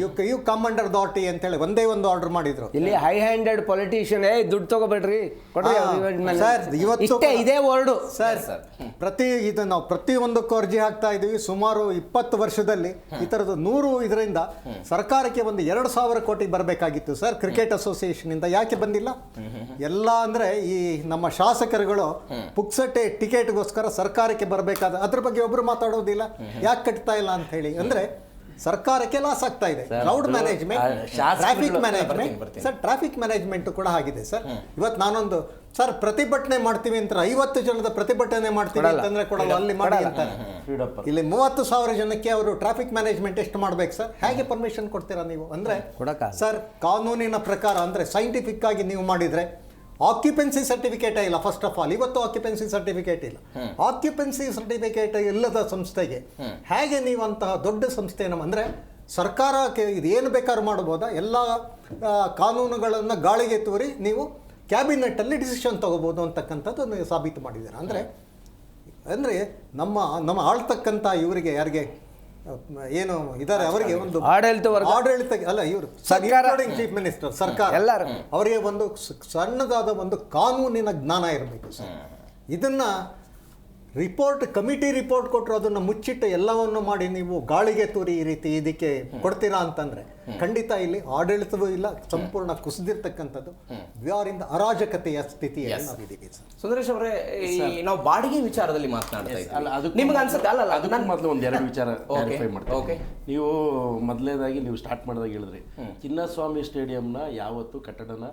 You come under the RT ಅಂತೇಳಿ ಒಂದೇ ಒಂದು ಆರ್ಡರ್ ಮಾಡಿದ್ರು. ಇಲ್ಲಿ ಹೈ ಹ್ಯಾಂಡೆಡ್ ಪೊಲಿಟಿಷಿಯನ್ ದುಡ್ಡು ತಗೋಬೇಡ್ರಿ ಸರ್, ಇವತ್ತು ಇದೇ ವರ್ಡು ಸರ್. ನಾವು ಪ್ರತಿಯೊಂದಕ್ಕೂ ಅರ್ಜಿ ಹಾಕ್ತಾ ಇದೀವಿ. ಸುಮಾರು 20 ವರ್ಷದಲ್ಲಿ ಈ ಥರದ್ದು 100 ಇದರಿಂದ ಸರ್ಕಾರಕ್ಕೆ ಒಂದು 2,000 ಕೋಟಿ ಬರಬೇಕಾಗಿತ್ತು ಸರ್ ಕ್ರಿಕೆಟ್ ಅಸೋಸಿಯೇಷನ್ ಇಂದ. ಯಾಕೆ ಬಂದಿಲ್ಲ? ಎಲ್ಲ ಅಂದ್ರೆ ಈ ನಮ್ಮ ಶಾಸಕರುಗಳು ಪುಕ್ಸಟ್ಟೆ ಟಿಕೆಟ್ಗೋಸ್ಕರ ಸರ್ಕಾರಕ್ಕೆ ಬರಬೇಕಾದ ಅದ್ರ ಬಗ್ಗೆ ಒಬ್ರು ಮಾತಾಡೋದಿಲ್ಲ. ಯಾಕೆ ಕಟ್ತಾ ಇಲ್ಲ ಅಂತ ಹೇಳಿ ಅಂದ್ರೆ ಸರ್ಕಾರಕ್ಕೆ ಲಾಸ್ ಆಗ್ತಾ ಇದೆ. Crowd management, traffic management sir, traffic management ಕೂಡ ಆಗಿದೆ ಸರ್. ಇವತ್ತು ನಾನೊಂದು ಸರ್ ಪ್ರತಿಭಟನೆ ಮಾಡ್ತೀವಿ ಅಂತ 50 ಜನದ ಪ್ರತಿಭಟನೆ ಮಾಡ್ತೀವಿ ಅಂತಂದ್ರೆ ಕೊಡಲ್ಲ, ಅಲ್ಲಿ ಮಾಡಿ ಅಂತಾರೆ. ಇಲ್ಲಿ 30,000 ಜನಕ್ಕೆ ಅವರು ಟ್ರಾಫಿಕ್ ಮ್ಯಾನೇಜ್ಮೆಂಟ್ ಎಷ್ಟು ಮಾಡ್ಬೇಕು ಸರ್? ಹೇಗೆ ಪರ್ಮಿಷನ್ ಕೊಡ್ತೀರಾ ನೀವು? ಅಂದ್ರೆ ಸರ್ ಕಾನೂನಿನ ಪ್ರಕಾರ ಅಂದ್ರೆ ಸೈಂಟಿಫಿಕ್ ಆಗಿ ನೀವು ಮಾಡಿದ್ರೆ ಆಕ್ಯುಪೆನ್ಸಿ ಸರ್ಟಿಫಿಕೇಟ್ ಇಲ್ಲ. ಫಸ್ಟ್ ಆಫ್ ಆಲ್ ಇವತ್ತು ಆಕ್ಯುಪೆನ್ಸಿ ಸರ್ಟಿಫಿಕೇಟ್ ಇಲ್ಲ. ಆಕ್ಯುಪೆನ್ಸಿ ಸರ್ಟಿಫಿಕೇಟ್ ಇಲ್ಲದ ಸಂಸ್ಥೆಗೆ ಹೇಗೆ ನೀವು ಅಂತಹ ದೊಡ್ಡ ಸಂಸ್ಥೆಯನ್ನು ಅಂದರೆ ಸರ್ಕಾರಕ್ಕೆ ಇದು ಏನು ಬೇಕಾದ್ರೂ ಮಾಡ್ಬೋದಾ? ಎಲ್ಲ ಕಾನೂನುಗಳನ್ನು ಗಾಳಿಗೆ ತೂರಿ ನೀವು ಕ್ಯಾಬಿನೆಟ್ಟಲ್ಲಿ ಡಿಸಿಷನ್ ತಗೋಬೋದು ಅಂತಕ್ಕಂಥದ್ದು ನೀವು ಸಾಬೀತು ಮಾಡಿದ್ದೀರಾ. ಅಂದರೆ ನಮ್ಮ ಆಳ್ತಕ್ಕಂಥ ಇವರಿಗೆ ಯಾರಿಗೆ ಏನು ಇದ್ದಾರೆ ಅವರಿಗೆ ಒಂದು ಆಡಳಿತ ಅಲ್ಲ, ಇವರು ಚೀಫ್ ಮಿನಿಸ್ಟರ್ ಸರ್ಕಾರ ಎಲ್ಲರೂ ಅವರಿಗೆ ಒಂದು ಸಣ್ಣದಾದ ಒಂದು ಕಾನೂನಿನ ಜ್ಞಾನ ಇರಬೇಕು ಸರ್. ಇದನ್ನ ಕಮಿಟಿ ರಿಪೋರ್ಟ್ ಕೊಟ್ಟರು ಅದನ್ನು ಮುಚ್ಚಿಟ್ಟು ಎಲ್ಲವನ್ನು ಮಾಡಿ ನೀವು ಗಾಳಿಗೆ ತೂರಿ ಈ ರೀತಿ ಇದಕ್ಕೆ ಕೊಡ್ತೀರಾ ಅಂತಂದ್ರೆ ಖಂಡಿತ ಇಲ್ಲಿ ಆಡಳಿತವೂ ಇಲ್ಲ, ಸಂಪೂರ್ಣ ಕುಸಿದಿರ್ತಕ್ಕಂಥದ್ದು ವ್ಯವಹಾರದಿಂದ ಅರಾಜಕತೆಯ ಸ್ಥಿತಿಯಲ್ಲಿ ನಾವಿದ್ದೀವಿ ಸರ್. ಸುಂದರೇಶ್ ಅವರೇ, ನಾವು ಬಾಡಿಗೆ ವಿಚಾರದಲ್ಲಿ ಮಾತನಾಡ್ತಾ ಇದ್ದೀವಿ. ನಿಮ್ಗೆ ಅನ್ಸುತ್ತೆ ಅಲ್ಲ ಅದಕ್ಕೆ ಮೊದಲು ಒಂದೆರಡು ವಿಚಾರ ಕ್ಲಾರಿಫೈ ಮಾಡ್ತೀನಿ. ನೀವು ಮೊದಲನೇದಾಗಿ ನೀವು ಸ್ಟಾರ್ಟ್ ಮಾಡಿದಾಗ ಹೇಳಿದ್ರಿ ಚಿನ್ನಸ್ವಾಮಿ ಸ್ಟೇಡಿಯಂನ ಯಾವತ್ತು ಕಟ್ಟಡನ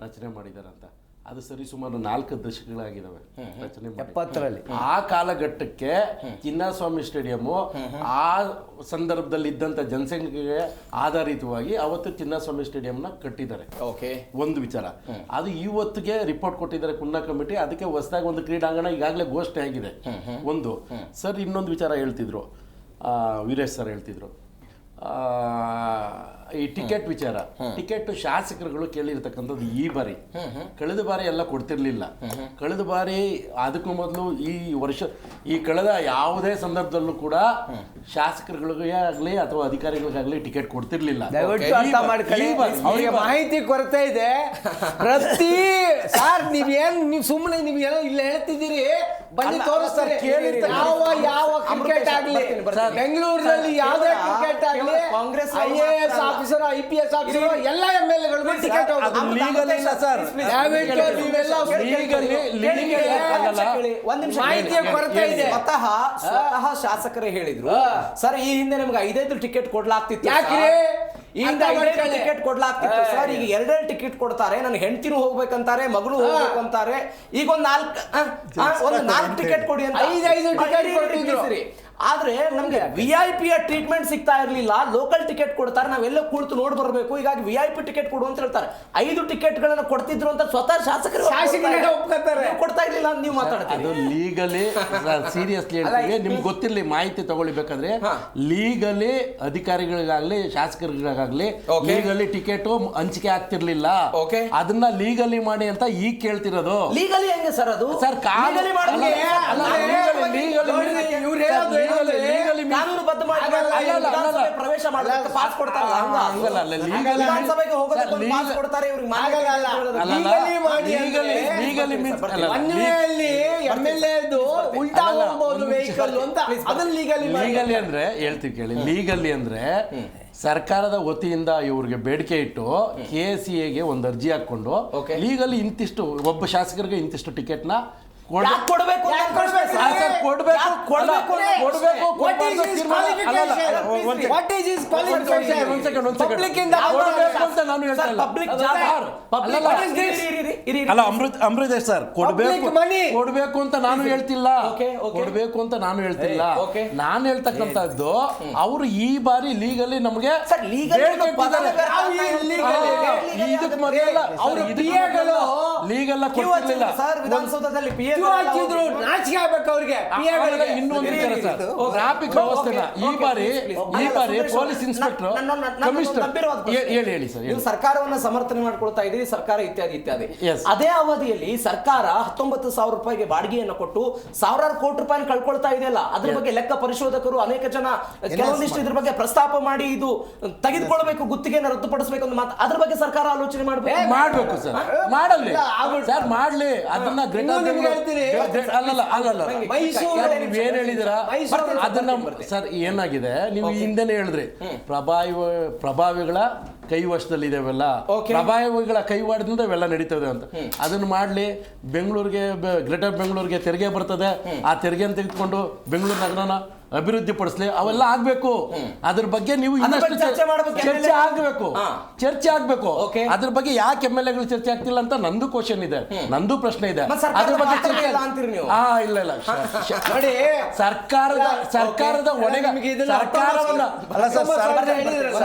ರಚನೆ ಮಾಡಿದಾರಂತ. ಅದು ಸರಿ ಸುಮಾರು 4 ದಶಕಗಳಾಗಿದ್ದಾವೆ ರಚನೆ 70ರಲ್ಲಿ. ಆ ಕಾಲಘಟ್ಟಕ್ಕೆ ಚಿನ್ನಸ್ವಾಮಿ ಸ್ಟೇಡಿಯಮ್ಮು ಆ ಸಂದರ್ಭದಲ್ಲಿ ಇದ್ದಂಥ ಜನಸಂಖ್ಯೆಗೆ ಆಧಾರಿತವಾಗಿ ಅವತ್ತು ಚಿನ್ನಸ್ವಾಮಿ ಸ್ಟೇಡಿಯಂನ ಕಟ್ಟಿದ್ದಾರೆ. ಓಕೆ, ಒಂದು ವಿಚಾರ. ಅದು ಇವತ್ತಿಗೆ ರಿಪೋರ್ಟ್ ಕೊಟ್ಟಿದ್ದಾರೆ ಕುನ್ನ ಕಮಿಟಿ. ಅದಕ್ಕೆ ಹೊಸದಾಗಿ ಒಂದು ಕ್ರೀಡಾಂಗಣ ಈಗಾಗಲೇ ಘೋಷಣೆ ಆಗಿದೆ. ಒಂದು ಸರ್, ಇನ್ನೊಂದು ವಿಚಾರ ಹೇಳ್ತಿದ್ರು, ವೀರೇಶ್ ಸರ್ ಹೇಳ್ತಿದ್ರು, ಈ ಟಿಕೆಟ್ ವಿಚಾರ. ಟಿಕೆಟ್ ಶಾಸಕರುಗಳು ಕೇಳಿರ್ತಕ್ಕಂಥದ್ದು ಈ ಬಾರಿ, ಕಳೆದ ಬಾರಿ ಎಲ್ಲ ಕೊಡ್ತಿರ್ಲಿಲ್ಲ. ಕಳೆದ ಬಾರಿ ಅದಕ್ಕೂ ಮೊದಲು ಈ ವರ್ಷ ಈ ಕಳೆದ ಯಾವುದೇ ಸಂದರ್ಭದಲ್ಲೂ ಕೂಡ ಶಾಸಕರುಗಳಿಗೆ ಆಗಲಿ ಅಥವಾ ಅಧಿಕಾರಿಗಳಿಗಾಗಲಿ ಟಿಕೆಟ್ ಕೊಡ್ತಿರ್ಲಿಲ್ಲ. ಮಾಹಿತಿ ಕೊರತೆ ಇದೆ. ಪ್ರತಿ ಸಾರ್ ನೀವು ಸುಮ್ಮನೆ ನೀವೇನೋ ಇಲ್ಲ ಹೇಳ್ತಿದ್ದೀರಿ, ಬನ್ನಿ ತೋರಿಸ್ತಾರೆ. ಯಾವ ಕ್ರಿಕೆಟ್ ಆಗ್ಲಿ, ಬೆಂಗಳೂರಿನಲ್ಲಿ ಯಾವುದೇ ಕ್ರಿಕೆಟ್ ಆಗ್ಲಿ, Congress IAS officer IPS officer ಎಲ್ಲ MLAಗಳು ಟಿಕೆಟ್ ಇಲ್ಲ ಸರ್. ಮಾಹಿತಿಯ ಕೊರತೆ ಇದೆ. ಸ್ವತಃ ಶಾಸಕರೇ ಹೇಳಿದ್ರು, ಸರ್ ಈ ಹಿಂದೆ ನಮ್ಗೆ 5 ಟಿಕೆಟ್ ಕೊಡ್ಲಾಗ್ತಿತ್ತು. ಟಿಕೆಟ್ ಕೊಡ್ಲಾಗ್ತಿತ್ತು ಸರ್, ಈಗ 2 ಟಿಕೆಟ್ ಕೊಡ್ತಾರೆ. ನನ್ನ ಹೆಂಡತಿನೂ ಹೋಗ್ಬೇಕಂತಾರೆ, ಮಗಳು ಹೋಗ್ಬೇಕು ಅಂತಾರೆ. ಈಗ ಒಂದು 4 ಟಿಕೆಟ್ ಕೊಡಿ ಅಂತ 5 ಟಿಕೆಟ್ ಕೊಡ್ತಿದ್ರು. ಆದ್ರೆ ನಮ್ಗೆ VIP ಟ್ರೀಟ್ಮೆಂಟ್ ಸಿಗ್ತಾ ಇರ್ಲಿಲ್ಲ. ಲೋಕಲ್ ಟಿಕೆಟ್ ಕೊಡ್ತಾರೆ, ನಾವೆಲ್ಲ ಕುಳಿತು ನೋಡಿ ಬರ್ಬೇಕು, ಹೀಗಾಗಿ VIP ಟಿಕೆಟ್ ಕೊಡು ಅಂತ ಹೇಳ್ತಾರೆ. 5 ಟಿಕೆಟ್ಗಳನ್ನ ಕೊಡ್ತಿದ್ರು ಅಂತ ಸ್ವತಃ ಶಾಸಕರು ಕೊಡ್ತಾ ಇರ್ಲಿಲ್ಲ ಅಂತ ನೀವು ಮಾತಾಡ್ತೀರಿ. ಅದು ಲೀಗಲಿ ಸೀರಿಯಸ್ಲಿ ಹೇಳ್ತೀವಿ. ನಿಮ್ಗೆ ಗೊತ್ತಿರಲಿ, ಮಾಹಿತಿ ತಗೊಳ್ಬೇಕಾದ್ರೆ ಲೀಗಲಿ ಅಧಿಕಾರಿಗಳಿಗಾಗ್ಲಿ ಶಾಸಕರಿಗಾಗ್ಲಿ ಲೀಗಲಿ ಟಿಕೆಟ್ ಹಂಚಿಕೆ ಆಗ್ತಿರ್ಲಿಲ್ಲ. ಅದನ್ನ ಲೀಗಲಿ ಮಾಡಿ ಅಂತ ಈಗ ಕೇಳ್ತಿರೋದು. ಲೀಗಲಿ ಹೆಂಗೆ ಸರ್? ಅದು ಸರ್ ಪ್ರವೇಶ ಮಾಡಬೇಕು, ಪಾಸ್ ಕೊಡ್ತಾರೆ. ಲೀಗಲಿ ಅಂದ್ರೆ ಹೇಳ್ತೀವಿ ಕೇಳಿ. ಲೀಗಲಿ ಅಂದ್ರೆ ಸರ್ಕಾರದ ವತಿಯಿಂದ ಇವ್ರಿಗೆ ಬೇಡಿಕೆ ಇಟ್ಟು KCAಗೆ ಒಂದು ಅರ್ಜಿ ಹಾಕೊಂಡು ಲೀಗಲಿ ಇಂತಿಷ್ಟು ಒಬ್ಬ ಶಾಸಕರಿಗೆ ಇಂತಿಷ್ಟು ಟಿಕೆಟ್ನ ಯಾಕ್ ಕೊಡ್ಬೇಕು ಅಂತ ಪ್ರಶ್ನೆ ಸರ್. ಸರ್, ಕೊಡ್ಬೇಕು, ಯಾಕ್ ಕೊಡ್ಬೇಕು ಅಲ್ಲ, ಅಂತ ಕೊಡ್ಬೇಕು, What ಕೊಡ್ಬಾರ್ದು is his ತೀರ್ಮಾನ- ಅಲ್ಲ, ಅಲ್ಲ, qualification? ಒಂದ್ second. What is his qualification? ಒಂದ್ second. Public ಇಂದ ಕೊಡ್ಬೇಕು ಅಂತ ನಾನು ಹೇಳ್ತಾ ಇಲ್ಲ. ಪಬ್ಲಿಕ್ ಅಲ್ಲ, ಜಾಗ ಅಲ್ಲ, ಪಬ್ಲಿಕ್ ಅಲ್ಲ, ಅಲ್ಲ ಅಮೃತೇಶ್ ಸರ್, ಕೊಡ್ಬೇಕು Public money. ಕೊಡ್ಬೇಕು ಅಂತ ನಾನು ಹೇಳ್ತಿಲ್ಲ. Okay, okay. ಕೊಡ್ಬೇಕು ಅಂತ ನಾನು ಹೇಳ್ತಿಲ್ಲ. Okay. ನಾನು ಹೇಳ್ತಕ್ಕಂಥದ್ದು ಅವರು ಈ ಬಾರಿ ಲೀಗಲಿ ನಮಗೆ ಸರ್, legal ಅನ್ನೋ ಪದನೇ ಬೇರೆ. ಇದಕ್ಕೆ ಮೊದಲೆಲ್ಲ ಅವ್ರ PA-ಗಳು ಲೀಗಲ್ಲ ಕ್ಯೂ ಕೊಟ್ಟಿರ್ಲಿಲ್ಲ. ಹಚ್ಚಿದ್ರು ಸರ್ ವಿಧಾನಸೌಧದಲ್ಲಿ PA ಕ್ಯೂ ಹಚ್ಚಿದ್ರು, ನಾಚಿಕೆ ಆಗ್ಬೇಕು ಅವ್ರಿಗೆ ಆಮೇಲೆ ಇನ್ನೊಂದು ವಿಚಾರ ಸರ್, ಟ್ರಾಫಿಕ್ ವ್ಯವಸ್ಥೆನ ಈ ಬಾರಿ ಪೊಲೀಸ್ ಇನ್ಸ್ಪೆಕ್ಟರ್ ಕಮಿಷನರ್ ಹೇಳಿ ಸರ್. ನೀವು ಸರ್ಕಾರವನ್ನ ಸಮರ್ಥನೆ ಮಾಡ್ಕೊಳ್ತಾ ಇದ್ದೀರಿ, ಸರ್ಕಾರ ಇತ್ಯಾದಿ. Yes. ಅದೇ ಅವಧಿಯಲ್ಲಿ ಸರ್ಕಾರ 19,000 ರೂಪಾಯಿಗೆ ಬಾಡಿಗೆಯನ್ನು ಕೊಟ್ಟು ಸಾವಿರಾರು ಕೋಟಿ ರೂಪಾಯಿ ಕಳ್ಕೊಳ್ತಾ ಇದೆಯಲ್ಲ, ಅದ್ರ ಬಗ್ಗೆ ಲೆಕ್ಕ ಪರಿಶೋಧಕರು ಅನೇಕ ಜನ ಕೆಲವೊಂದಿಷ್ಟು ಇದ್ರ ಬಗ್ಗೆ ಪ್ರಸ್ತಾಪ ಮಾಡಿ ಇದು ತೆಗೆದುಕೊಳ್ಬೇಕು, ಗುತ್ತಿಗೆಯನ್ನು ರದ್ದುಪಡಿಸಬೇಕು ಅಂತ ಮಾತು, ಅದ್ರ ಬಗ್ಗೆ ಸರ್ಕಾರ ಆಲೋಚನೆ ಮಾಡ್ಬೇಕು ಸರ್. ಮಾಡಲಿ ಸರ್, ಮಾಡ್ಲಿ. ಅದನ್ನ ಇನ್ನೊಂದು ನಿಮ್ಗೆ ಹೇಳ್ತೀನಿ. ಅಲ್ಲಲ್ಲ ಮೈಸೂರು ನೀವ್ ಏನ್ ಹೇಳಿದಿರಾ ಅದನ್ನ ಸರ್ ಏನಾಗಿದೆ, ನೀವು ಹಿಂದೆನೆ ಹೇಳಿದ್ರಿ ಪ್ರಭಾವಿಗಳ ಕೈವಶದಲ್ಲಿ ಇವೆಲ್ಲ, ಪ್ರಭಾವಿಗಳ ಕೈವಾಡದಿಂದ ಇವೆಲ್ಲ ನಡೀತದೆ ಅಂತ. ಅದನ್ನ ಮಾಡ್ಲಿ. ಬೆಂಗಳೂರಿಗೆ ಗ್ರೇಟರ್ ಬೆಂಗಳೂರಿಗೆ ತೆರಿಗೆ ಬರ್ತದೆ, ಆ ತೆರಿಗೆಯನ್ನು ತೆಗೆದುಕೊಂಡು ಬೆಂಗಳೂರು ನಗರನ ಅಭಿವೃದ್ಧಿ ಪಡಿಸ್ಲಿ, ಅವೆಲ್ಲ ಆಗ್ಬೇಕು. ಅದ್ರ ಬಗ್ಗೆ ನೀವು ಇನ್ನಷ್ಟು ಚರ್ಚೆ ಆಗ್ಬೇಕು. ಅದ್ರ ಬಗ್ಗೆ ಯಾಕೆ MLA ಗಳು ಚರ್ಚೆ ಆಗ್ತಿಲ್ಲ ಅಂತ ನಂದು ಕ್ವಶನ್ ಇದೆ, ನಂದು ಪ್ರಶ್ನೆ ಇದೆ. ಅದ್ರ ಬಗ್ಗೆ ಚರ್ಚೆ ಇಲ್ಲ ನೋಡಿ, ಸರ್ಕಾರದ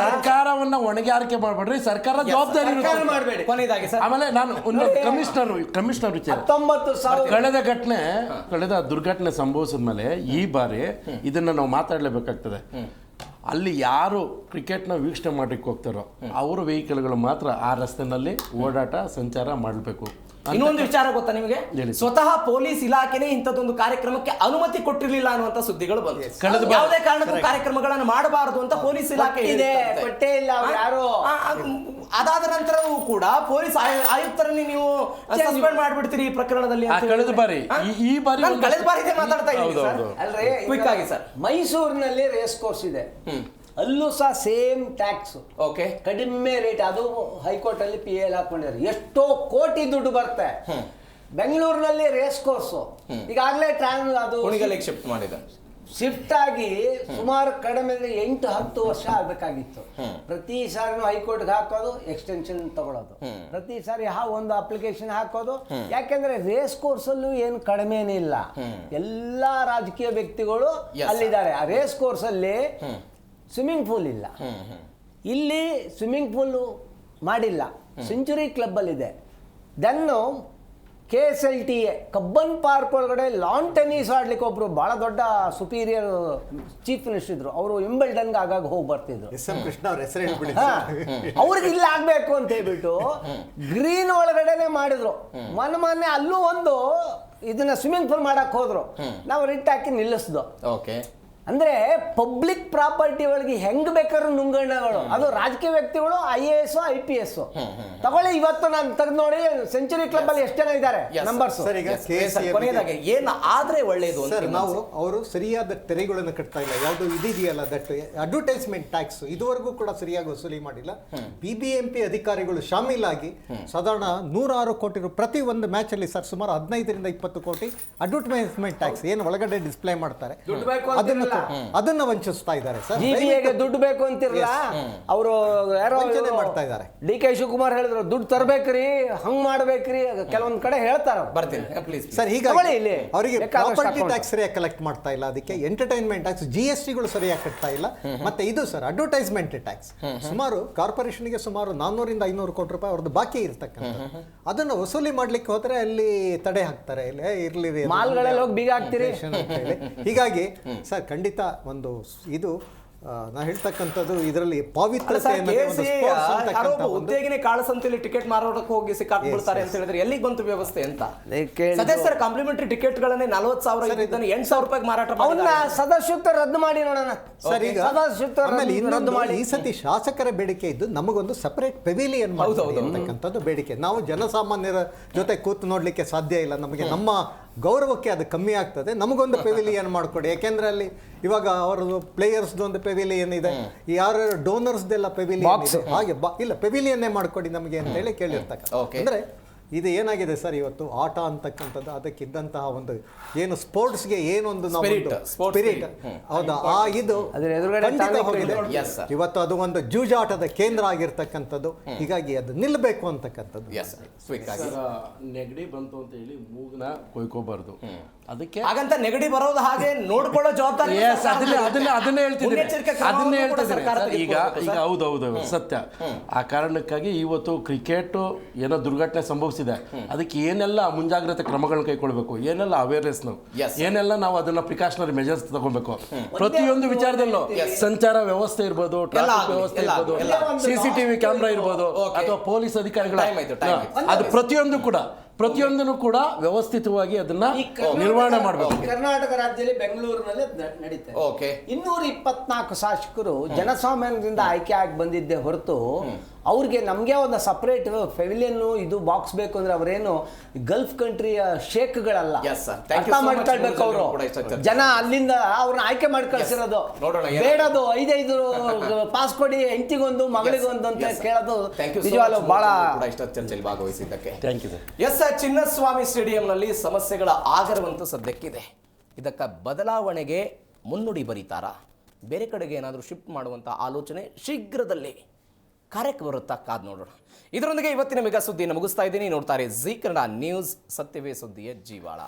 ಸರ್ಕಾರವನ್ನ ಹೊಣೆಗಾರಿಕೆ ಮಾಡ್ಬೇಡ್ರಿ, ಸರ್ಕಾರ ಜವಾಬ್ದಾರಿ ಮಾಡಬೇಡಿ. ಕೊನೆಯದಾಗಿ ಸರ್, ಆಮೇಲೆ ನಾನು ಒಂದು ಕಮಿಷನರ್ ವಿಚಾರ, 19,000 ಕಳೆದ ದುರ್ಘಟನೆ ಸಂಭವಿಸಿದ ಮೇಲೆ ಈ ಬಾರಿ ಇದನ್ನ ನಾವು ಮಾತಾಡಲೇಬೇಕಾಗ್ತದೆ. ಅಲ್ಲಿ ಯಾರು ಕ್ರಿಕೆಟ್ನ ವೀಕ್ಷಣೆ ಮಾಡಲಿಕ್ಕೆ ಹೋಗ್ತಾರೋ ಅವರು ವೆಹಿಕಲ್ಗಳು ಮಾತ್ರ ಆ ರಸ್ತೆನಲ್ಲಿ ಓಡಾಟ ಸಂಚಾರ ಮಾಡಬೇಕು. ಇನ್ನೊಂದು ವಿಚಾರ ಗೊತ್ತಾ ನಿಮಗೆ? ಹೇಳಿ. ಸ್ವತಃ ಪೊಲೀಸ್ ಇಲಾಖೆನೇ ಇಂಥದ್ದೊಂದು ಕಾರ್ಯಕ್ರಮಕ್ಕೆ ಅನುಮತಿ ಕೊಟ್ಟಿರಲಿಲ್ಲ ಅನ್ನುವಂತ ಸುದ್ದಿಗಳು ಬಂದಿದೆ. ಯಾವುದೇ ಕಾರಣಕ್ಕೂ ಕಾರ್ಯಕ್ರಮಗಳನ್ನು ಮಾಡಬಾರದು ಅಂತ ಪೊಲೀಸ್ ಇಲಾಖೆ ಇದೆ, ಕೊಟ್ಟೇ ಇಲ್ಲ ಅವ್ರು ಯಾರು. ಅದಾದ ನಂತರವೂ ಕೂಡ ಪೊಲೀಸ್ ಆಯುಕ್ತರನ್ನೇ ನೀವು ಸಸ್ಪೆಂಡ್ ಮಾಡ್ಬಿಡ್ತೀರಿ ಈ ಪ್ರಕರಣದಲ್ಲಿ. ಕಳೆದ ಬಾರಿ ಈ ಬಾರಿ ಕಳೆದ ಬಾರಿ ಮಾತಾಡ್ತಾ ಇದ್ದೀನಿ ಸರ್. ಅಲ್ರಿ, ಕ್ವಿಕ್ ಆಗಿ ಸರ್, ಮೈಸೂರಿನಲ್ಲಿ ರೇಸ್ ಕೋರ್ಸ್ ಇದೆ, ಅಲ್ಲೂ ಸಹ ಸೇಮ್ ಟ್ಯಾಕ್ಸ್, ಓಕೆ, ಕಡಿಮೆ ರೇಟ್. ಅದು ಹೈಕೋರ್ಟ್ ಅಲ್ಲಿ PL ಹಾಕೊಂಡಿದ್ದಾರೆ, ಎಷ್ಟೋ ಕೋಟಿ ದುಡ್ಡು ಬರುತ್ತೆ. ಬೆಂಗಳೂರಿನಲ್ಲಿ ರೇಸ್ ಕೋರ್ಸ್ ಈಗಾಗಲೇ ಅದು ಶಿಫ್ಟ್ ಮಾಡಿದೆ, ಶಿಫ್ಟ್ ಆಗಿ ಸುಮಾರು ಕಡಿಮೆ 8-10 ವರ್ಷ ಆಗ್ಬೇಕಾಗಿತ್ತು. ಪ್ರತಿ ಸಾರಿ ಹೈಕೋರ್ಟ್ಗೆ ಹಾಕೋದು, ಎಕ್ಸ್ಟೆನ್ಷನ್ ತಗೊಳ್ಳೋದು, ಪ್ರತಿ ಸಾರಿ ಒಂದು ಅಪ್ಲಿಕೇಶನ್ ಹಾಕೋದು. ಯಾಕೆಂದ್ರೆ ರೇಸ್ ಕೋರ್ಸ್ ಅಲ್ಲೂ ಏನು ಕಡಿಮೆನೇ ಇಲ್ಲ, ಎಲ್ಲಾ ರಾಜಕೀಯ ವ್ಯಕ್ತಿಗಳು ಅಲ್ಲಿದ್ದಾರೆ. ಆ ರೇಸ್ ಕೋರ್ಸ್ ಅಲ್ಲಿ ಸ್ವಿಮ್ಮಿಂಗ್ ಪೂಲ್ ಇಲ್ಲ, ಇಲ್ಲಿ ಸ್ವಿಮ್ಮಿಂಗ್ ಪೂಲ್ ಮಾಡಿಲ್ಲ, ಸೆಂಚುರಿ ಕ್ಲಬ್ ಅಲ್ಲಿ ಇದೆ. ದೆನ್ನು KSLTA ಕಬ್ಬನ್ ಪಾರ್ಕ್ ಒಳಗಡೆ ಲಾನ್ ಟೆನ್ನಿಸ್ ಆಡ್ಲಿಕ್ಕೆ ಒಬ್ರು ಬಹಳ ದೊಡ್ಡ ಸುಪೀರಿಯರ್ ಚೀಫ್ ಮಿನಿಸ್ಟರ್ ಇದ್ರು, ಅವರು ವಿಂಬಲ್ಡನ್ಗೆ ಆಗಾಗ ಹೋಗಿ ಬರ್ತಿದ್ರು. ಕೃಷ್ಣ ಅವ್ರ ಹೆಸರು ಹೇಳ್ಬಿಡಿ. ಅವ್ರಿಗೆ ಇಲ್ಲ ಆಗ್ಬೇಕು ಅಂತ ಹೇಳ್ಬಿಟ್ಟು ಗ್ರೀನ್ ಒಳಗಡೆನೆ ಮಾಡಿದ್ರು. ಮೊನ್ನೆ ಅಲ್ಲೂ ಒಂದು ಇದನ್ನ ಸ್ವಿಮ್ಮಿಂಗ್ ಪೂಲ್ ಮಾಡಕ್ ಹೋದ್ರು, ನಾವು ರಿಟ್ ಹಾಕಿ ನಿಲ್ಲಿಸ್ದು. ಓಕೆ, ಅಂದ್ರೆ ಪಬ್ಲಿಕ್ ಪ್ರಾಪರ್ಟಿ ಒಳಗೆ ಹೆಂಗ್ ಬೇಕಾದ್ರೂ ನುಂಗಣ್ಣಗಳು, ಅದು ರಾಜಕೀಯ ವ್ಯಕ್ತಿಗಳು, IAS IPS ತಗೊಳ್ಳಿ. ಇವತ್ತು ನಾನು ತೆಗೆದು ನೋಡಿ, ಸೆಂಚುರಿ ಕ್ಲಬ್ ಅಲ್ಲಿ ಎಷ್ಟು ಜನ ಇದ್ದಾರೆ ನಂಬರ್ಸ್. ಕೊನೆಯದಾಗಿ ಏನು ಆದ್ರೆ ಒಳ್ಳೇದು ಸರ್, ನಾವು ಅವರು ಸರಿಯಾದ ತೆರಿಗೆಗಳನ್ನು ಕಟ್ತಾ ಇಲ್ಲ. ಯಾವುದು ಇದೆಯಲ್ಲ, ದಟ್ ಅಡ್ವರ್ಟೈಸ್ಮೆಂಟ್ ಟ್ಯಾಕ್ಸ್ ಇದುವರೆಗೂ ಕೂಡ ಸರಿಯಾಗಿ ವಸೂಲಿ ಮಾಡಿಲ್ಲ. BBMP ಅಧಿಕಾರಿಗಳು ಶಾಮೀಲಾಗಿ ಸಾಧಾರಣ 106 ಕೋಟಿ ಪ್ರತಿ ಒಂದು ಮ್ಯಾಚ್ ಅಲ್ಲಿ ಸರ್ ಸುಮಾರು 15-20 ಕೋಟಿ ಅಡ್ವರ್ಟೈಸ್ಮೆಂಟ್ ಟ್ಯಾಕ್ಸ್ ಏನು ಒಳಗಡೆ ಡಿಸ್ಪ್ಲೇ ಮಾಡ್ತಾರೆ, ಅದನ್ನ ವಂಚಿಸ್ತಾ ಇದ್ದಾರೆ ಸರ್. GBAಗೆ ದುಡ್ಡು ಬೇಕು ಅಂತಿರಲ್ಲ, ಅವರು ಯಾರೋ ಮಾಡ್ತಾ ಇದ್ದಾರೆ. DK ಶಿವಕುಮಾರ್ ಹೇಳಿದ್ರು ದುಡ್ಡು ತರಬೇಕ್ರಿ, ಹಂಗ್ ಮಾಡ್ಬೇಕ್ರಿ, ಕೆಲವೊಂದ್ ಕಡೆ ಹೇಳ್ತಾರ. ಬರ್ತೀನಿ ಪ್ಲೀಸ್ ಸರ್. ಹೀಗಾಗಿ ಅವರಿಗೆ ಪ್ರಾಪರ್ಟಿ ಟ್ಯಾಕ್ಸ್ ಸರಿಯಾಗಿ ಕಲೆಕ್ಟ್ ಮಾಡ್ತಾ ಇಲ್ಲ, ಅದಕ್ಕೆ ಎಂಟರ್ಟೈನ್ಮೆಂಟ್ ಟ್ಯಾಕ್ಸ್, GSTಗಳು ಸರಿಯಾಗಿ ಕಟ್ತಾ ಇಲ್ಲ. ಮತ್ತೆ ಇದು ಸರ್ ಅಡ್ವರ್ಟೈಸ್ಮೆಂಟ್ ಟ್ಯಾಕ್ಸ್ ಸುಮಾರು ಕಾರ್ಪೊರೇಷನ್ಗೆ ಸುಮಾರು 400-500 ಕೋಟಿ ರೂಪಾಯಿ ಅವ್ರದ್ದು ಬಾಕಿ ಇರ್ತಕ್ಕಂಥ, ಅದನ್ನು ವಸೂಲಿ ಮಾಡ್ಲಿಕ್ಕೆ ಹೋದ್ರೆ ಅಲ್ಲಿ ತಡೆ ಹಾಕ್ತಾರೆ, ಇರ್ಲಿ ಮಾಲ್ಗಳಲ್ಲಿ ಹೋಗಿ ಬೀಗ ಹಾಕ್ತೀರಿ. ಹೀಗಾಗಿ ಸರ್ ಖಂಡಿತ ಒಂದು ಇದು ನಾ ಹೇಳ್ತಕ್ಕಂಥದ್ದು ಇದರಲ್ಲಿ ಪಾವಿತ್ರತೆಯನ್ನು ಉದ್ಯೋಗಿನೇ ಕಾಳಸಂತೆಯಲ್ಲಿ ಟಿಕೆಟ್ ಮಾರಾಟಕ್ಕೆ ಹೋಗಿ ಸಿಕ್ಕಾಕ್ಬಿಡ್ತಾರೆ ಅಂತ ಹೇಳಿದ್ರೆ ಎಲ್ಲಿಗೆ ಬಂತು ವ್ಯವಸ್ಥೆ ಅಂತ. ಸದಸ್ಯರ ಕಾಂಪ್ಲಿಮೆಂಟರಿ ಟಿಕೆಟ್ಗಳನ್ನೇ 40,000 ಇದ್ದನ್ನು 8,000 ರೂಪಾಯಿ ಮಾರಾಟ ಮಾಡಿ ಸದಸ್ಯತ್ವ ರದ್ದು ಮಾಡಿ ನೋಡೋಣ ಸರ್. ಈಗ ರದ್ದು ಮಾಡಿ ಈ ಸತಿ ಶಾಸಕರ ಬೇಡಿಕೆ ಇದ್ದು ನಮಗೊಂದು ಸಪರೇಟ್ ಪೆವಿಲಿಯನ್ ಅಂತಕ್ಕಂಥದ್ದು ಬೇಡಿಕೆ. ನಾವು ಜನಸಾಮಾನ್ಯರ ಜೊತೆ ಕೂತು ನೋಡ್ಲಿಕ್ಕೆ ಸಾಧ್ಯ ಇಲ್ಲ, ನಮಗೆ ನಮ್ಮ ಗೌರವಕ್ಕೆ ಅದು ಕಮ್ಮಿ ಆಗ್ತದೆ. ನಮಗೊಂದು ಪೆವಿಲಿಯನ್ ಮಾಡಿಕೊಡಿ, ಯಾಕೆಂದ್ರೆ ಅಲ್ಲಿ ಇವಾಗ ಅವರದು ಪ್ಲೇಯರ್ಸ್ದು ಒಂದು ಪೆವಿಲಿಯನ್ ಇದೆ, ಯಾರು ಡೋನರ್ಸ್ದೆಲ್ಲ ಪೆವಿಲಿಯನ್ ಇದೆ, ಹಾಗೆ ಇಲ್ಲ ಪೆವಿಲಿಯನ್ನೇ ಮಾಡ್ಕೊಡಿ ನಮಗೆ ಅಂತ ಹೇಳಿ ಕೇಳಿರ್ತಕ್ಕ. ಅಂದ್ರೆ ಇದು ಏನಾಗಿದೆ ಸರ್ ಇವತ್ತು ಆಟ ಅಂತಕ್ಕಂಥದ್ದು ಅದಕ್ಕಿದ್ದಂತಹ ಒಂದು ಏನು ಸ್ಪೋರ್ಟ್ಸ್ಗೆ ಏನೊಂದು ನಾವು Spirit, sports ಸ್ಪಿರಿಟ್ spirit. ಹೌದಾ ಆ ಇದು ಅದ್ರ ಎದುರುಗಡೆ ಖಂಡಿತ ತಾಳ್ಮೆ ಹೋಗಿದೆ. Yes, sir. ಇವತ್ತು ಅದು ಒಂದು ಜೂಜಾಟದ ಕೇಂದ್ರ ಆಗಿರ್ತಕ್ಕಂಥದ್ದು ಹೀಗಾಗಿ ಅದು ನಿಲ್ಲಬೇಕು ಅಂತಕ್ಕಂಥದ್ದು ಎಸ್ ಕ್ವಿಕ್ ಆಗಿ ನೆಗಡಿ ಬಂತು ಅಂತ ಹೇಳಿ ಮೂಗ್ನ ಕೊಯ್ಕೋಬಾರ್ದು. ಅದಕ್ಕೆ ಹಾಗಂತ ನೆಗಡಿ ಬರೋದು ಹಾಗೆ ನೋಡ್ಕೊಳ್ಳೋ ಜವಾಬ್ದಾರಿ Yes, ಅದನ್ನೇ ಹೇಳ್ತಿದ್ದೀನಿ ಮುನ್ನೆಚ್ಚರಿಕೆ ಕ್ರಮವನ್ನು ಅದನ್ನೇ ಕೂಡ ಹೇಳ್ತಿದ್ದೀನಿ ಸರ್ಕಾರ ಸರ್. ಈಗ ತೆಗೆದುಕೊಳ್ಬೇಕು ಈಗ ಸರ್. ಹೌದೌದು ಸತ್ಯ. ಆ ಕಾರಣಕ್ಕಾಗಿ ಇವತ್ತು ಕ್ರಿಕೆಟ್ ಏನೋ ದುರ್ಘಟನೆ ಸಂಭವಿಸಿದೆ, ಅದಕ್ಕೆ ಏನೆಲ್ಲ ಮುಂಜಾಗ್ರತೆ ಕ್ರಮಗಳನ್ನ ಕೈಗೊಳ್ಬೇಕು, ಏನೆಲ್ಲ ಅವೇರ್ನೆಸ್ ನಾವು Yes. ಏನೆಲ್ಲ ನಾವು ಅದನ್ನ ಪ್ರಿಕಾಷನರಿ ಮೆಜರ್ಸ್ ತಗೋಬೇಕು ಪ್ರತಿಯೊಂದು ವಿಚಾರದಲ್ಲೂ. ಸಂಚಾರ ವ್ಯವಸ್ಥೆ ಇರ್ಬೋದು, ಟ್ರಾಫಿಕ್ ಆಗ್ಲಿ, ವ್ಯವಸ್ಥೆ ಎಲ್ಲ ಇರ್ಬೋದು, ಆಗ್ಲಿ. CCTV ಕ್ಯಾಮ್ರಾ ಇರ್ಬೋದು, Okay. ಅಥವಾ ಪೊಲೀಸ್ ಅಧಿಕಾರಿಗಳ Time ಆಯ್ತು, time ಆಯ್ತು. ಅದು ಪ್ರತಿಯೊಂದನ್ನು ಕೂಡ ವ್ಯವಸ್ಥಿತವಾಗಿ ಅದನ್ನ ನಿರ್ವಹಣೆ ಮಾಡಬೇಕು. ಕರ್ನಾಟಕ ರಾಜ್ಯದಲ್ಲಿ ಬೆಂಗಳೂರಿನಲ್ಲಿ ನಡೀತದೆ. ಓಕೆ 224 ಶಾಸಕರು ಜನಸಾಮಾನ್ಯರಿಂದ ಆಯ್ಕೆ ಆಗಿ ಬಂದಿದ್ದೆ ಹೊರತು ಅವ್ರಿಗೆ ನಮಗೆ ಒಂದು ಸಪರೇಟ್ ಪೆವಿಲಿಯನ್ ಇದು ಬಾಕ್ಸ್ ಬೇಕು ಅಂದ್ರೆ ಅವರೇನು Gulf ಕಂಟ್ರಿಯ ಶೇಕ್ಗಳಲ್ಲ. Yes, sir. Thank you ಅರ್ಥ so much. ಮಾಡ್ಕೊಳ್ಬೇಕು ಅವರು. ಕೂಡ ಇಷ್ಟ ಚರ್ಚೆ. ಜನ ಅಲ್ಲಿಂದ ಅವ್ರನ್ನ ಆಯ್ಕೆ ಮಾಡಿ ಕಳ್ಸಿರೋದು. ನೋಡೋಣ ಏನು- ಬೇಡದು 5 ಪಾಸ್ ಕೊಡಿ, ಹೆಂಡತಿಗೊಂದು ಮಗಳಿಗೊಂದು ಅಂತ Yes, sir. ಕೇಳೋದು Thank you so ನಿಜವಾಗ್ಲೂ much. ಬಹಳ ಕೂಡ ಇಷ್ಟ ಚರ್ಚೆಯಲ್ಲಿ ಭಾಗವಹಿಸಿದ್ದಕ್ಕೆ thank you sir. Yes Chinnaswamy ಸ್ಟೇಡಿಯಂನಲ್ಲಿ ಸಮಸ್ಯೆಗಳ ಆಗರವಂತೂ ಸದ್ಯಕ್ಕಿದೆ. ಇದಕ್ಕೆ ಬದಲಾವಣೆಗೆ ಮುನ್ನುಡಿ ಬರೀತಾರಾ, ಬೇರೆ ಕಡೆಗೆ ಏನಾದರೂ ಶಿಫ್ಟ್ ಮಾಡುವಂಥ ಆಲೋಚನೆ ಶೀಘ್ರದಲ್ಲಿ ಕಾರ್ಯಕ್ಕೆ ಬರುತ್ತಾ ಕಾದು ನೋಡೋಣ. ಇದರೊಂದಿಗೆ ಇವತ್ತಿನ ಮೆಗಾ ಸುದ್ದಿಯನ್ನು ಮುಗಿಸ್ತಾ ಇದ್ದೀನಿ. ನೋಡ್ತಾರೆ ಜೀ ಕನ್ನಡ ನ್ಯೂಸ್, ಸತ್ಯವೇ ಸುದ್ದಿಯ ಜೀವಾಳ.